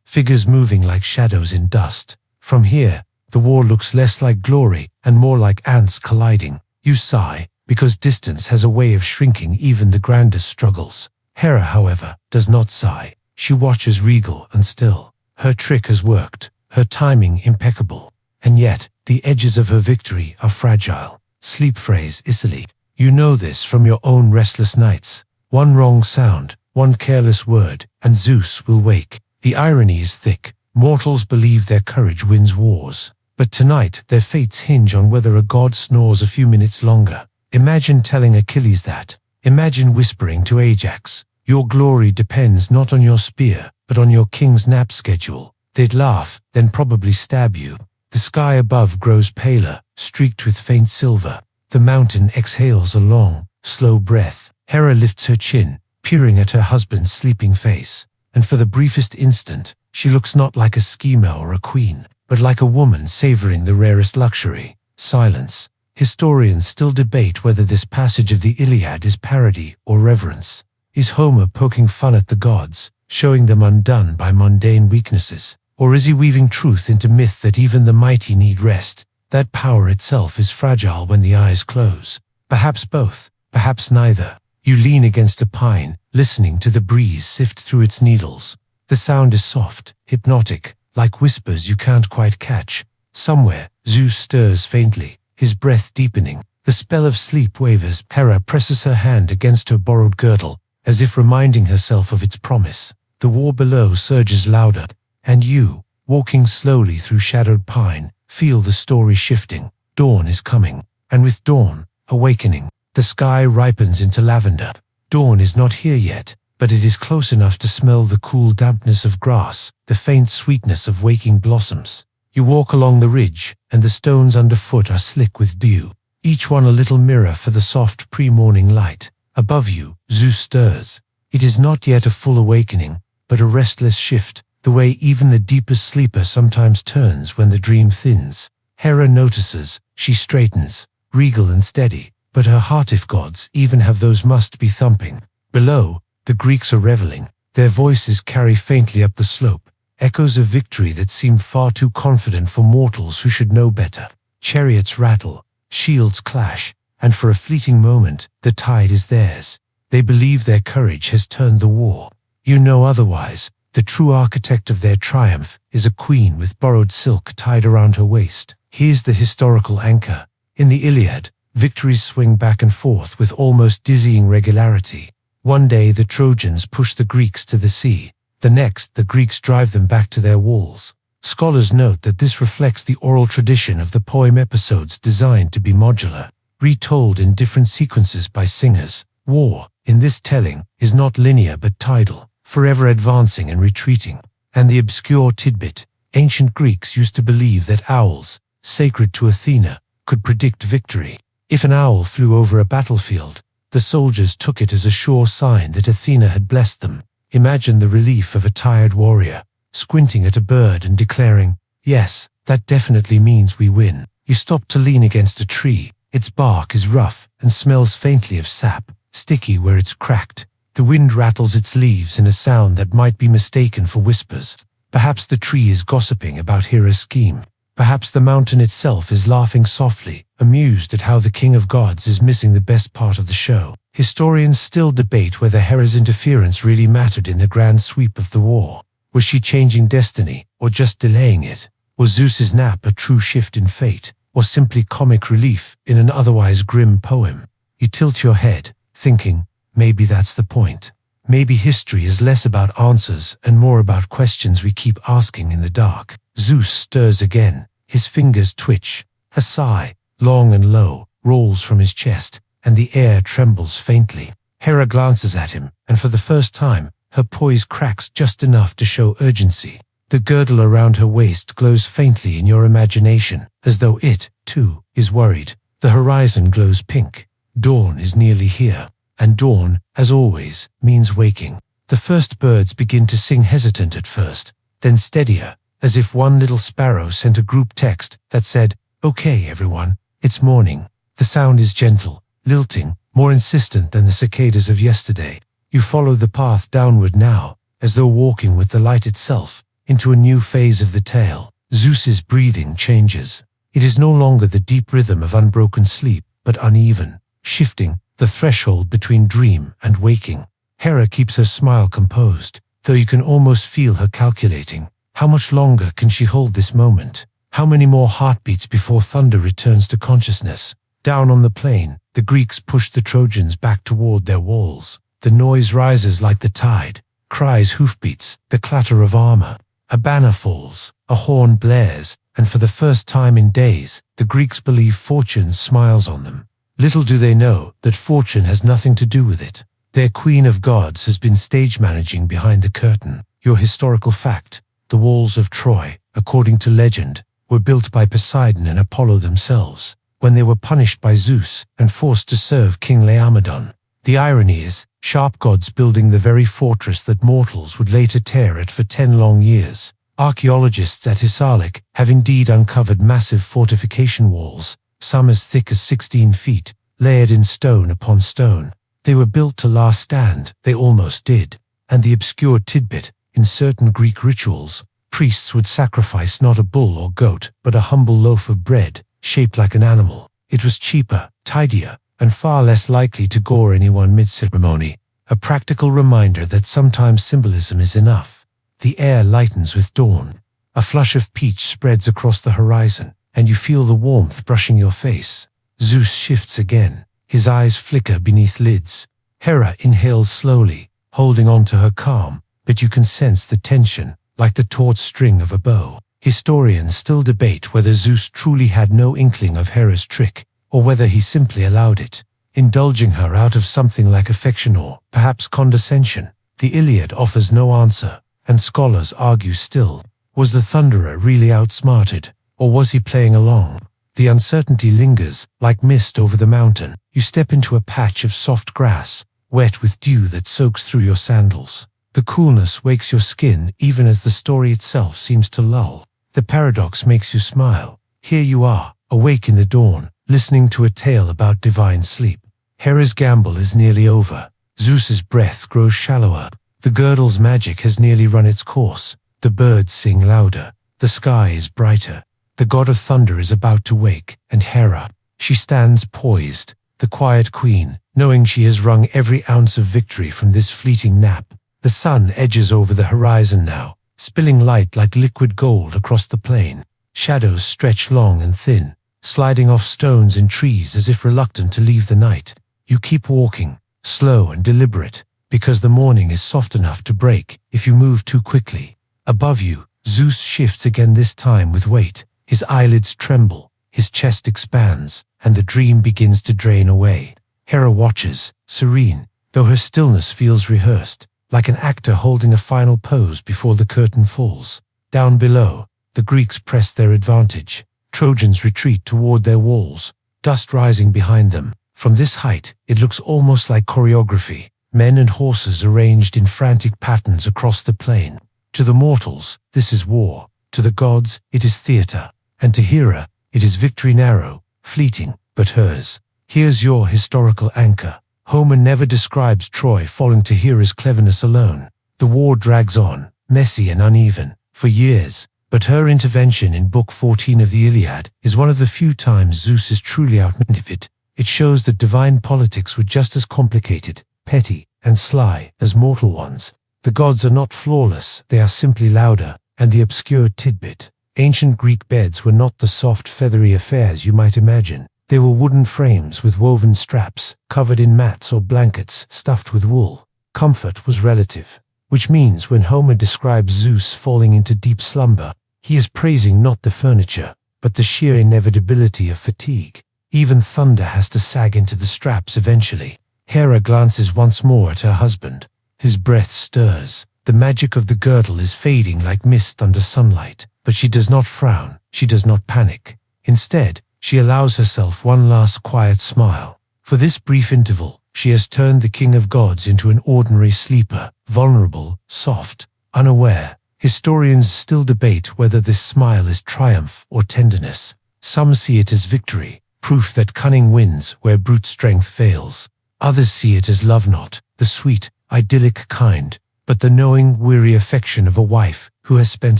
figures moving like shadows in dust. From here, the war looks less like glory and more like ants colliding. You sigh, because distance has a way of shrinking even the grandest struggles. Hera, however, does not sigh. She watches regal and still. Her trick has worked, her timing impeccable. And yet, the edges of her victory are fragile. Sleep phrase Isili. You know this from your own restless nights. One wrong sound, one careless word, and Zeus will wake. The irony is thick. Mortals believe their courage wins wars. But tonight, their fates hinge on whether a god snores a few minutes longer. Imagine telling Achilles that. Imagine whispering to Ajax, "Your glory depends not on your spear, but on your king's nap schedule." They'd laugh, then probably stab you. The sky above grows paler, streaked with faint silver. The mountain exhales a long, slow breath. Hera lifts her chin, peering at her husband's sleeping face. And for the briefest instant, she looks not like a schemer or a queen, but like a woman savoring the rarest luxury, silence. Historians still debate whether this passage of the Iliad is parody or reverence. Is Homer poking fun at the gods, showing them undone by mundane weaknesses? Or is he weaving truth into myth that even the mighty need rest, that power itself is fragile when the eyes close? Perhaps both, perhaps neither. You lean against a pine, listening to the breeze sift through its needles. The sound is soft, hypnotic, like whispers you can't quite catch. Somewhere, Zeus stirs faintly, his breath deepening. The spell of sleep wavers. Hera presses her hand against her borrowed girdle, as if reminding herself of its promise. The war below surges louder, and you, walking slowly through shadowed pine, feel the story shifting. Dawn is coming, and with dawn, awakening. The sky ripens into lavender. Dawn is not here yet, but it is close enough to smell the cool dampness of grass, the faint sweetness of waking blossoms. You walk along the ridge, and the stones underfoot are slick with dew, each one a little mirror for the soft pre-morning light. Above you, Zeus stirs. It is not yet a full awakening, but a restless shift, the way even the deepest sleeper sometimes turns when the dream thins. Hera notices. She straightens, regal and steady, but her heartif gods even have those must-be thumping. Below, the Greeks are reveling. Their voices carry faintly up the slope, echoes of victory that seem far too confident for mortals who should know better. Chariots rattle, shields clash, and for a fleeting moment, the tide is theirs. They believe their courage has turned the war. You know otherwise. The true architect of their triumph is a queen with borrowed silk tied around her waist. Here's the historical anchor. In the Iliad, victories swing back and forth with almost dizzying regularity. One day the Trojans push the Greeks to the sea. The next, the Greeks drive them back to their walls. Scholars note that this reflects the oral tradition of the poem episodes designed to be modular, retold in different sequences by singers. War, in this telling, is not linear but tidal, forever advancing and retreating. And the obscure tidbit: ancient Greeks used to believe that owls, sacred to Athena, could predict victory. If an owl flew over a battlefield, the soldiers took it as a sure sign that Athena had blessed them. Imagine the relief of a tired warrior, squinting at a bird and declaring, "Yes, that definitely means we win." You stop to lean against a tree. Its bark is rough and smells faintly of sap, sticky where it's cracked. The wind rattles its leaves in a sound that might be mistaken for whispers. Perhaps the tree is gossiping about Hera's scheme. Perhaps the mountain itself is laughing softly, amused at how the king of gods is missing the best part of the show. Historians still debate whether Hera's interference really mattered in the grand sweep of the war. Was she changing destiny, or just delaying it? Was Zeus's nap a true shift in fate, or simply comic relief in an otherwise grim poem? You tilt your head, thinking, maybe that's the point. Maybe history is less about answers and more about questions we keep asking in the dark. Zeus stirs again. His fingers twitch. A sigh, long and low, rolls from his chest, and the air trembles faintly. Hera glances at him, and for the first time, her poise cracks just enough to show urgency. The girdle around her waist glows faintly in your imagination, as though it, too, is worried. The horizon glows pink. Dawn is nearly here, and dawn, as always, means waking. The first birds begin to sing, hesitant at first, then steadier, as if one little sparrow sent a group text that said, "Okay, everyone, it's morning." The sound is gentle, lilting, more insistent than the cicadas of yesterday. You follow the path downward now, as though walking with the light itself, into a new phase of the tale. Zeus's breathing changes. It is no longer the deep rhythm of unbroken sleep, but uneven, shifting, the threshold between dream and waking. Hera keeps her smile composed, though you can almost feel her calculating. How much longer can she hold this moment? How many more heartbeats before thunder returns to consciousness? Down on the plain, the Greeks push the Trojans back toward their walls. The noise rises like the tide, cries, hoofbeats, the clatter of armor. A banner falls, a horn blares, and for the first time in days, the Greeks believe fortune smiles on them. Little do they know that fortune has nothing to do with it. Their queen of gods has been stage managing behind the curtain. Your historical fact: the walls of Troy, according to legend, were built by Poseidon and Apollo themselves, when they were punished by Zeus and forced to serve King Laomedon. The irony is, sharp gods building the very fortress that mortals would later tear at for 10 long years. Archaeologists at Hisarlik have indeed uncovered massive fortification walls, some as thick as 16 feet, layered in stone upon stone. They were built to last stand, they almost did. And the obscure tidbit: in certain Greek rituals, priests would sacrifice not a bull or goat, but a humble loaf of bread, shaped like an animal. It was cheaper, tidier, and far less likely to gore anyone mid-ceremony. A practical reminder that sometimes symbolism is enough. The air lightens with dawn. A flush of peach spreads across the horizon, and you feel the warmth brushing your face. Zeus shifts again. His eyes flicker beneath lids. Hera inhales slowly, holding on to her calm, but you can sense the tension, like the taut string of a bow. Historians still debate whether Zeus truly had no inkling of Hera's trick, or whether he simply allowed it, indulging her out of something like affection or, perhaps, condescension. The Iliad offers no answer, and scholars argue still. Was the Thunderer really outsmarted, or was he playing along? The uncertainty lingers, like mist over the mountain. You step into a patch of soft grass, wet with dew that soaks through your sandals. The coolness wakes your skin even as the story itself seems to lull. The paradox makes you smile. Here you are, awake in the dawn, listening to a tale about divine sleep. Hera's gamble is nearly over. Zeus's breath grows shallower. The girdle's magic has nearly run its course. The birds sing louder. The sky is brighter. The god of thunder is about to wake, and Hera, she stands poised, the quiet queen, knowing she has wrung every ounce of victory from this fleeting nap. The sun edges over the horizon now, spilling light like liquid gold across the plain. Shadows stretch long and thin, sliding off stones and trees as if reluctant to leave the night. You keep walking, slow and deliberate, because the morning is soft enough to break if you move too quickly. Above you, Zeus shifts again, this time with weight. His eyelids tremble, his chest expands, and the dream begins to drain away. Hera watches, serene, though her stillness feels rehearsed, like an actor holding a final pose before the curtain falls. Down below, the Greeks press their advantage. Trojans retreat toward their walls, dust rising behind them. From this height, it looks almost like choreography, men and horses arranged in frantic patterns across the plain. To the mortals, this is war. To the gods, it is theater. And to Hera, it is victory, narrow, fleeting, but hers. Here's your historical anchor. Homer never describes Troy falling to Hera's cleverness alone. The war drags on, messy and uneven, for years, but her intervention in Book 14 of the Iliad is one of the few times Zeus is truly outmaneuvered. It shows that divine politics were just as complicated, petty, and sly as mortal ones. The gods are not flawless, they are simply louder. And the obscure tidbit: ancient Greek beds were not the soft, feathery affairs you might imagine. They were wooden frames with woven straps, covered in mats or blankets stuffed with wool. Comfort was relative, which means when Homer describes Zeus falling into deep slumber, he is praising not the furniture, but the sheer inevitability of fatigue. Even thunder has to sag into the straps eventually. Hera glances once more at her husband. His breath stirs. The magic of the girdle is fading like mist under sunlight, but she does not frown, she does not panic. Instead, she allows herself one last quiet smile. For this brief interval, she has turned the king of gods into an ordinary sleeper, vulnerable, soft, unaware. Historians still debate whether this smile is triumph or tenderness. Some see it as victory, proof that cunning wins where brute strength fails. Others see it as love, not the sweet, idyllic kind, but the knowing, weary affection of a wife who has spent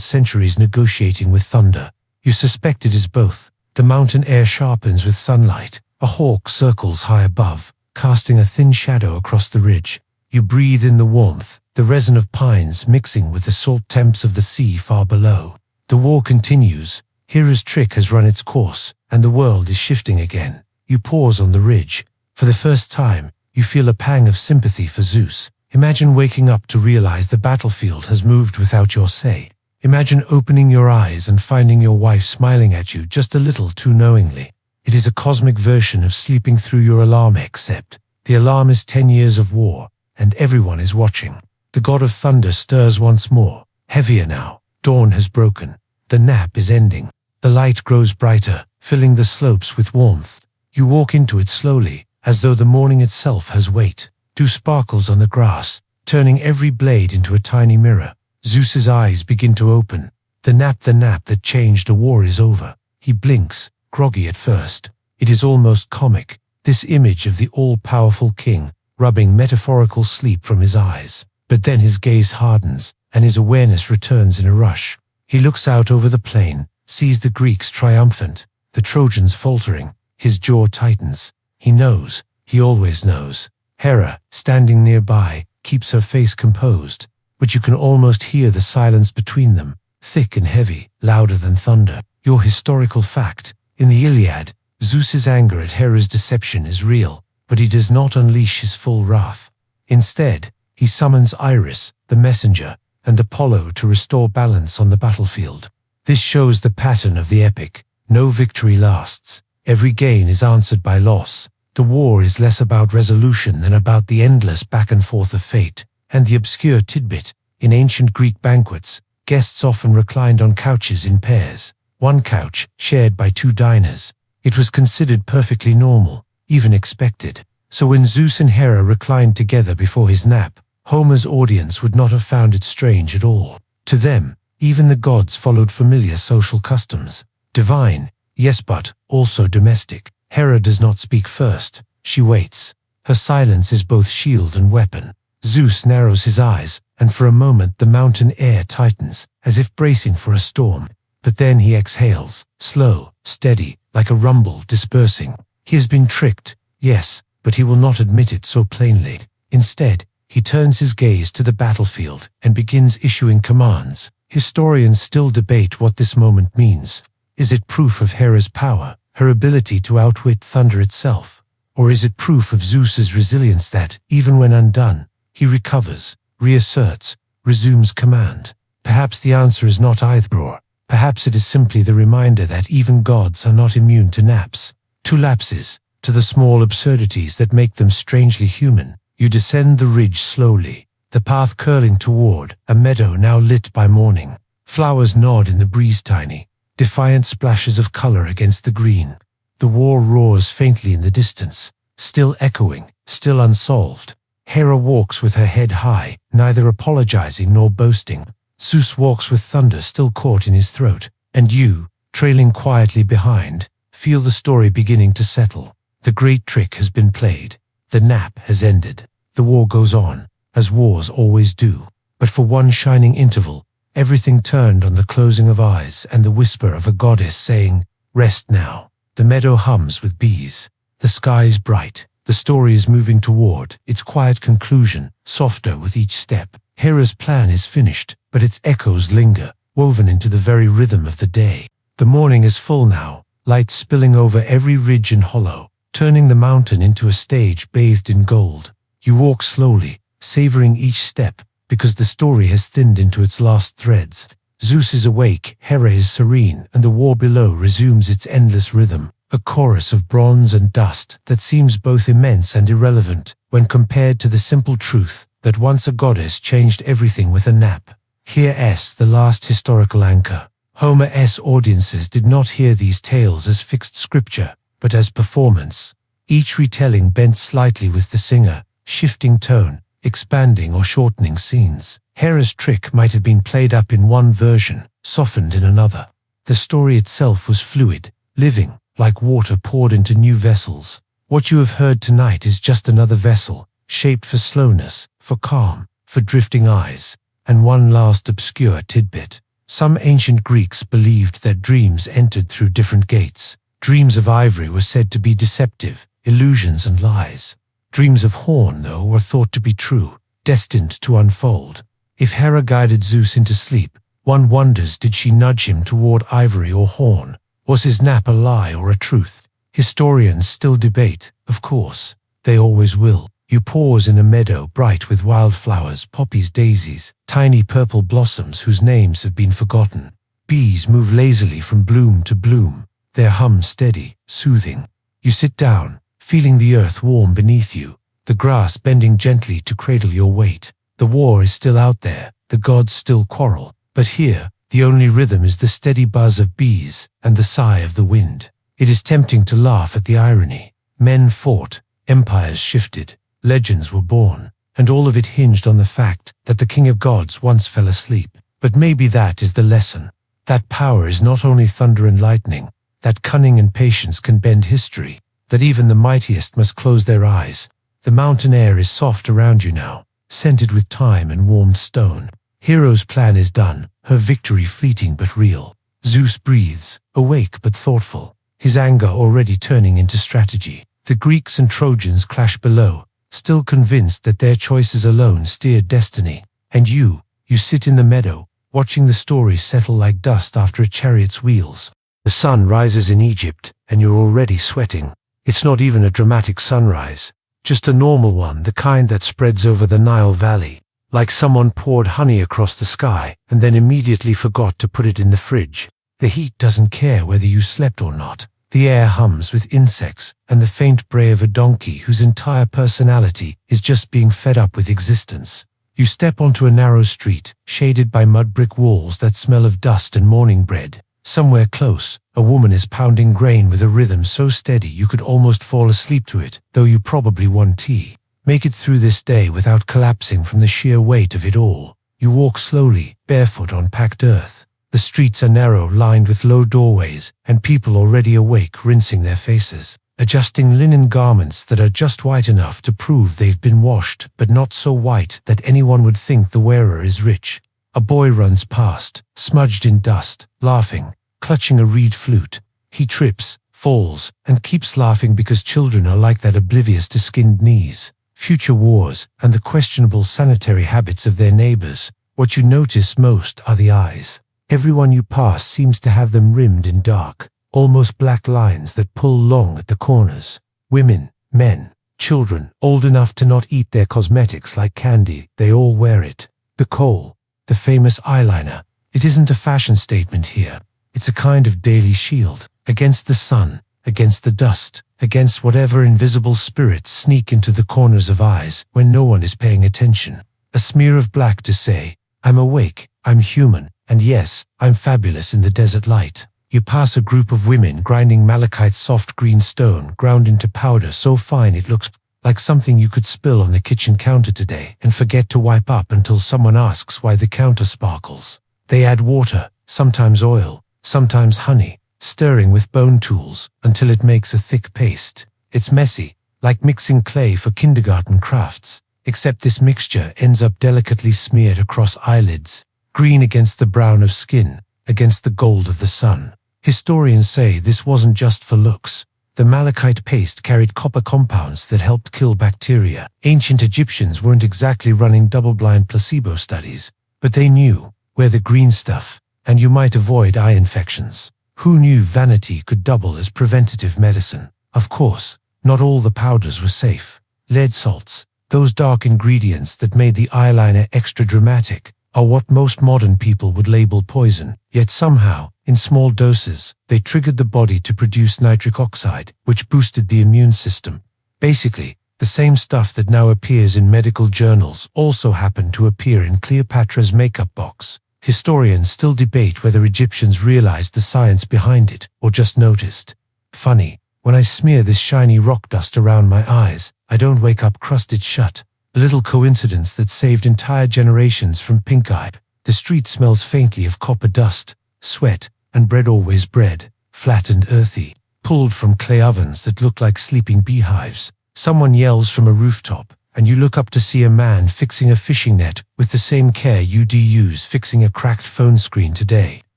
centuries negotiating with thunder. You suspect it is both. The mountain air sharpens with sunlight. A hawk circles high above, casting a thin shadow across the ridge. You breathe in the warmth, the resin of pines mixing with the salt temps of the sea far below. The war continues. Hera's trick has run its course, and the world is shifting again. You pause on the ridge. For the first time, you feel a pang of sympathy for Zeus. Imagine waking up to realize the battlefield has moved without your say. Imagine opening your eyes and finding your wife smiling at you just a little too knowingly. It is a cosmic version of sleeping through your alarm, except the alarm is 10 years of war, and everyone is watching. The god of thunder stirs once more, heavier now. Dawn has broken. The nap is ending. The light grows brighter, filling the slopes with warmth. You walk into it slowly, as though the morning itself has weight. Dew sparkles on the grass, turning every blade into a tiny mirror. Zeus's eyes begin to open. The nap that changed a war is over. He blinks, groggy at first. It is almost comic, this image of the all-powerful king, rubbing metaphorical sleep from his eyes. But then his gaze hardens, and his awareness returns in a rush. He looks out over the plain, sees the Greeks triumphant, the Trojans faltering. His jaw tightens. He knows, he always knows. Hera, standing nearby, keeps her face composed, but you can almost hear the silence between them, thick and heavy, louder than thunder. Your historical fact: in the Iliad, Zeus's anger at Hera's deception is real, but he does not unleash his full wrath. Instead, he summons Iris, the messenger, and Apollo to restore balance on the battlefield. This shows the pattern of the epic. No victory lasts. Every gain is answered by loss. The war is less about resolution than about the endless back and forth of fate. And the obscure tidbit: in ancient Greek banquets, guests often reclined on couches in pairs, one couch shared by two diners. It was considered perfectly normal, even expected. So when Zeus and Hera reclined together before his nap, Homer's audience would not have found it strange at all. To them, even the gods followed familiar social customs. Divine, yes, but also domestic. Hera does not speak first. She waits. Her silence is both shield and weapon. Zeus narrows his eyes, and for a moment the mountain air tightens, as if bracing for a storm. But then he exhales, slow, steady, like a rumble dispersing. He has been tricked, yes, but he will not admit it so plainly. Instead, he turns his gaze to the battlefield and begins issuing commands. Historians still debate what this moment means. Is it proof of Hera's power, her ability to outwit thunder itself? Or is it proof of Zeus's resilience that, even when undone, he recovers, reasserts, resumes command? Perhaps the answer is not either. Perhaps it is simply the reminder that even gods are not immune to naps, to lapses, to the small absurdities that make them strangely human. You descend the ridge slowly, the path curling toward a meadow now lit by morning. Flowers nod in the breeze, tiny, defiant splashes of color against the green. The war roars faintly in the distance, still echoing, still unsolved. Hera walks with her head high, neither apologizing nor boasting. Zeus walks with thunder still caught in his throat, and you, trailing quietly behind, feel the story beginning to settle. The great trick has been played. The nap has ended. The war goes on, as wars always do. But for one shining interval, everything turned on the closing of eyes and the whisper of a goddess saying, "Rest now." The meadow hums with bees. The sky is bright. The story is moving toward its quiet conclusion, softer with each step. Hera's plan is finished, but its echoes linger, woven into the very rhythm of the day. The morning is full now, light spilling over every ridge and hollow, turning the mountain into a stage bathed in gold. You walk slowly, savoring each step, because the story has thinned into its last threads. Zeus is awake, Hera is serene, and the war below resumes its endless rhythm, a chorus of bronze and dust that seems both immense and irrelevant when compared to the simple truth that once a goddess changed everything with a nap. Here's the last historical anchor. Homer's audiences did not hear these tales as fixed scripture, but as performance. Each retelling bent slightly with the singer, shifting tone, expanding or shortening scenes. Hera's trick might have been played up in one version, softened in another. The story itself was fluid, living, like water poured into new vessels. What you have heard tonight is just another vessel, shaped for slowness, for calm, for drifting eyes. And one last obscure tidbit. Some ancient Greeks believed that dreams entered through different gates. Dreams of ivory were said to be deceptive, illusions and lies. Dreams of horn, though, were thought to be true, destined to unfold. If Hera guided Zeus into sleep, one wonders, did she nudge him toward ivory or horn? Was his nap a lie or a truth? Historians still debate, of course. They always will. You pause in a meadow bright with wildflowers, poppies, daisies, tiny purple blossoms whose names have been forgotten. Bees move lazily from bloom to bloom, their hum steady, soothing. You sit down, feeling the earth warm beneath you, the grass bending gently to cradle your weight. The war is still out there, the gods still quarrel, but here, the only rhythm is the steady buzz of bees and the sigh of the wind. It is tempting to laugh at the irony. Men fought, empires shifted, legends were born, and all of it hinged on the fact that the king of gods once fell asleep. But maybe that is the lesson. That power is not only thunder and lightning, that cunning and patience can bend history, that even the mightiest must close their eyes. The mountain air is soft around you now, scented with thyme and warmed stone. Hero's plan is done, her victory fleeting but real. Zeus breathes, awake but thoughtful, his anger already turning into strategy. The Greeks and Trojans clash below, still convinced that their choices alone steered destiny. And you sit in the meadow, watching the story settle like dust after a chariot's wheels. The sun rises in Egypt, and you're already sweating. It's not even a dramatic sunrise, just a normal one, the kind that spreads over the Nile Valley, like someone poured honey across the sky and then immediately forgot to put it in the fridge. The heat doesn't care whether you slept or not. The air hums with insects and the faint bray of a donkey whose entire personality is just being fed up with existence. You step onto a narrow street, shaded by mud brick walls that smell of dust and morning bread. Somewhere close, a woman is pounding grain with a rhythm so steady you could almost fall asleep to it, though you probably want tea. Make it through this day without collapsing from the sheer weight of it all. You walk slowly, barefoot on packed earth. The streets are narrow, lined with low doorways, and people already awake rinsing their faces, adjusting linen garments that are just white enough to prove they've been washed, but not so white that anyone would think the wearer is rich. A boy runs past, smudged in dust, laughing, clutching a reed flute. He trips, falls, and keeps laughing because children are like that, oblivious to skinned knees, future wars, and the questionable sanitary habits of their neighbors. What you notice most are the eyes. Everyone you pass seems to have them rimmed in dark, almost black lines that pull long at the corners. Women, men, children, old enough to not eat their cosmetics like candy, they all wear it. The kohl, the famous eyeliner. It isn't a fashion statement here. It's a kind of daily shield, against the sun, against the dust, against whatever invisible spirits sneak into the corners of eyes when no one is paying attention. A smear of black to say, I'm awake, I'm human, and yes, I'm fabulous in the desert light. You pass a group of women grinding malachite, soft green stone ground into powder so fine it looks like something you could spill on the kitchen counter today and forget to wipe up until someone asks why the counter sparkles. They add water, sometimes oil, sometimes honey, stirring with bone tools until it makes a thick paste. It's messy, like mixing clay for kindergarten crafts, except this mixture ends up delicately smeared across eyelids, green against the brown of skin, against the gold of the sun. Historians say this wasn't just for looks. The malachite paste carried copper compounds that helped kill bacteria. Ancient Egyptians weren't exactly running double-blind placebo studies, but they knew, wear the green stuff, and you might avoid eye infections. Who knew vanity could double as preventative medicine? Of course, not all the powders were safe. Lead salts, those dark ingredients that made the eyeliner extra dramatic, are what most modern people would label poison, yet somehow, in small doses, they triggered the body to produce nitric oxide, which boosted the immune system. Basically, the same stuff that now appears in medical journals also happened to appear in Cleopatra's makeup box. Historians still debate whether Egyptians realized the science behind it or just noticed. Funny, when I smear this shiny rock dust around my eyes, I don't wake up crusted shut. A little coincidence that saved entire generations from pink eye. The street smells faintly of copper dust, sweat, and bread, always bread, flat and earthy, pulled from clay ovens that look like sleeping beehives. Someone yells from a rooftop, and you look up to see a man fixing a fishing net with the same care you'd use fixing a cracked phone screen today.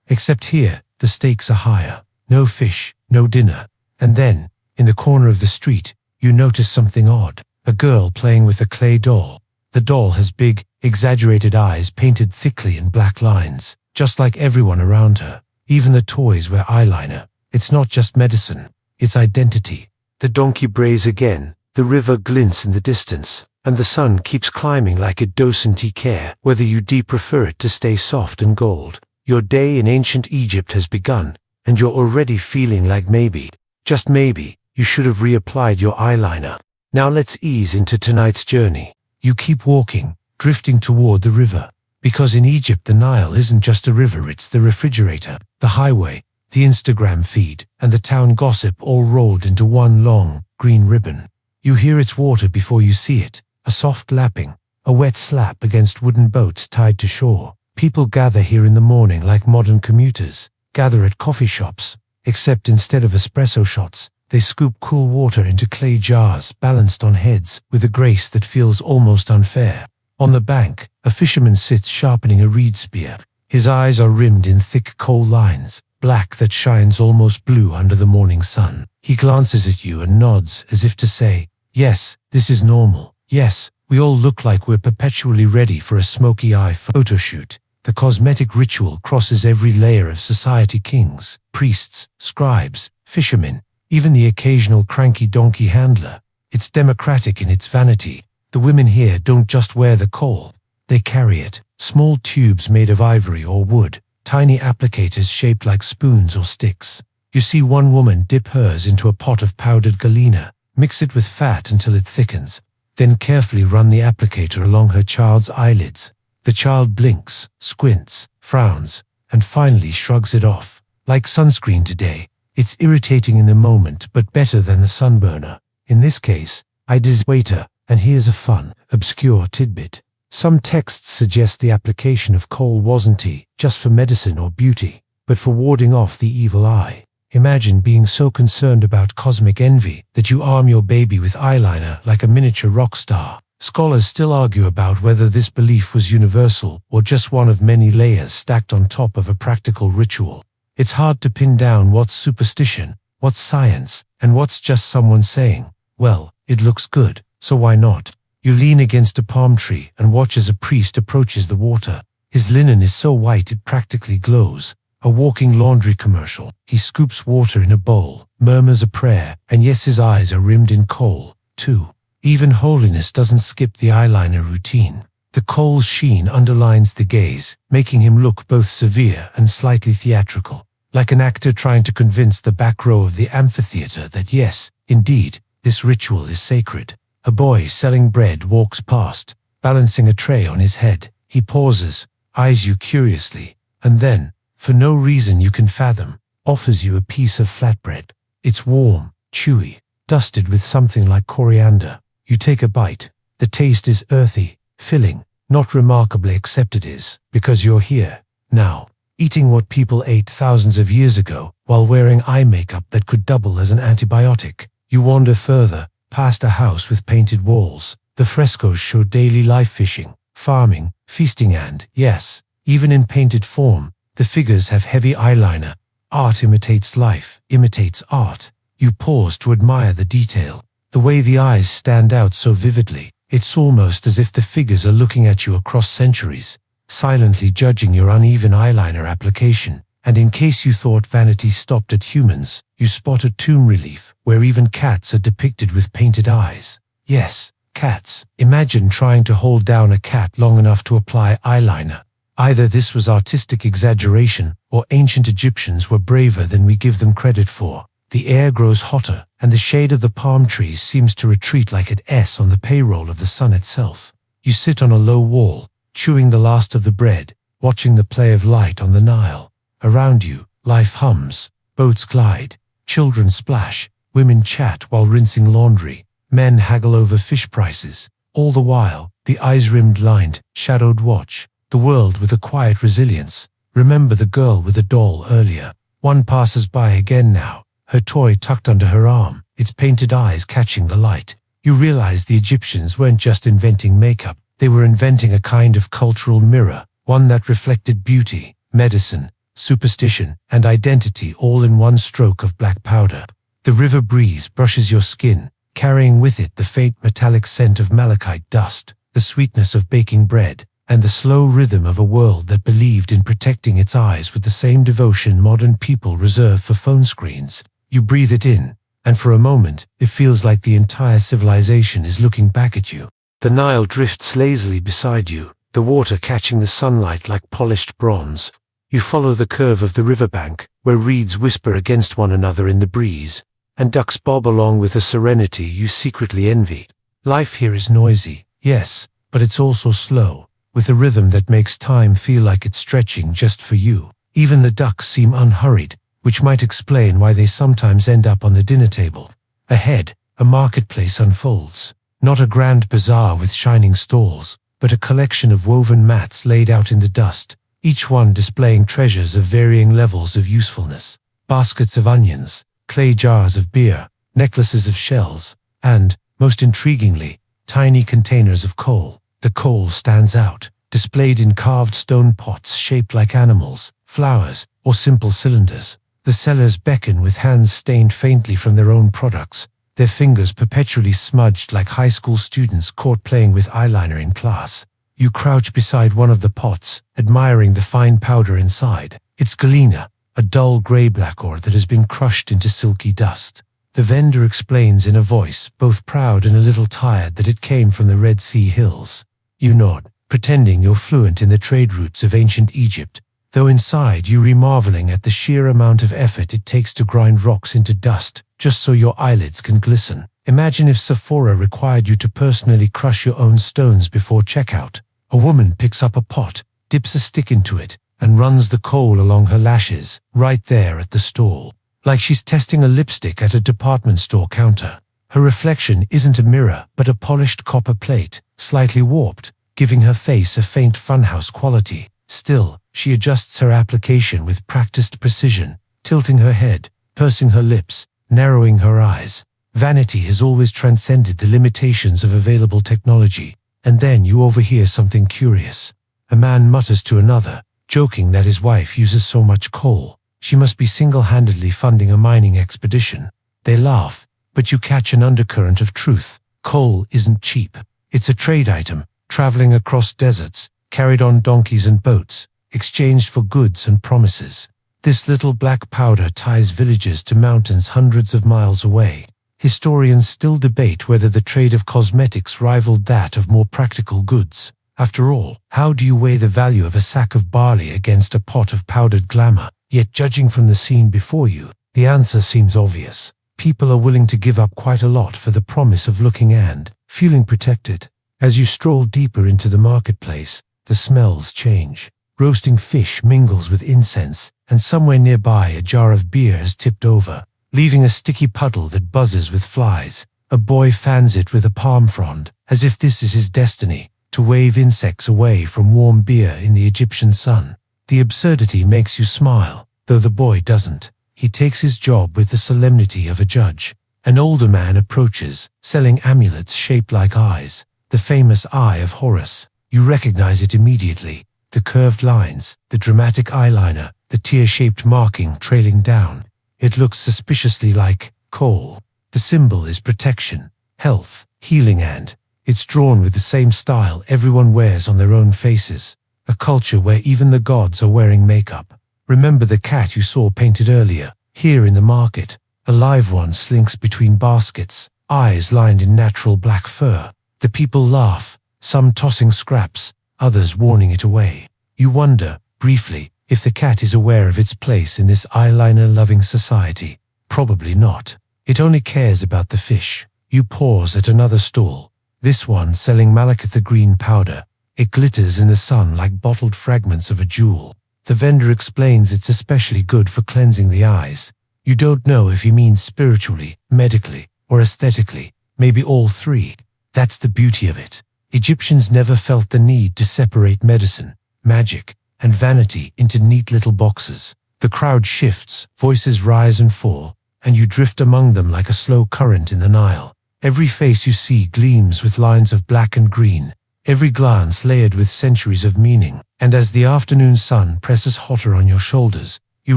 Except here, the stakes are higher. No fish, no dinner. And then, in the corner of the street, you notice something odd. A girl playing with a clay doll. The doll has big, exaggerated eyes painted thickly in black lines, just like everyone around her. Even the toys wear eyeliner. It's not just medicine, it's identity. The donkey brays again, the river glints in the distance, and the sun keeps climbing like it doesn't care whether you prefer it to stay soft and gold. Your day in ancient Egypt has begun, and you're already feeling like maybe, just maybe, you should have reapplied your eyeliner. Now let's ease into tonight's journey. You keep walking, drifting toward the river. Because in Egypt the Nile isn't just a river, it's the refrigerator, the highway, the Instagram feed, and the town gossip all rolled into one long, green ribbon. You hear its water before you see it, a soft lapping, a wet slap against wooden boats tied to shore. People gather here in the morning like modern commuters, gather at coffee shops, except instead of espresso shots, they scoop cool water into clay jars balanced on heads with a grace that feels almost unfair. On the bank, a fisherman sits sharpening a reed spear. His eyes are rimmed in thick kohl lines, black that shines almost blue under the morning sun. He glances at you and nods as if to say, yes, this is normal. Yes, we all look like we're perpetually ready for a smoky eye photo shoot. The cosmetic ritual crosses every layer of society: kings, priests, scribes, fishermen, even the occasional cranky donkey handler. It's democratic in its vanity. The women here don't just wear the kohl, they carry it. Small tubes made of ivory or wood, tiny applicators shaped like spoons or sticks. You see one woman dip hers into a pot of powdered galena, mix it with fat until it thickens, then carefully run the applicator along her child's eyelids. The child blinks, squints, frowns, and finally shrugs it off. Like sunscreen today, it's irritating in the moment but better than the sunburner. In this case, I waiter, and here's a fun, obscure tidbit. Some texts suggest the application of kohl wasn't just for medicine or beauty, but for warding off the evil eye. Imagine being so concerned about cosmic envy that you arm your baby with eyeliner like a miniature rock star. Scholars still argue about whether this belief was universal or just one of many layers stacked on top of a practical ritual. It's hard to pin down what's superstition, what's science, and what's just someone saying, well, it looks good, so why not? You lean against a palm tree and watch as a priest approaches the water. His linen is so white it practically glows. A walking laundry commercial. He scoops water in a bowl, murmurs a prayer, and yes, his eyes are rimmed in kohl, too. Even holiness doesn't skip the eyeliner routine. The kohl's sheen underlines the gaze, making him look both severe and slightly theatrical, like an actor trying to convince the back row of the amphitheater that yes, indeed, this ritual is sacred. A boy selling bread walks past, balancing a tray on his head. He pauses, eyes you curiously, and then, for no reason you can fathom, offers you a piece of flatbread. It's warm, chewy, dusted with something like coriander. You take a bite. The taste is earthy, filling, not remarkably except it is, because you're here, now, eating what people ate thousands of years ago, while wearing eye makeup that could double as an antibiotic. You wander further, past a house with painted walls. The frescoes show daily life: fishing, farming, feasting, and, yes, even in painted form, the figures have heavy eyeliner. Art imitates life, imitates art. You pause to admire the detail. The way the eyes stand out so vividly, it's almost as if the figures are looking at you across centuries, silently judging your uneven eyeliner application. And in case you thought vanity stopped at humans, you spot a tomb relief where even cats are depicted with painted eyes. Yes, cats. Imagine trying to hold down a cat long enough to apply eyeliner. Either this was artistic exaggeration, or ancient Egyptians were braver than we give them credit for. The air grows hotter, and the shade of the palm trees seems to retreat like an S on the payroll of the sun itself. You sit on a low wall, chewing the last of the bread, watching the play of light on the Nile. Around you, life hums, boats glide, children splash, women chat while rinsing laundry, men haggle over fish prices. All the while, the eyes-rimmed lined, shadowed watch the world with a quiet resilience. Remember the girl with the doll earlier. One passes by again now, her toy tucked under her arm, its painted eyes catching the light. You realize the Egyptians weren't just inventing makeup, they were inventing a kind of cultural mirror, one that reflected beauty, medicine, superstition, and identity all in one stroke of black powder. The river breeze brushes your skin, carrying with it the faint metallic scent of malachite dust, the sweetness of baking bread, and the slow rhythm of a world that believed in protecting its eyes with the same devotion modern people reserve for phone screens. You breathe it in, and for a moment, it feels like the entire civilization is looking back at you. The Nile drifts lazily beside you, the water catching the sunlight like polished bronze. You follow the curve of the riverbank, where reeds whisper against one another in the breeze, and ducks bob along with a serenity you secretly envy. Life here is noisy, yes, but it's also slow, with a rhythm that makes time feel like it's stretching just for you. Even the ducks seem unhurried, which might explain why they sometimes end up on the dinner table. Ahead, a marketplace unfolds. Not a grand bazaar with shining stalls, but a collection of woven mats laid out in the dust, each one displaying treasures of varying levels of usefulness. Baskets of onions, clay jars of beer, necklaces of shells, and, most intriguingly, tiny containers of kohl. The kohl stands out, displayed in carved stone pots shaped like animals, flowers, or simple cylinders. The sellers beckon with hands stained faintly from their own products, their fingers perpetually smudged like high school students caught playing with eyeliner in class. You crouch beside one of the pots, admiring the fine powder inside. It's galena, a dull grey-black ore that has been crushed into silky dust. The vendor explains in a voice, both proud and a little tired, that it came from the Red Sea hills. You nod, pretending you're fluent in the trade routes of ancient Egypt, though inside you marveling at the sheer amount of effort it takes to grind rocks into dust, just so your eyelids can glisten. Imagine if Sephora required you to personally crush your own stones before checkout. A woman picks up a pot, dips a stick into it, and runs the coal along her lashes, right there at the stall, like she's testing a lipstick at a department store counter. Her reflection isn't a mirror, but a polished copper plate, slightly warped, giving her face a faint funhouse quality. Still, she adjusts her application with practiced precision, tilting her head, pursing her lips, narrowing her eyes. Vanity has always transcended the limitations of available technology. And then you overhear something curious. A man mutters to another, joking that his wife uses so much coal. She must be single-handedly funding a mining expedition. They laugh, but you catch an undercurrent of truth. Coal isn't cheap. It's a trade item, traveling across deserts, carried on donkeys and boats, exchanged for goods and promises. This little black powder ties villages to mountains hundreds of miles away. Historians still debate whether the trade of cosmetics rivaled that of more practical goods. After all, how do you weigh the value of a sack of barley against a pot of powdered glamour? Yet judging from the scene before you, the answer seems obvious. People are willing to give up quite a lot for the promise of looking and feeling protected. As you stroll deeper into the marketplace, the smells change. Roasting fish mingles with incense, and somewhere nearby a jar of beer has tipped over, leaving a sticky puddle that buzzes with flies. A boy fans it with a palm frond, as if this is his destiny, to wave insects away from warm beer in the Egyptian sun. The absurdity makes you smile, though the boy doesn't. He takes his job with the solemnity of a judge. An older man approaches, selling amulets shaped like eyes. The famous Eye of Horus. You recognize it immediately. The curved lines, the dramatic eyeliner, the tear-shaped marking trailing down. It looks suspiciously like coal. The symbol is protection, health, healing, and it's drawn with the same style everyone wears on their own faces. A culture where even the gods are wearing makeup. Remember the cat you saw painted earlier? Here in the market, a live one slinks between baskets, eyes lined in natural black fur. The people laugh, some tossing scraps, others warning it away. You wonder, briefly, if the cat is aware of its place in this eyeliner-loving society. Probably not. It only cares about the fish. You pause at another stall, this one selling malachitha green powder. It glitters in the sun like bottled fragments of a jewel. The vendor explains it's especially good for cleansing the eyes. You don't know if he means spiritually, medically, or aesthetically, maybe all three. That's the beauty of it. Egyptians never felt the need to separate medicine, magic, and vanity into neat little boxes. The crowd shifts, voices rise and fall, and you drift among them like a slow current in the Nile. Every face you see gleams with lines of black and green, every glance layered with centuries of meaning. And as the afternoon sun presses hotter on your shoulders, you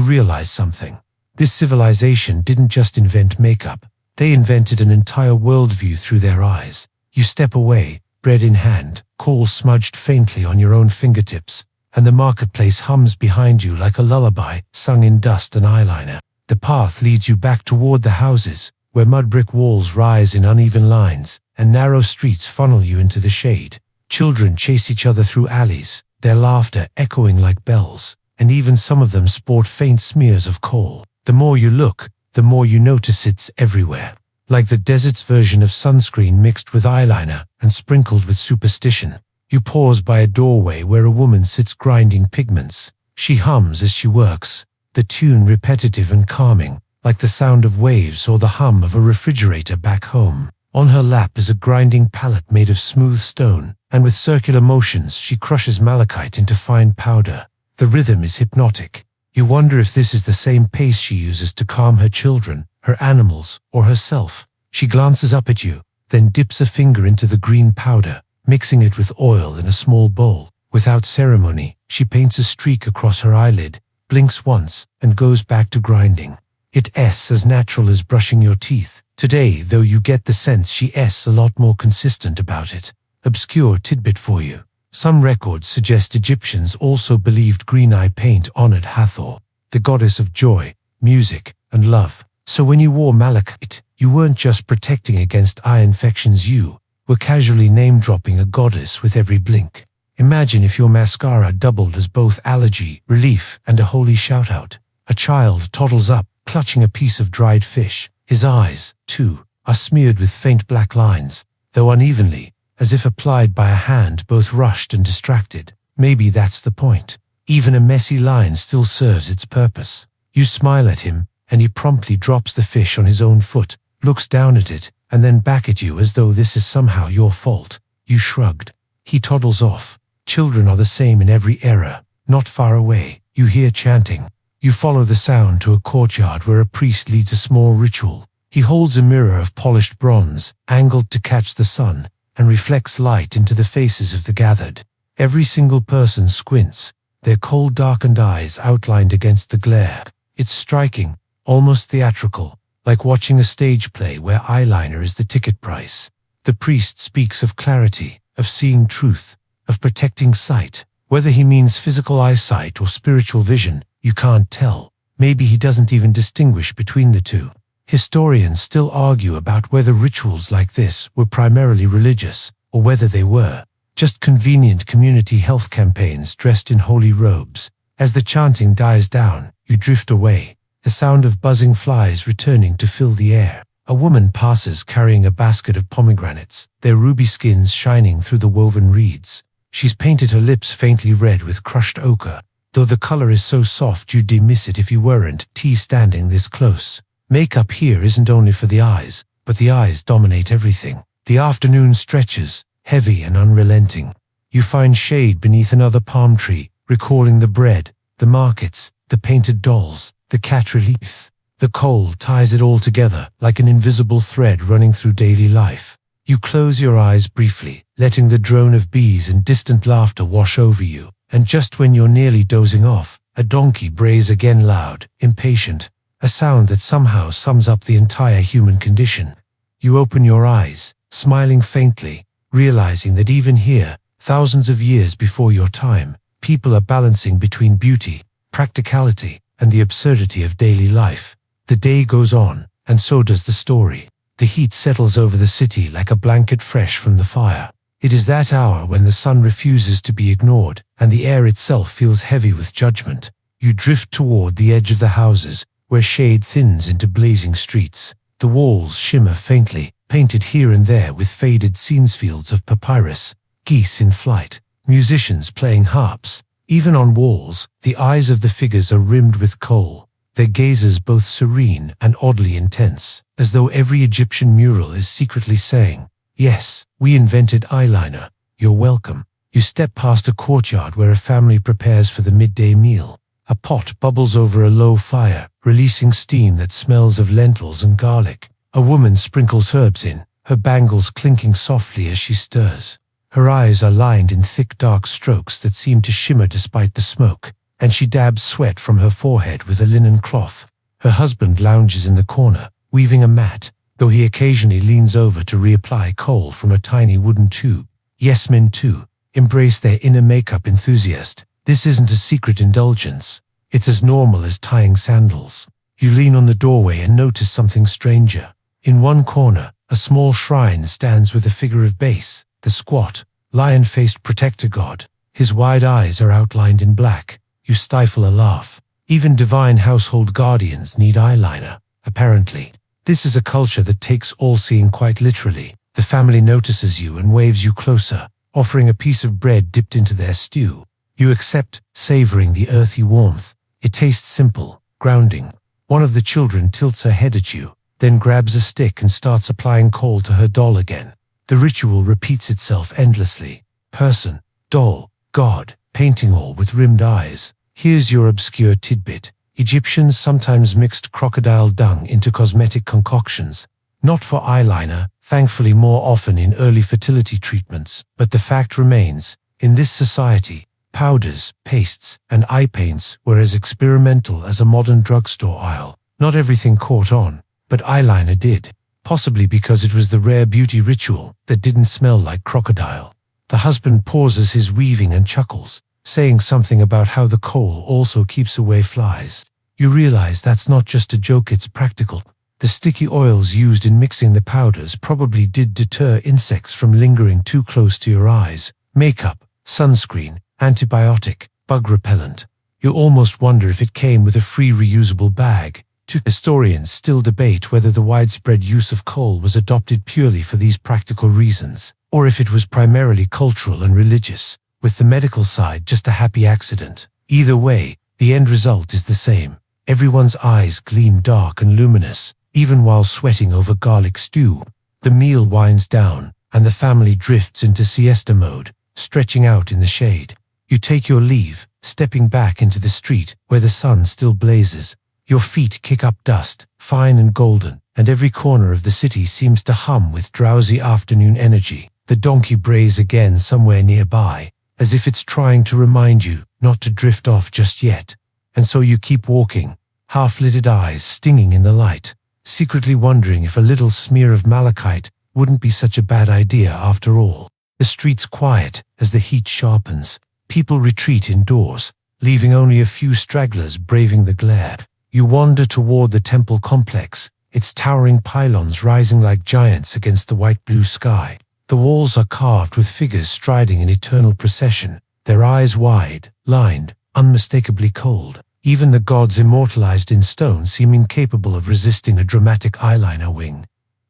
realize something. This civilization didn't just invent makeup, they invented an entire worldview through their eyes. You step away, bread in hand, coal smudged faintly on your own fingertips, and the marketplace hums behind you like a lullaby sung in dust and eyeliner. The path leads you back toward the houses, where mud brick walls rise in uneven lines, and narrow streets funnel you into the shade. Children chase each other through alleys, their laughter echoing like bells, and even some of them sport faint smears of coal. The more you look, the more you notice it's everywhere. Like the desert's version of sunscreen mixed with eyeliner and sprinkled with superstition. You pause by a doorway where a woman sits grinding pigments. She hums as she works, the tune repetitive and calming, like the sound of waves or the hum of a refrigerator back home. On her lap is a grinding pallet made of smooth stone, and with circular motions she crushes malachite into fine powder. The rhythm is hypnotic. You wonder if this is the same pace she uses to calm her children, her animals, or herself. She glances up at you, then dips a finger into the green powder, mixing it with oil in a small bowl. Without ceremony, she paints a streak across her eyelid, blinks once, and goes back to grinding. It's as natural as brushing your teeth. Today, though, you get the sense she's a lot more consistent about it. Obscure tidbit for you. Some records suggest Egyptians also believed green eye paint honored Hathor, the goddess of joy, music, and love. So when you wore malachite, you weren't just protecting against eye infections, you were casually name-dropping a goddess with every blink. Imagine if your mascara doubled as both allergy, relief, and a holy shout-out. A child toddles up, clutching a piece of dried fish. His eyes, too, are smeared with faint black lines, though unevenly, as if applied by a hand both rushed and distracted. Maybe that's the point. Even a messy line still serves its purpose. You smile at him, and he promptly drops the fish on his own foot, looks down at it, and then back at you as though this is somehow your fault. You shrugged. He toddles off. Children are the same in every era. Not far away, you hear chanting. You follow the sound to a courtyard where a priest leads a small ritual. He holds a mirror of polished bronze, angled to catch the sun, and reflects light into the faces of the gathered. Every single person squints, their cold darkened eyes outlined against the glare. It's striking, almost theatrical, like watching a stage play where eyeliner is the ticket price. The priest speaks of clarity, of seeing truth, of protecting sight. Whether he means physical eyesight or spiritual vision, you can't tell. Maybe he doesn't even distinguish between the two. Historians still argue about whether rituals like this were primarily religious, or whether they were just convenient community health campaigns dressed in holy robes. As the chanting dies down, you drift away, the sound of buzzing flies returning to fill the air. A woman passes carrying a basket of pomegranates, their ruby skins shining through the woven reeds. She's painted her lips faintly red with crushed ochre, though the color is so soft you'd miss it if you weren't standing this close. Makeup here isn't only for the eyes, but the eyes dominate everything. The afternoon stretches, heavy and unrelenting. You find shade beneath another palm tree, recalling the bread, the markets, the painted dolls, the cat reliefs. The coal ties it all together like an invisible thread running through daily life. You close your eyes briefly, letting the drone of bees and distant laughter wash over you. And just when you're nearly dozing off, a donkey brays again loud, impatient. A sound that somehow sums up the entire human condition. You open your eyes, smiling faintly, realizing that even here, thousands of years before your time, people are balancing between beauty, practicality, and the absurdity of daily life. The day goes on, and so does the story. The heat settles over the city like a blanket fresh from the fire. It is that hour when the sun refuses to be ignored, and the air itself feels heavy with judgment. You drift toward the edge of the houses, where shade thins into blazing streets. The walls shimmer faintly, painted here and there with faded scenes, fields of papyrus, geese in flight, musicians playing harps. Even on walls, the eyes of the figures are rimmed with kohl, their gazes both serene and oddly intense, as though every Egyptian mural is secretly saying, "Yes, we invented eyeliner. You're welcome." You step past a courtyard where a family prepares for the midday meal. A pot bubbles over a low fire, releasing steam that smells of lentils and garlic. A woman sprinkles herbs in, her bangles clinking softly as she stirs. Her eyes are lined in thick dark strokes that seem to shimmer despite the smoke, and she dabs sweat from her forehead with a linen cloth. Her husband lounges in the corner, weaving a mat, though he occasionally leans over to reapply kohl from a tiny wooden tube. Yes, men too embrace their inner makeup enthusiast. This isn't a secret indulgence. It's as normal as tying sandals. You lean on the doorway and notice something stranger. In one corner, a small shrine stands with a figure of Base, the squat, lion-faced protector god. His wide eyes are outlined in black. You stifle a laugh. Even divine household guardians need eyeliner, apparently. This is a culture that takes all-seeing quite literally. The family notices you and waves you closer, offering a piece of bread dipped into their stew. You accept, savoring the earthy warmth. It tastes simple, grounding. One of the children tilts her head at you, then grabs a stick and starts applying kohl to her doll again. The ritual repeats itself endlessly. Person, doll, god, painting all with rimmed eyes. Here's your obscure tidbit. Egyptians sometimes mixed crocodile dung into cosmetic concoctions. Not for eyeliner, thankfully more often in early fertility treatments, but the fact remains, in this society, powders, pastes, and eye paints were as experimental as a modern drugstore aisle. Not everything caught on, but eyeliner did, possibly because it was the rare beauty ritual that didn't smell like crocodile. The husband pauses his weaving and chuckles, saying something about how the coal also keeps away flies. You realize that's not just a joke, it's practical. The sticky oils used in mixing the powders probably did deter insects from lingering too close to your eyes. Makeup, sunscreen, antibiotic, bug repellent. You almost wonder if it came with a free reusable bag. Historians still debate whether the widespread use of coal was adopted purely for these practical reasons, or if it was primarily cultural and religious, with the medical side just a happy accident. Either way, the end result is the same. Everyone's eyes gleam dark and luminous, even while sweating over garlic stew. The meal winds down, and the family drifts into siesta mode, stretching out in the shade. You take your leave, stepping back into the street where the sun still blazes. Your feet kick up dust, fine and golden, and every corner of the city seems to hum with drowsy afternoon energy. The donkey brays again somewhere nearby, as if it's trying to remind you not to drift off just yet. And so you keep walking, half-lidded eyes stinging in the light, secretly wondering if a little smear of malachite wouldn't be such a bad idea after all. The street's quiet as the heat sharpens. People retreat indoors, leaving only a few stragglers braving the glare. You wander toward the temple complex, its towering pylons rising like giants against the white-blue sky. The walls are carved with figures striding in eternal procession, their eyes wide, lined, unmistakably cold. Even the gods immortalized in stone seem incapable of resisting a dramatic eyeliner wing.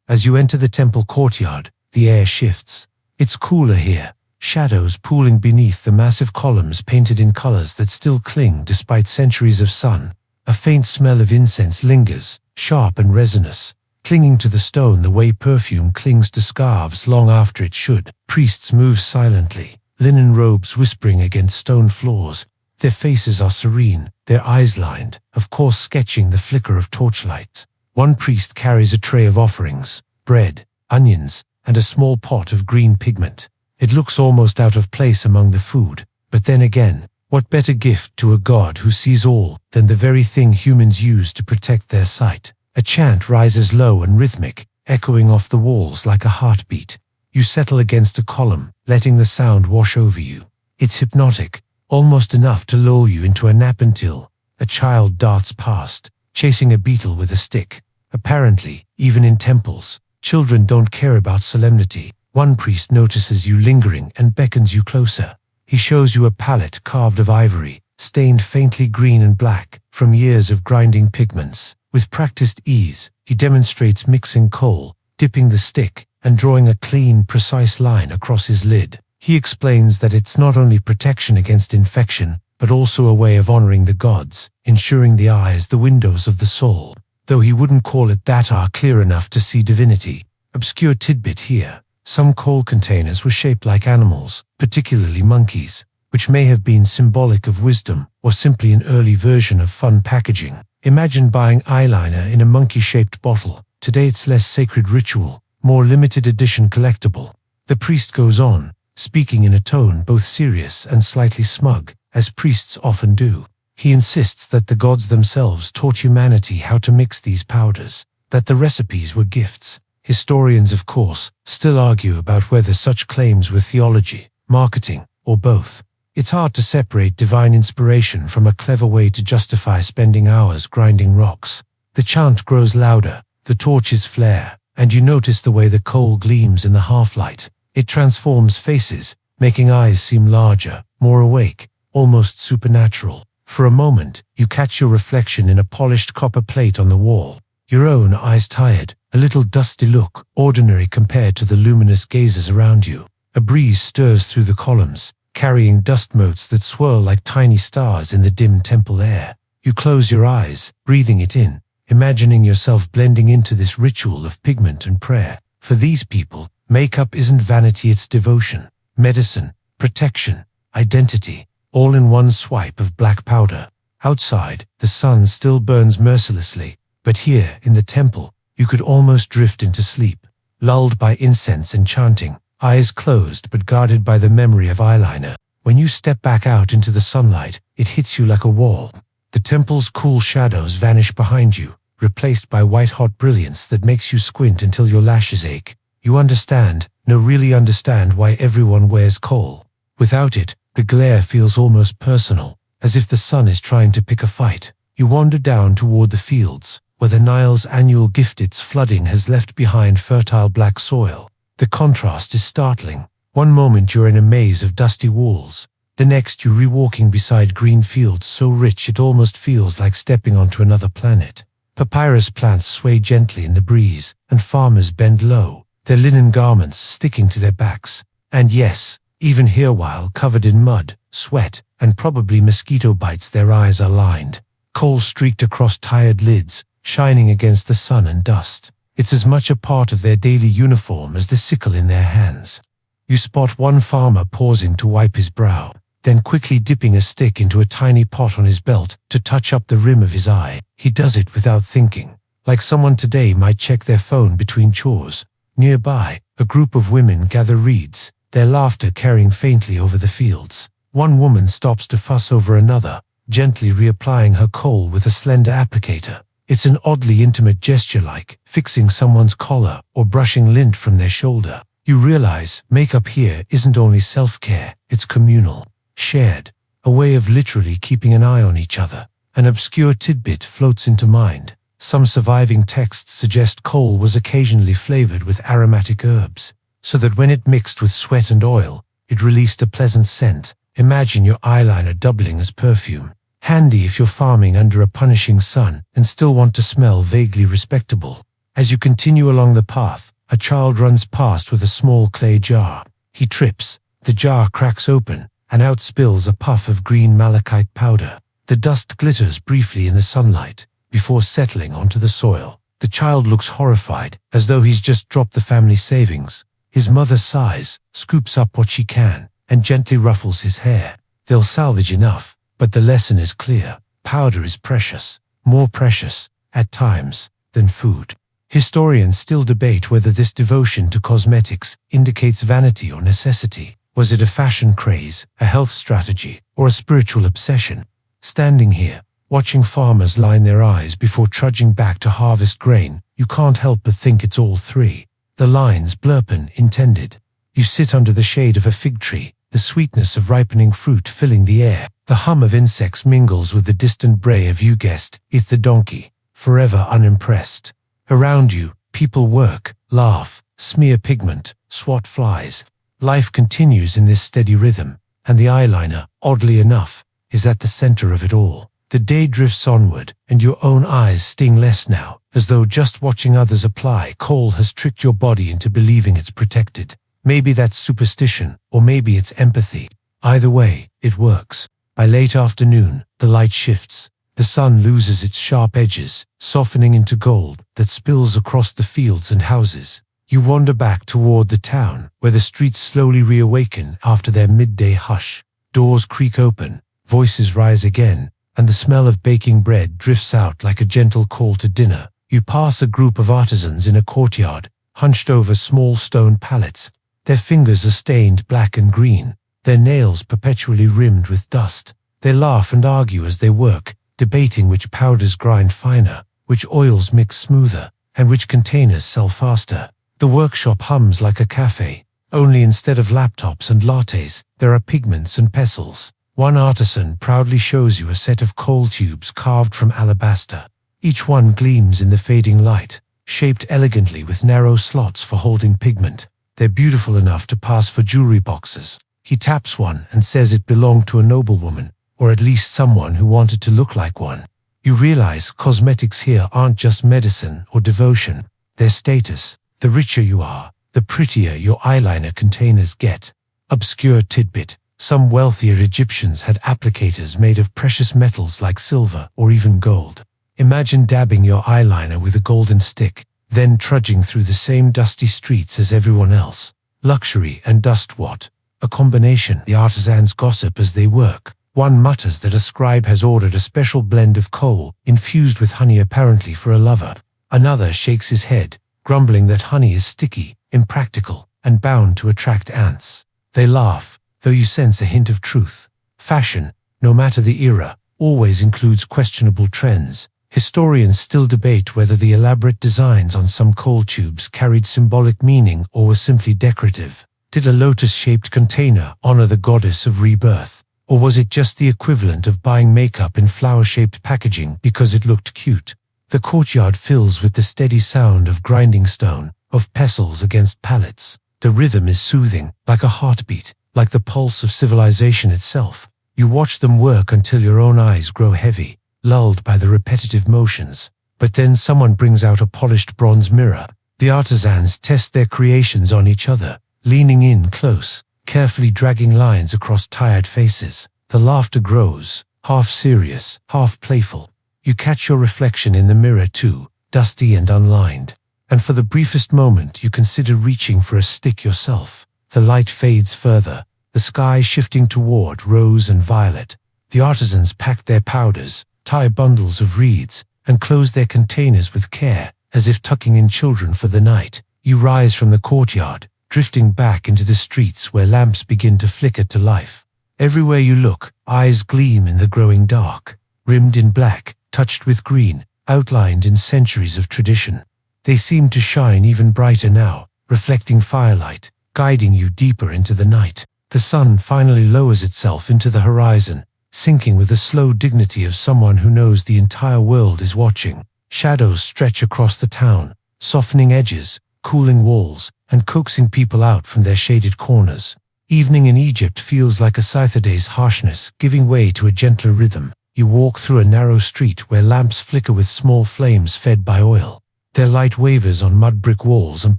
As you enter the temple courtyard, the air shifts. It's cooler here, shadows pooling beneath the massive columns painted in colors that still cling despite centuries of sun. A faint smell of incense lingers, sharp and resinous, clinging to the stone the way perfume clings to scarves long after it should. Priests move silently, linen robes whispering against stone floors. Their faces are serene, their eyes lined, of course sketching the flicker of torchlight. One priest carries a tray of offerings, bread, onions, and a small pot of green pigment. It looks almost out of place among the food, but then again, what better gift to a god who sees all than the very thing humans use to protect their sight? A chant rises low and rhythmic, echoing off the walls like a heartbeat. You settle against a column, letting the sound wash over you. It's hypnotic, almost enough to lull you into a nap until a child darts past, chasing a beetle with a stick. Apparently, even in temples, children don't care about solemnity. One priest notices you lingering and beckons you closer. He shows you a palette carved of ivory, stained faintly green and black from years of grinding pigments. With practiced ease, he demonstrates mixing coal, dipping the stick, and drawing a clean, precise line across his lid. He explains that it's not only protection against infection, but also a way of honoring the gods, ensuring the eye is the windows of the soul. Though he wouldn't call it that are clear enough to see divinity. Obscure tidbit here. Some coal containers were shaped like animals, particularly monkeys, which may have been symbolic of wisdom or simply an early version of fun packaging. Imagine buying eyeliner in a monkey-shaped bottle. Today it's less sacred ritual, more limited edition collectible. The priest goes on, speaking in a tone both serious and slightly smug, as priests often do. He insists that the gods themselves taught humanity how to mix these powders, that the recipes were gifts. Historians, of course, still argue about whether such claims were theology, marketing, or both. It's hard to separate divine inspiration from a clever way to justify spending hours grinding rocks. The chant grows louder, the torches flare, and you notice the way the coal gleams in the half-light. It transforms faces, making eyes seem larger, more awake, almost supernatural. For a moment, you catch your reflection in a polished copper plate on the wall. Your own eyes tired, a little dusty look, ordinary compared to the luminous gazes around you. A breeze stirs through the columns, carrying dust motes that swirl like tiny stars in the dim temple air. You close your eyes, breathing it in, imagining yourself blending into this ritual of pigment and prayer. For these people, makeup isn't vanity, it's devotion, medicine, protection, identity, all in one swipe of black powder. Outside, the sun still burns mercilessly, but here, in the temple, you could almost drift into sleep, lulled by incense and chanting, eyes closed but guarded by the memory of eyeliner. When you step back out into the sunlight, it hits you like a wall. The temple's cool shadows vanish behind you, replaced by white-hot brilliance that makes you squint until your lashes ache. You understand, no really understand why everyone wears coal. Without it, the glare feels almost personal, as if the sun is trying to pick a fight. You wander down toward the fields, where the Nile's annual gift-its flooding has left behind fertile black soil. The contrast is startling. One moment you're in a maze of dusty walls, the next you're re-walking beside green fields so rich it almost feels like stepping onto another planet. Papyrus plants sway gently in the breeze, and farmers bend low, their linen garments sticking to their backs. And yes, even here, while covered in mud, sweat, and probably mosquito bites, their eyes are lined. Coal streaked across tired lids, shining against the sun and dust. It's as much a part of their daily uniform as the sickle in their hands. You spot one farmer pausing to wipe his brow, then quickly dipping a stick into a tiny pot on his belt to touch up the rim of his eye. He does it without thinking, like someone today might check their phone between chores. Nearby, a group of women gather reeds, their laughter carrying faintly over the fields. One woman stops to fuss over another, gently reapplying her coal with a slender applicator. It's an oddly intimate gesture, like fixing someone's collar or brushing lint from their shoulder. You realize makeup here isn't only self-care, it's communal, shared, a way of literally keeping an eye on each other. An obscure tidbit floats into mind. Some surviving texts suggest coal was occasionally flavored with aromatic herbs, so that when it mixed with sweat and oil, it released a pleasant scent. Imagine your eyeliner doubling as perfume. Handy if you're farming under a punishing sun and still want to smell vaguely respectable. As you continue along the path, a child runs past with a small clay jar. He trips, the jar cracks open, and out spills a puff of green malachite powder. The dust glitters briefly in the sunlight, before settling onto the soil. The child looks horrified, as though he's just dropped the family savings. His mother sighs, scoops up what she can, and gently ruffles his hair. They'll salvage enough, but the lesson is clear. Powder is precious, more precious, at times, than food. Historians still debate whether this devotion to cosmetics indicates vanity or necessity. Was it a fashion craze, a health strategy, or a spiritual obsession? Standing here, watching farmers line their eyes before trudging back to harvest grain, you can't help but think it's all three. The lines, blur pun intended. You sit under the shade of a fig tree, the sweetness of ripening fruit filling the air. The hum of insects mingles with the distant bray of, you guessed, the donkey, forever unimpressed. Around you, people work, laugh, smear pigment, swat flies. Life continues in this steady rhythm, and the eyeliner, oddly enough, is at the center of it all. The day drifts onward, and your own eyes sting less now, as though just watching others apply coal has tricked your body into believing it's protected. Maybe that's superstition, or maybe it's empathy. Either way, it works. By late afternoon, the light shifts. The sun loses its sharp edges, softening into gold that spills across the fields and houses. You wander back toward the town, where the streets slowly reawaken after their midday hush. Doors creak open, voices rise again, and the smell of baking bread drifts out like a gentle call to dinner. You pass a group of artisans in a courtyard, hunched over small stone pallets. Their fingers are stained black and green, their nails perpetually rimmed with dust. They laugh and argue as they work, debating which powders grind finer, which oils mix smoother, and which containers sell faster. The workshop hums like a cafe, only instead of laptops and lattes, there are pigments and pestles. One artisan proudly shows you a set of coal tubes carved from alabaster. Each one gleams in the fading light, shaped elegantly with narrow slots for holding pigment. They're beautiful enough to pass for jewelry boxes. He taps one and says it belonged to a noblewoman, or at least someone who wanted to look like one. You realize cosmetics here aren't just medicine or devotion, they're status. The richer you are, the prettier your eyeliner containers get. Obscure tidbit: some wealthier Egyptians had applicators made of precious metals like silver or even gold. Imagine dabbing your eyeliner with a golden stick, then trudging through the same dusty streets as everyone else. Luxury and dust, what a combination. The artisans gossip as they work. One mutters that a scribe has ordered a special blend of coal, infused with honey apparently for a lover. Another shakes his head, grumbling that honey is sticky, impractical, and bound to attract ants. They laugh, though you sense a hint of truth. Fashion, no matter the era, always includes questionable trends. Historians still debate whether the elaborate designs on some coal tubes carried symbolic meaning or were simply decorative. Did a lotus-shaped container honor the goddess of rebirth? Or was it just the equivalent of buying makeup in flower-shaped packaging because it looked cute? The courtyard fills with the steady sound of grinding stone, of pestles against pallets. The rhythm is soothing, like a heartbeat, like the pulse of civilization itself. You watch them work until your own eyes grow heavy, lulled by the repetitive motions. But then someone brings out a polished bronze mirror. The artisans test their creations on each other, leaning in close, carefully dragging lines across tired faces. The laughter grows, half serious, half playful. You catch your reflection in the mirror too, dusty and unlined. And for the briefest moment you consider reaching for a stick yourself. The light fades further, the sky shifting toward rose and violet. The artisans pack their powders, tie bundles of reeds, and close their containers with care, as if tucking in children for the night. You rise from the courtyard, drifting back into the streets where lamps begin to flicker to life. Everywhere you look, eyes gleam in the growing dark, rimmed in black, touched with green, outlined in centuries of tradition. They seem to shine even brighter now, reflecting firelight, guiding you deeper into the night. The sun finally lowers itself into the horizon, sinking with the slow dignity of someone who knows the entire world is watching. Shadows stretch across the town, softening edges, cooling walls, and coaxing people out from their shaded corners. Evening in Egypt feels like a Scytheday's harshness, giving way to a gentler rhythm. You walk through a narrow street where lamps flicker with small flames fed by oil. Their light wavers on mud brick walls and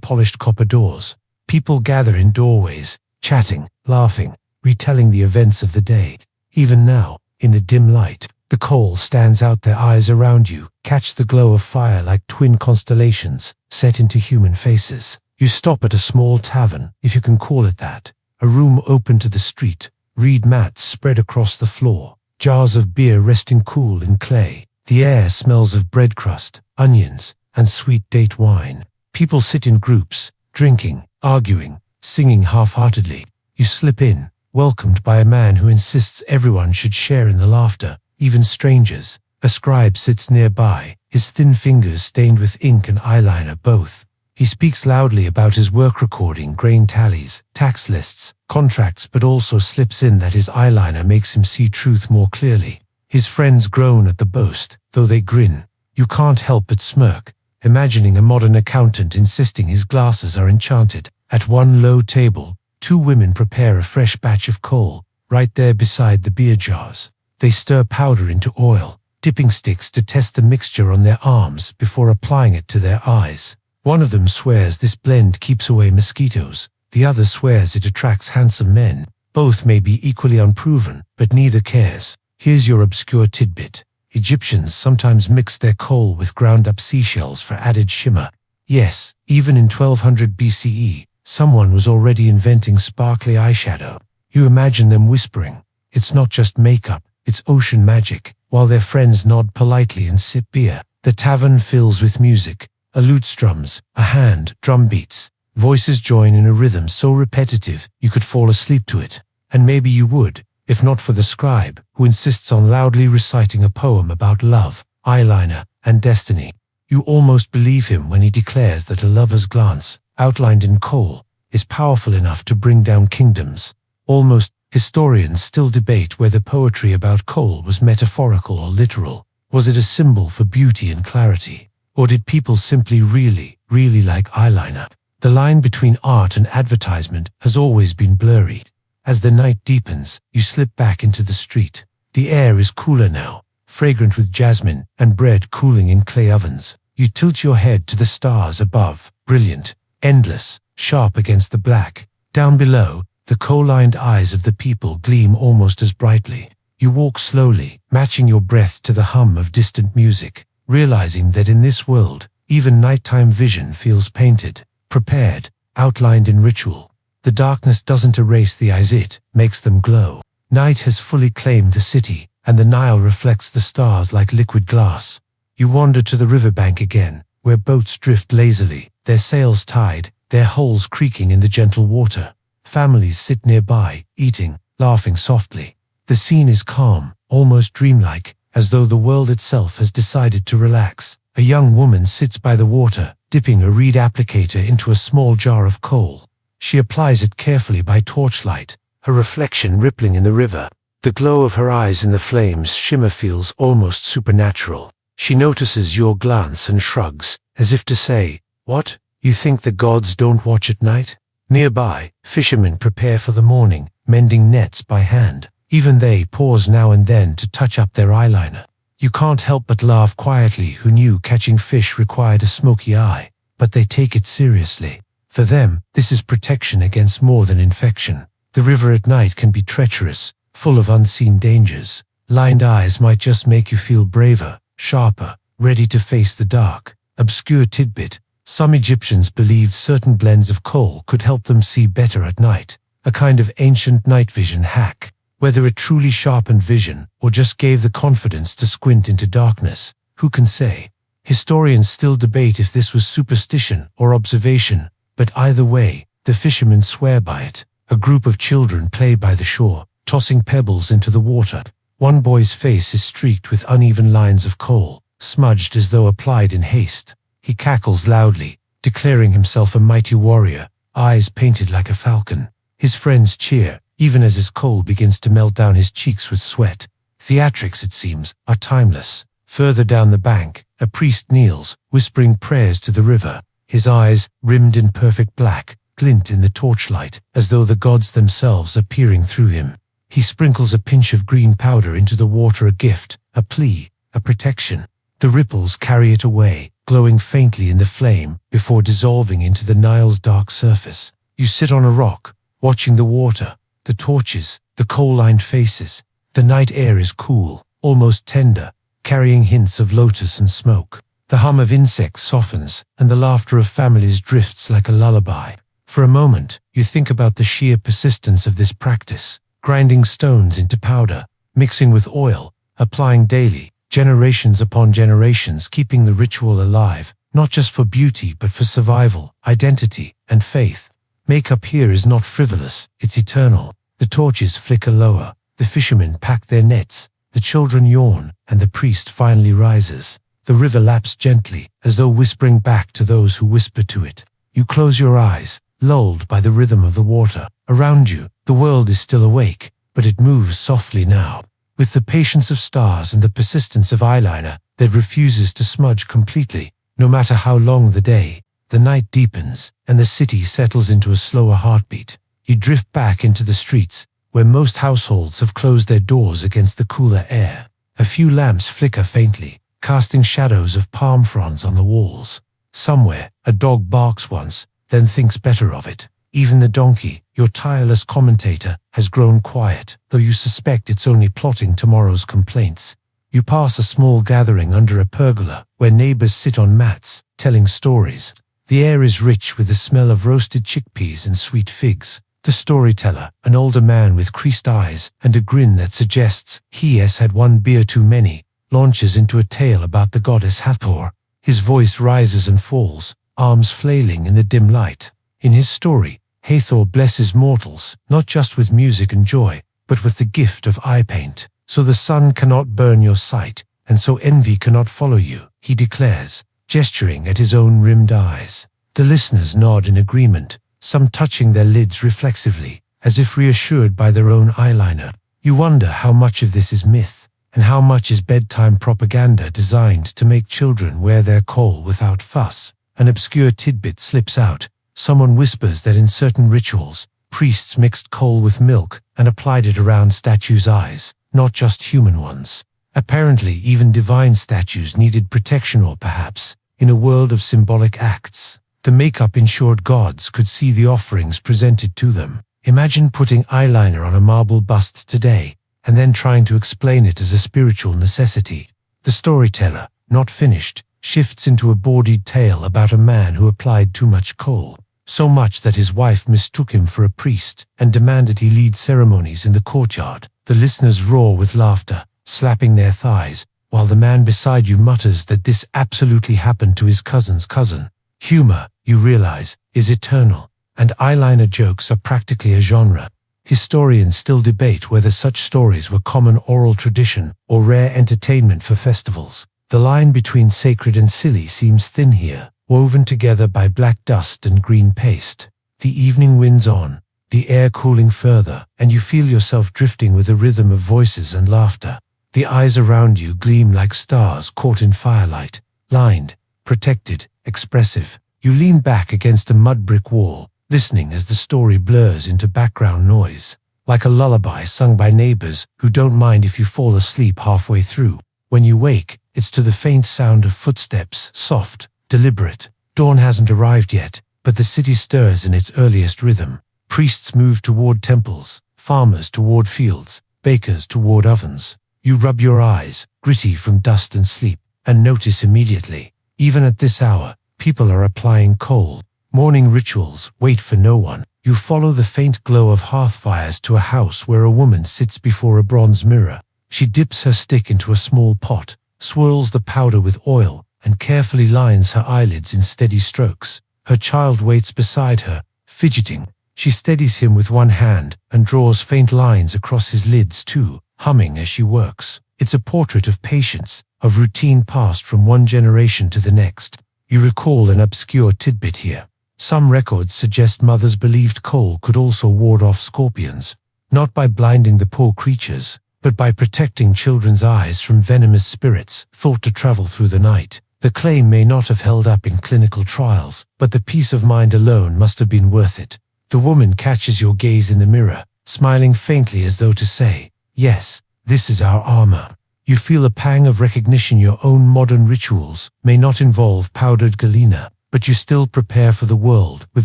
polished copper doors. People gather in doorways, chatting, laughing, retelling the events of the day. Even now, in the dim light, the coal stands out, their eyes around you catch the glow of fire like twin constellations set into human faces. You stop at a small tavern, if you can call it that. A room open to the street, reed mats spread across the floor, jars of beer resting cool in clay. The air smells of bread crust, onions, and sweet date wine. People sit in groups, drinking, arguing, singing half-heartedly. You slip in, welcomed by a man who insists everyone should share in the laughter, even strangers. A scribe sits nearby, his thin fingers stained with ink and eyeliner both. He speaks loudly about his work, recording grain tallies, tax lists, contracts, but also slips in that his eyeliner makes him see truth more clearly. His friends groan at the boast, though they grin. You can't help but smirk, imagining a modern accountant insisting his glasses are enchanted. At one low table, two women prepare a fresh batch of coal, right there beside the beer jars. They stir powder into oil, dipping sticks to test the mixture on their arms before applying it to their eyes. One of them swears this blend keeps away mosquitoes. The other swears it attracts handsome men. Both may be equally unproven, but neither cares. Here's your obscure tidbit. Egyptians sometimes mixed their coal with ground-up seashells for added shimmer. Yes, even in 1200 BCE, someone was already inventing sparkly eyeshadow. You imagine them whispering, "It's not just makeup, it's ocean magic," while their friends nod politely and sip beer. The tavern fills with music. A lute strums, a hand drum beats. Voices join in a rhythm so repetitive you could fall asleep to it. And maybe you would, if not for the scribe, who insists on loudly reciting a poem about love, eyeliner, and destiny. You almost believe him when he declares that a lover's glance, outlined in coal, is powerful enough to bring down kingdoms. Almost. Historians still debate whether poetry about coal was metaphorical or literal. Was it a symbol for beauty and clarity? Or did people simply really like eyeliner? The line between art and advertisement has always been blurry. As the night deepens, you slip back into the street. The air is cooler now, fragrant with jasmine and bread cooling in clay ovens. You tilt your head to the stars above, brilliant, endless, sharp against the black. Down below, the coal-lined eyes of the people gleam almost as brightly. You walk slowly, matching your breath to the hum of distant music, realizing that in this world, even nighttime vision feels painted, prepared, outlined in ritual. The darkness doesn't erase the eyes, it makes them glow. Night has fully claimed the city, and the Nile reflects the stars like liquid glass. You wander to the riverbank again, where boats drift lazily, their sails tied, their hulls creaking in the gentle water. Families sit nearby, eating, laughing softly. The scene is calm, almost dreamlike, as though the world itself has decided to relax. A young woman sits by the water, dipping a reed applicator into a small jar of coal. She applies it carefully by torchlight, her reflection rippling in the river. The glow of her eyes in the flames shimmer feels almost supernatural. She notices your glance and shrugs, as if to say, "What? You think the gods don't watch at night?" Nearby, fishermen prepare for the morning, mending nets by hand. Even they pause now and then to touch up their eyeliner. You can't help but laugh quietly. Who knew catching fish required a smoky eye? But they take it seriously. For them, this is protection against more than infection. The river at night can be treacherous, full of unseen dangers. Lined eyes might just make you feel braver, sharper, ready to face the dark. Obscure tidbit: some Egyptians believed certain blends of coal could help them see better at night. A kind of ancient night vision hack. Whether it truly sharpened vision or just gave the confidence to squint into darkness, who can say? Historians still debate if this was superstition or observation, but either way, the fishermen swear by it. A group of children play by the shore, tossing pebbles into the water. One boy's face is streaked with uneven lines of coal, smudged as though applied in haste. He cackles loudly, declaring himself a mighty warrior, eyes painted like a falcon. His friends cheer, even as his coal begins to melt down his cheeks with sweat. Theatrics, it seems, are timeless. Further down the bank, a priest kneels, whispering prayers to the river. His eyes, rimmed in perfect black, glint in the torchlight, as though the gods themselves are peering through him. He sprinkles a pinch of green powder into the water, a gift, a plea, a protection. The ripples carry it away, glowing faintly in the flame, before dissolving into the Nile's dark surface. You sit on a rock, watching the water, the torches, the coal-lined faces. The night air is cool, almost tender, carrying hints of lotus and smoke. The hum of insects softens, and the laughter of families drifts like a lullaby. For a moment, you think about the sheer persistence of this practice, grinding stones into powder, mixing with oil, applying daily, generations upon generations, keeping the ritual alive, not just for beauty but for survival, identity, and faith. Makeup here is not frivolous, it's eternal. The torches flicker lower, the fishermen pack their nets, the children yawn, and the priest finally rises. The river laps gently, as though whispering back to those who whisper to it. You close your eyes, lulled by the rhythm of the water. Around you, the world is still awake, but it moves softly now, with the patience of stars and the persistence of eyeliner that refuses to smudge completely, no matter how long the day. The night deepens, and the city settles into a slower heartbeat. You drift back into the streets, where most households have closed their doors against the cooler air. A few lamps flicker faintly, casting shadows of palm fronds on the walls. Somewhere, a dog barks once, then thinks better of it. Even the donkey, your tireless commentator, has grown quiet, though you suspect it's only plotting tomorrow's complaints. You pass a small gathering under a pergola, where neighbors sit on mats, telling stories. The air is rich with the smell of roasted chickpeas and sweet figs. The storyteller, an older man with creased eyes and a grin that suggests he has had one beer too many, launches into a tale about the goddess Hathor. His voice rises and falls, arms flailing in the dim light. In his story, Hathor blesses mortals, not just with music and joy, but with the gift of eye paint. So the sun cannot burn your sight, and so envy cannot follow you, he declares, gesturing at his own rimmed eyes. The listeners nod in agreement, some touching their lids reflexively, as if reassured by their own eyeliner. You wonder how much of this is myth, and how much is bedtime propaganda designed to make children wear their coal without fuss. An obscure tidbit slips out. Someone whispers that in certain rituals, priests mixed coal with milk and applied it around statues' eyes, not just human ones. Apparently, even divine statues needed protection, or perhaps, in a world of symbolic acts, the makeup ensured gods could see the offerings presented to them. Imagine putting eyeliner on a marble bust today, and then trying to explain it as a spiritual necessity. The storyteller, not finished, shifts into a bawdy tale about a man who applied too much coal, so much that his wife mistook him for a priest and demanded he lead ceremonies in the courtyard. The listeners roar with laughter, slapping their thighs, while the man beside you mutters that this absolutely happened to his cousin's cousin. Humor, you realize, is eternal, and eyeliner jokes are practically a genre. Historians still debate whether such stories were common oral tradition or rare entertainment for festivals. The line between sacred and silly seems thin here, woven together by black dust and green paste. The evening winds on, the air cooling further, and you feel yourself drifting with a rhythm of voices and laughter. The eyes around you gleam like stars caught in firelight, lined, protected, expressive. You lean back against a mud brick wall, listening as the story blurs into background noise, like a lullaby sung by neighbors who don't mind if you fall asleep halfway through. When you wake, it's to the faint sound of footsteps, soft, deliberate. Dawn hasn't arrived yet, but the city stirs in its earliest rhythm. Priests move toward temples, farmers toward fields, bakers toward ovens. You rub your eyes, gritty from dust and sleep, and notice immediately, even at this hour, people are applying coal. Morning rituals wait for no one. You follow the faint glow of hearth fires to a house where a woman sits before a bronze mirror. She dips her stick into a small pot, swirls the powder with oil, and carefully lines her eyelids in steady strokes. Her child waits beside her, fidgeting. She steadies him with one hand and draws faint lines across his lids too, humming as she works. It's a portrait of patience, of routine passed from one generation to the next. You recall an obscure tidbit here. Some records suggest mothers believed coal could also ward off scorpions, not by blinding the poor creatures, but by protecting children's eyes from venomous spirits thought to travel through the night. The claim may not have held up in clinical trials, but the peace of mind alone must have been worth it. The woman catches your gaze in the mirror, smiling faintly as though to say, "Yes, this is our armor." You feel a pang of recognition. Your own modern rituals may not involve powdered galena, but you still prepare for the world with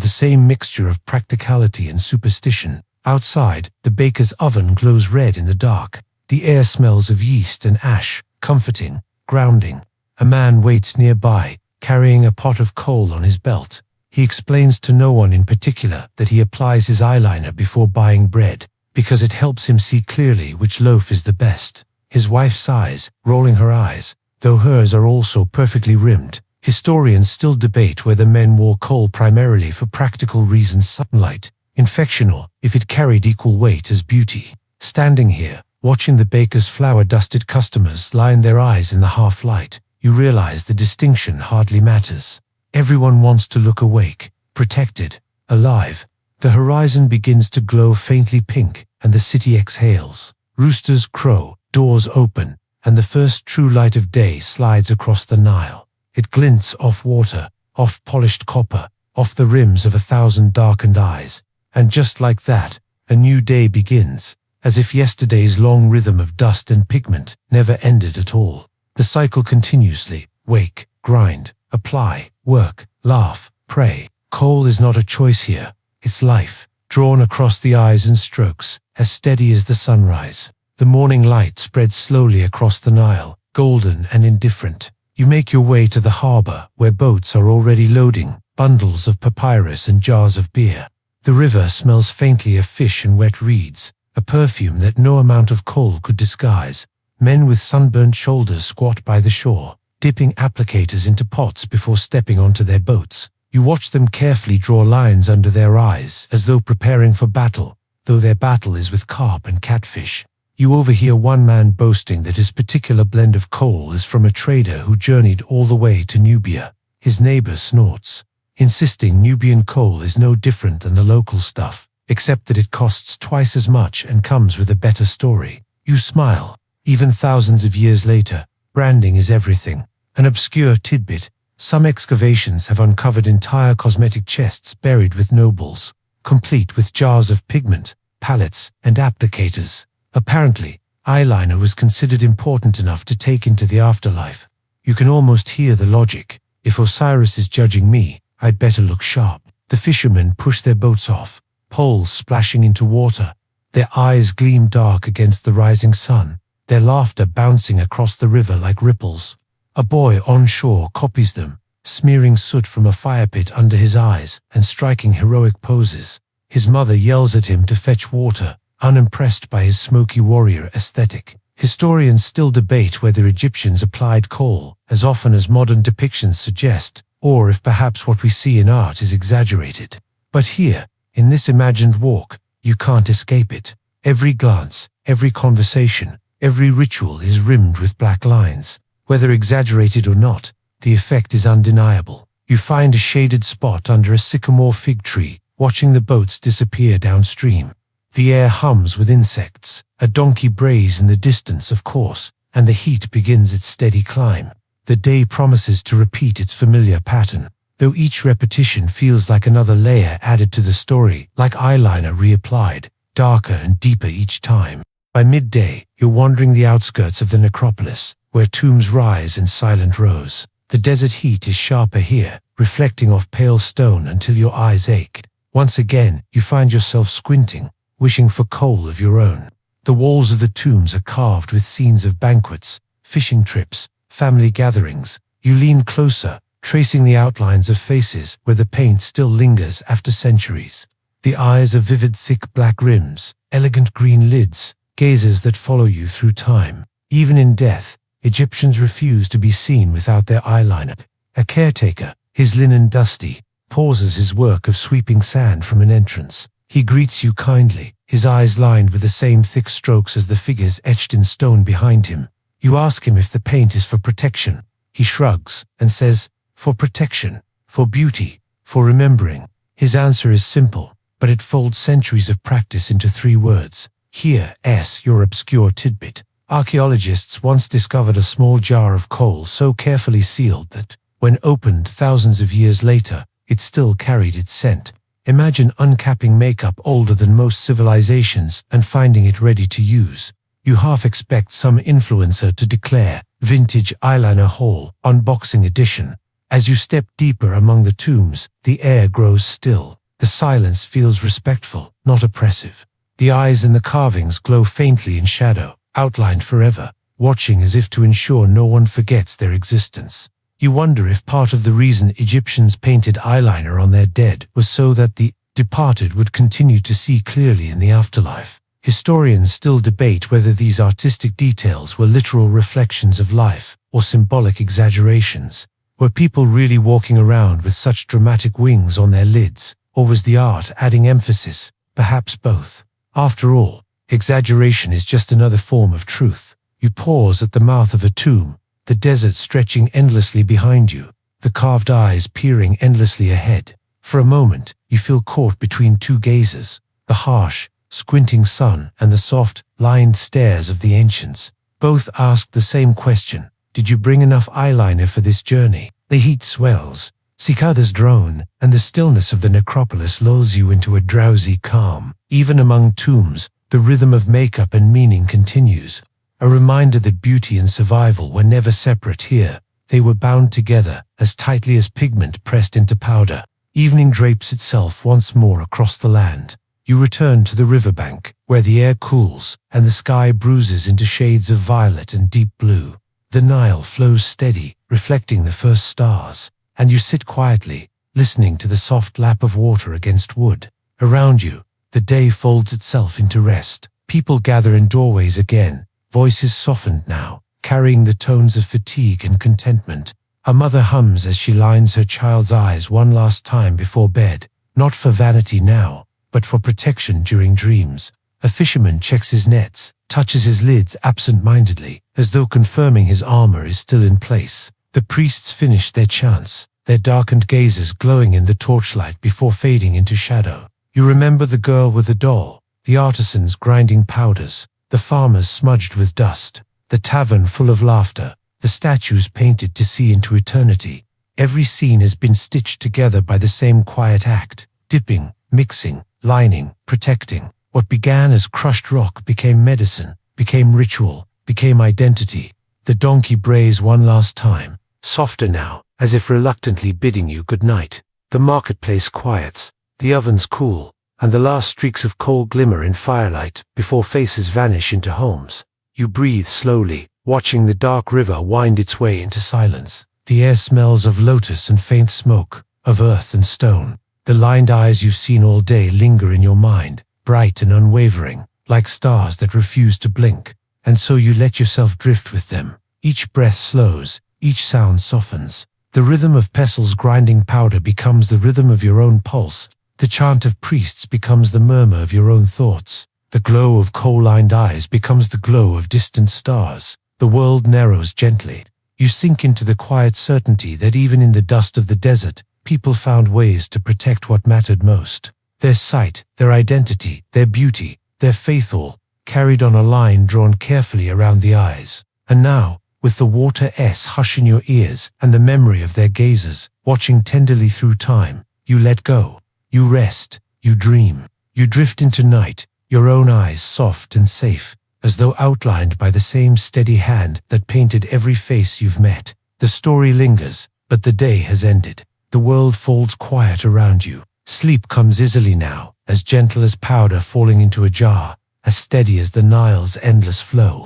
the same mixture of practicality and superstition. Outside, the baker's oven glows red in the dark. The air smells of yeast and ash, comforting, grounding. A man waits nearby, carrying a pot of coal on his belt. He explains to no one in particular that he applies his eyeliner before buying bread, because it helps him see clearly which loaf is the best. His wife sighs, rolling her eyes, though hers are also perfectly rimmed. Historians still debate whether men wore coal primarily for practical reasons, sunlight, infection, or if it carried equal weight as beauty. Standing here, watching the baker's flour-dusted customers line their eyes in the half-light, you realize the distinction hardly matters. Everyone wants to look awake, protected, alive. The horizon begins to glow faintly pink, and the city exhales. Roosters crow, doors open, and the first true light of day slides across the Nile. It glints off water, off polished copper, off the rims of 1,000 darkened eyes. And just like that, a new day begins, as if yesterday's long rhythm of dust and pigment never ended at all. The cycle continuously: wake, grind, apply, work, laugh, pray. Coal is not a choice here. It's life, drawn across the eyes in strokes, as steady as the sunrise. The morning light spreads slowly across the Nile, golden and indifferent. You make your way to the harbor, where boats are already loading bundles of papyrus and jars of beer. The river smells faintly of fish and wet reeds, a perfume that no amount of coal could disguise. Men with sunburnt shoulders squat by the shore, dipping applicators into pots before stepping onto their boats. You watch them carefully draw lines under their eyes, as though preparing for battle, though their battle is with carp and catfish. You overhear one man boasting that his particular blend of coal is from a trader who journeyed all the way to Nubia. His neighbor snorts, insisting Nubian coal is no different than the local stuff, except that it costs twice as much and comes with a better story. You smile. Even thousands of years later, branding is everything. An obscure tidbit: some excavations have uncovered entire cosmetic chests buried with nobles, complete with jars of pigment, palettes, and applicators. Apparently, eyeliner was considered important enough to take into the afterlife. You can almost hear the logic. If Osiris is judging me, I'd better look sharp. The fishermen push their boats off, poles splashing into water. Their eyes gleam dark against the rising sun, their laughter bouncing across the river like ripples. A boy on shore copies them, smearing soot from a fire pit under his eyes and striking heroic poses. His mother yells at him to fetch water, unimpressed by his smoky warrior aesthetic. Historians still debate whether Egyptians applied coal as often as modern depictions suggest, or if perhaps what we see in art is exaggerated. But here, in this imagined walk, You can't escape it. Every glance, every conversation, every ritual is rimmed with black lines. Whether exaggerated or not, the effect is undeniable. You find a shaded spot under a sycamore fig tree, watching the boats disappear downstream. The air hums with insects. A donkey brays in the distance, of course, and the heat begins its steady climb. The day promises to repeat its familiar pattern, though each repetition feels like another layer added to the story, like eyeliner reapplied, darker and deeper each time. By midday, you're wandering the outskirts of the necropolis, where tombs rise in silent rows. The desert heat is sharper here, reflecting off pale stone until your eyes ache. Once again, you find yourself squinting, wishing for coal of your own. The walls of the tombs are carved with scenes of banquets, fishing trips, family gatherings. You lean closer, tracing the outlines of faces where the paint still lingers after centuries. The eyes are vivid, thick black rims, elegant green lids, gazes that follow you through time. Even in death, Egyptians refuse to be seen without their eyeliner. A caretaker, his linen dusty, pauses his work of sweeping sand from an entrance. He greets you kindly, his eyes lined with the same thick strokes as the figures etched in stone behind him. You ask him if the paint is for protection. He shrugs and says, "For protection, for beauty, for remembering." His answer is simple, but it folds centuries of practice into 3 words. Here's your obscure tidbit. Archaeologists once discovered a small jar of coal so carefully sealed that, when opened thousands of years later, it still carried its scent. Imagine uncapping makeup older than most civilizations and finding it ready to use. You half expect some influencer to declare, "Vintage eyeliner haul, unboxing edition." As you step deeper among the tombs, the air grows still. The silence feels respectful, not oppressive. The eyes in the carvings glow faintly in shadow, outlined forever, watching as if to ensure no one forgets their existence. You wonder if part of the reason Egyptians painted eyeliner on their dead was so that the departed would continue to see clearly in the afterlife. Historians still debate whether these artistic details were literal reflections of life or symbolic exaggerations. Were people really walking around with such dramatic wings on their lids, or was the art adding emphasis? Perhaps both. After all, exaggeration is just another form of truth. You pause at the mouth of a tomb, the desert stretching endlessly behind you, the carved eyes peering endlessly ahead. For a moment, you feel caught between 2 gazes, the harsh, squinting sun and the soft, lined stares of the ancients. Both ask the same question: did you bring enough eyeliner for this journey? The heat swells, cicadas drone, and the stillness of the necropolis lulls you into a drowsy calm. Even among tombs, the rhythm of makeup and meaning continues. A reminder that beauty and survival were never separate here. They were bound together, as tightly as pigment pressed into powder. Evening drapes itself once more across the land. You return to the riverbank, where the air cools and the sky bruises into shades of violet and deep blue. The Nile flows steady, reflecting the first stars, and you sit quietly, listening to the soft lap of water against wood. Around you, the day folds itself into rest. People gather in doorways again, voices softened now, carrying the tones of fatigue and contentment. A mother hums as she lines her child's eyes one last time before bed, not for vanity now, but for protection during dreams. A fisherman checks his nets, touches his lids absent-mindedly, as though confirming his armor is still in place. The priests finish their chants, their darkened gazes glowing in the torchlight before fading into shadow. You remember the girl with the doll, the artisans grinding powders, the farmers smudged with dust, the tavern full of laughter, the statues painted to see into eternity. Every scene has been stitched together by the same quiet act, dipping, mixing, lining, protecting. What began as crushed rock became medicine, became ritual, became identity. The donkey brays one last time, softer now, as if reluctantly bidding you good night. The marketplace quiets, the ovens cool, and the last streaks of coal glimmer in firelight before faces vanish into homes. You breathe slowly, watching the dark river wind its way into silence. The air smells of lotus and faint smoke, of earth and stone. The lined eyes you've seen all day linger in your mind, bright and unwavering, like stars that refuse to blink. And so you let yourself drift with them. Each breath slows, each sound softens. The rhythm of pestles grinding powder becomes the rhythm of your own pulse, The chant of priests becomes the murmur of your own thoughts. The glow of coal-lined eyes becomes the glow of distant stars. The world narrows gently. You sink into the quiet certainty that even in the dust of the desert, people found ways to protect what mattered most. Their sight, their identity, their beauty, their faith, all carried on a line drawn carefully around the eyes. And now, with the water hush in your ears and the memory of their gazes, watching tenderly through time, you let go. You rest, you dream, you drift into night, your own eyes soft and safe, as though outlined by the same steady hand that painted every face you've met. The story lingers, but the day has ended. The world folds quiet around you. Sleep comes easily now, as gentle as powder falling into a jar, as steady as the Nile's endless flow.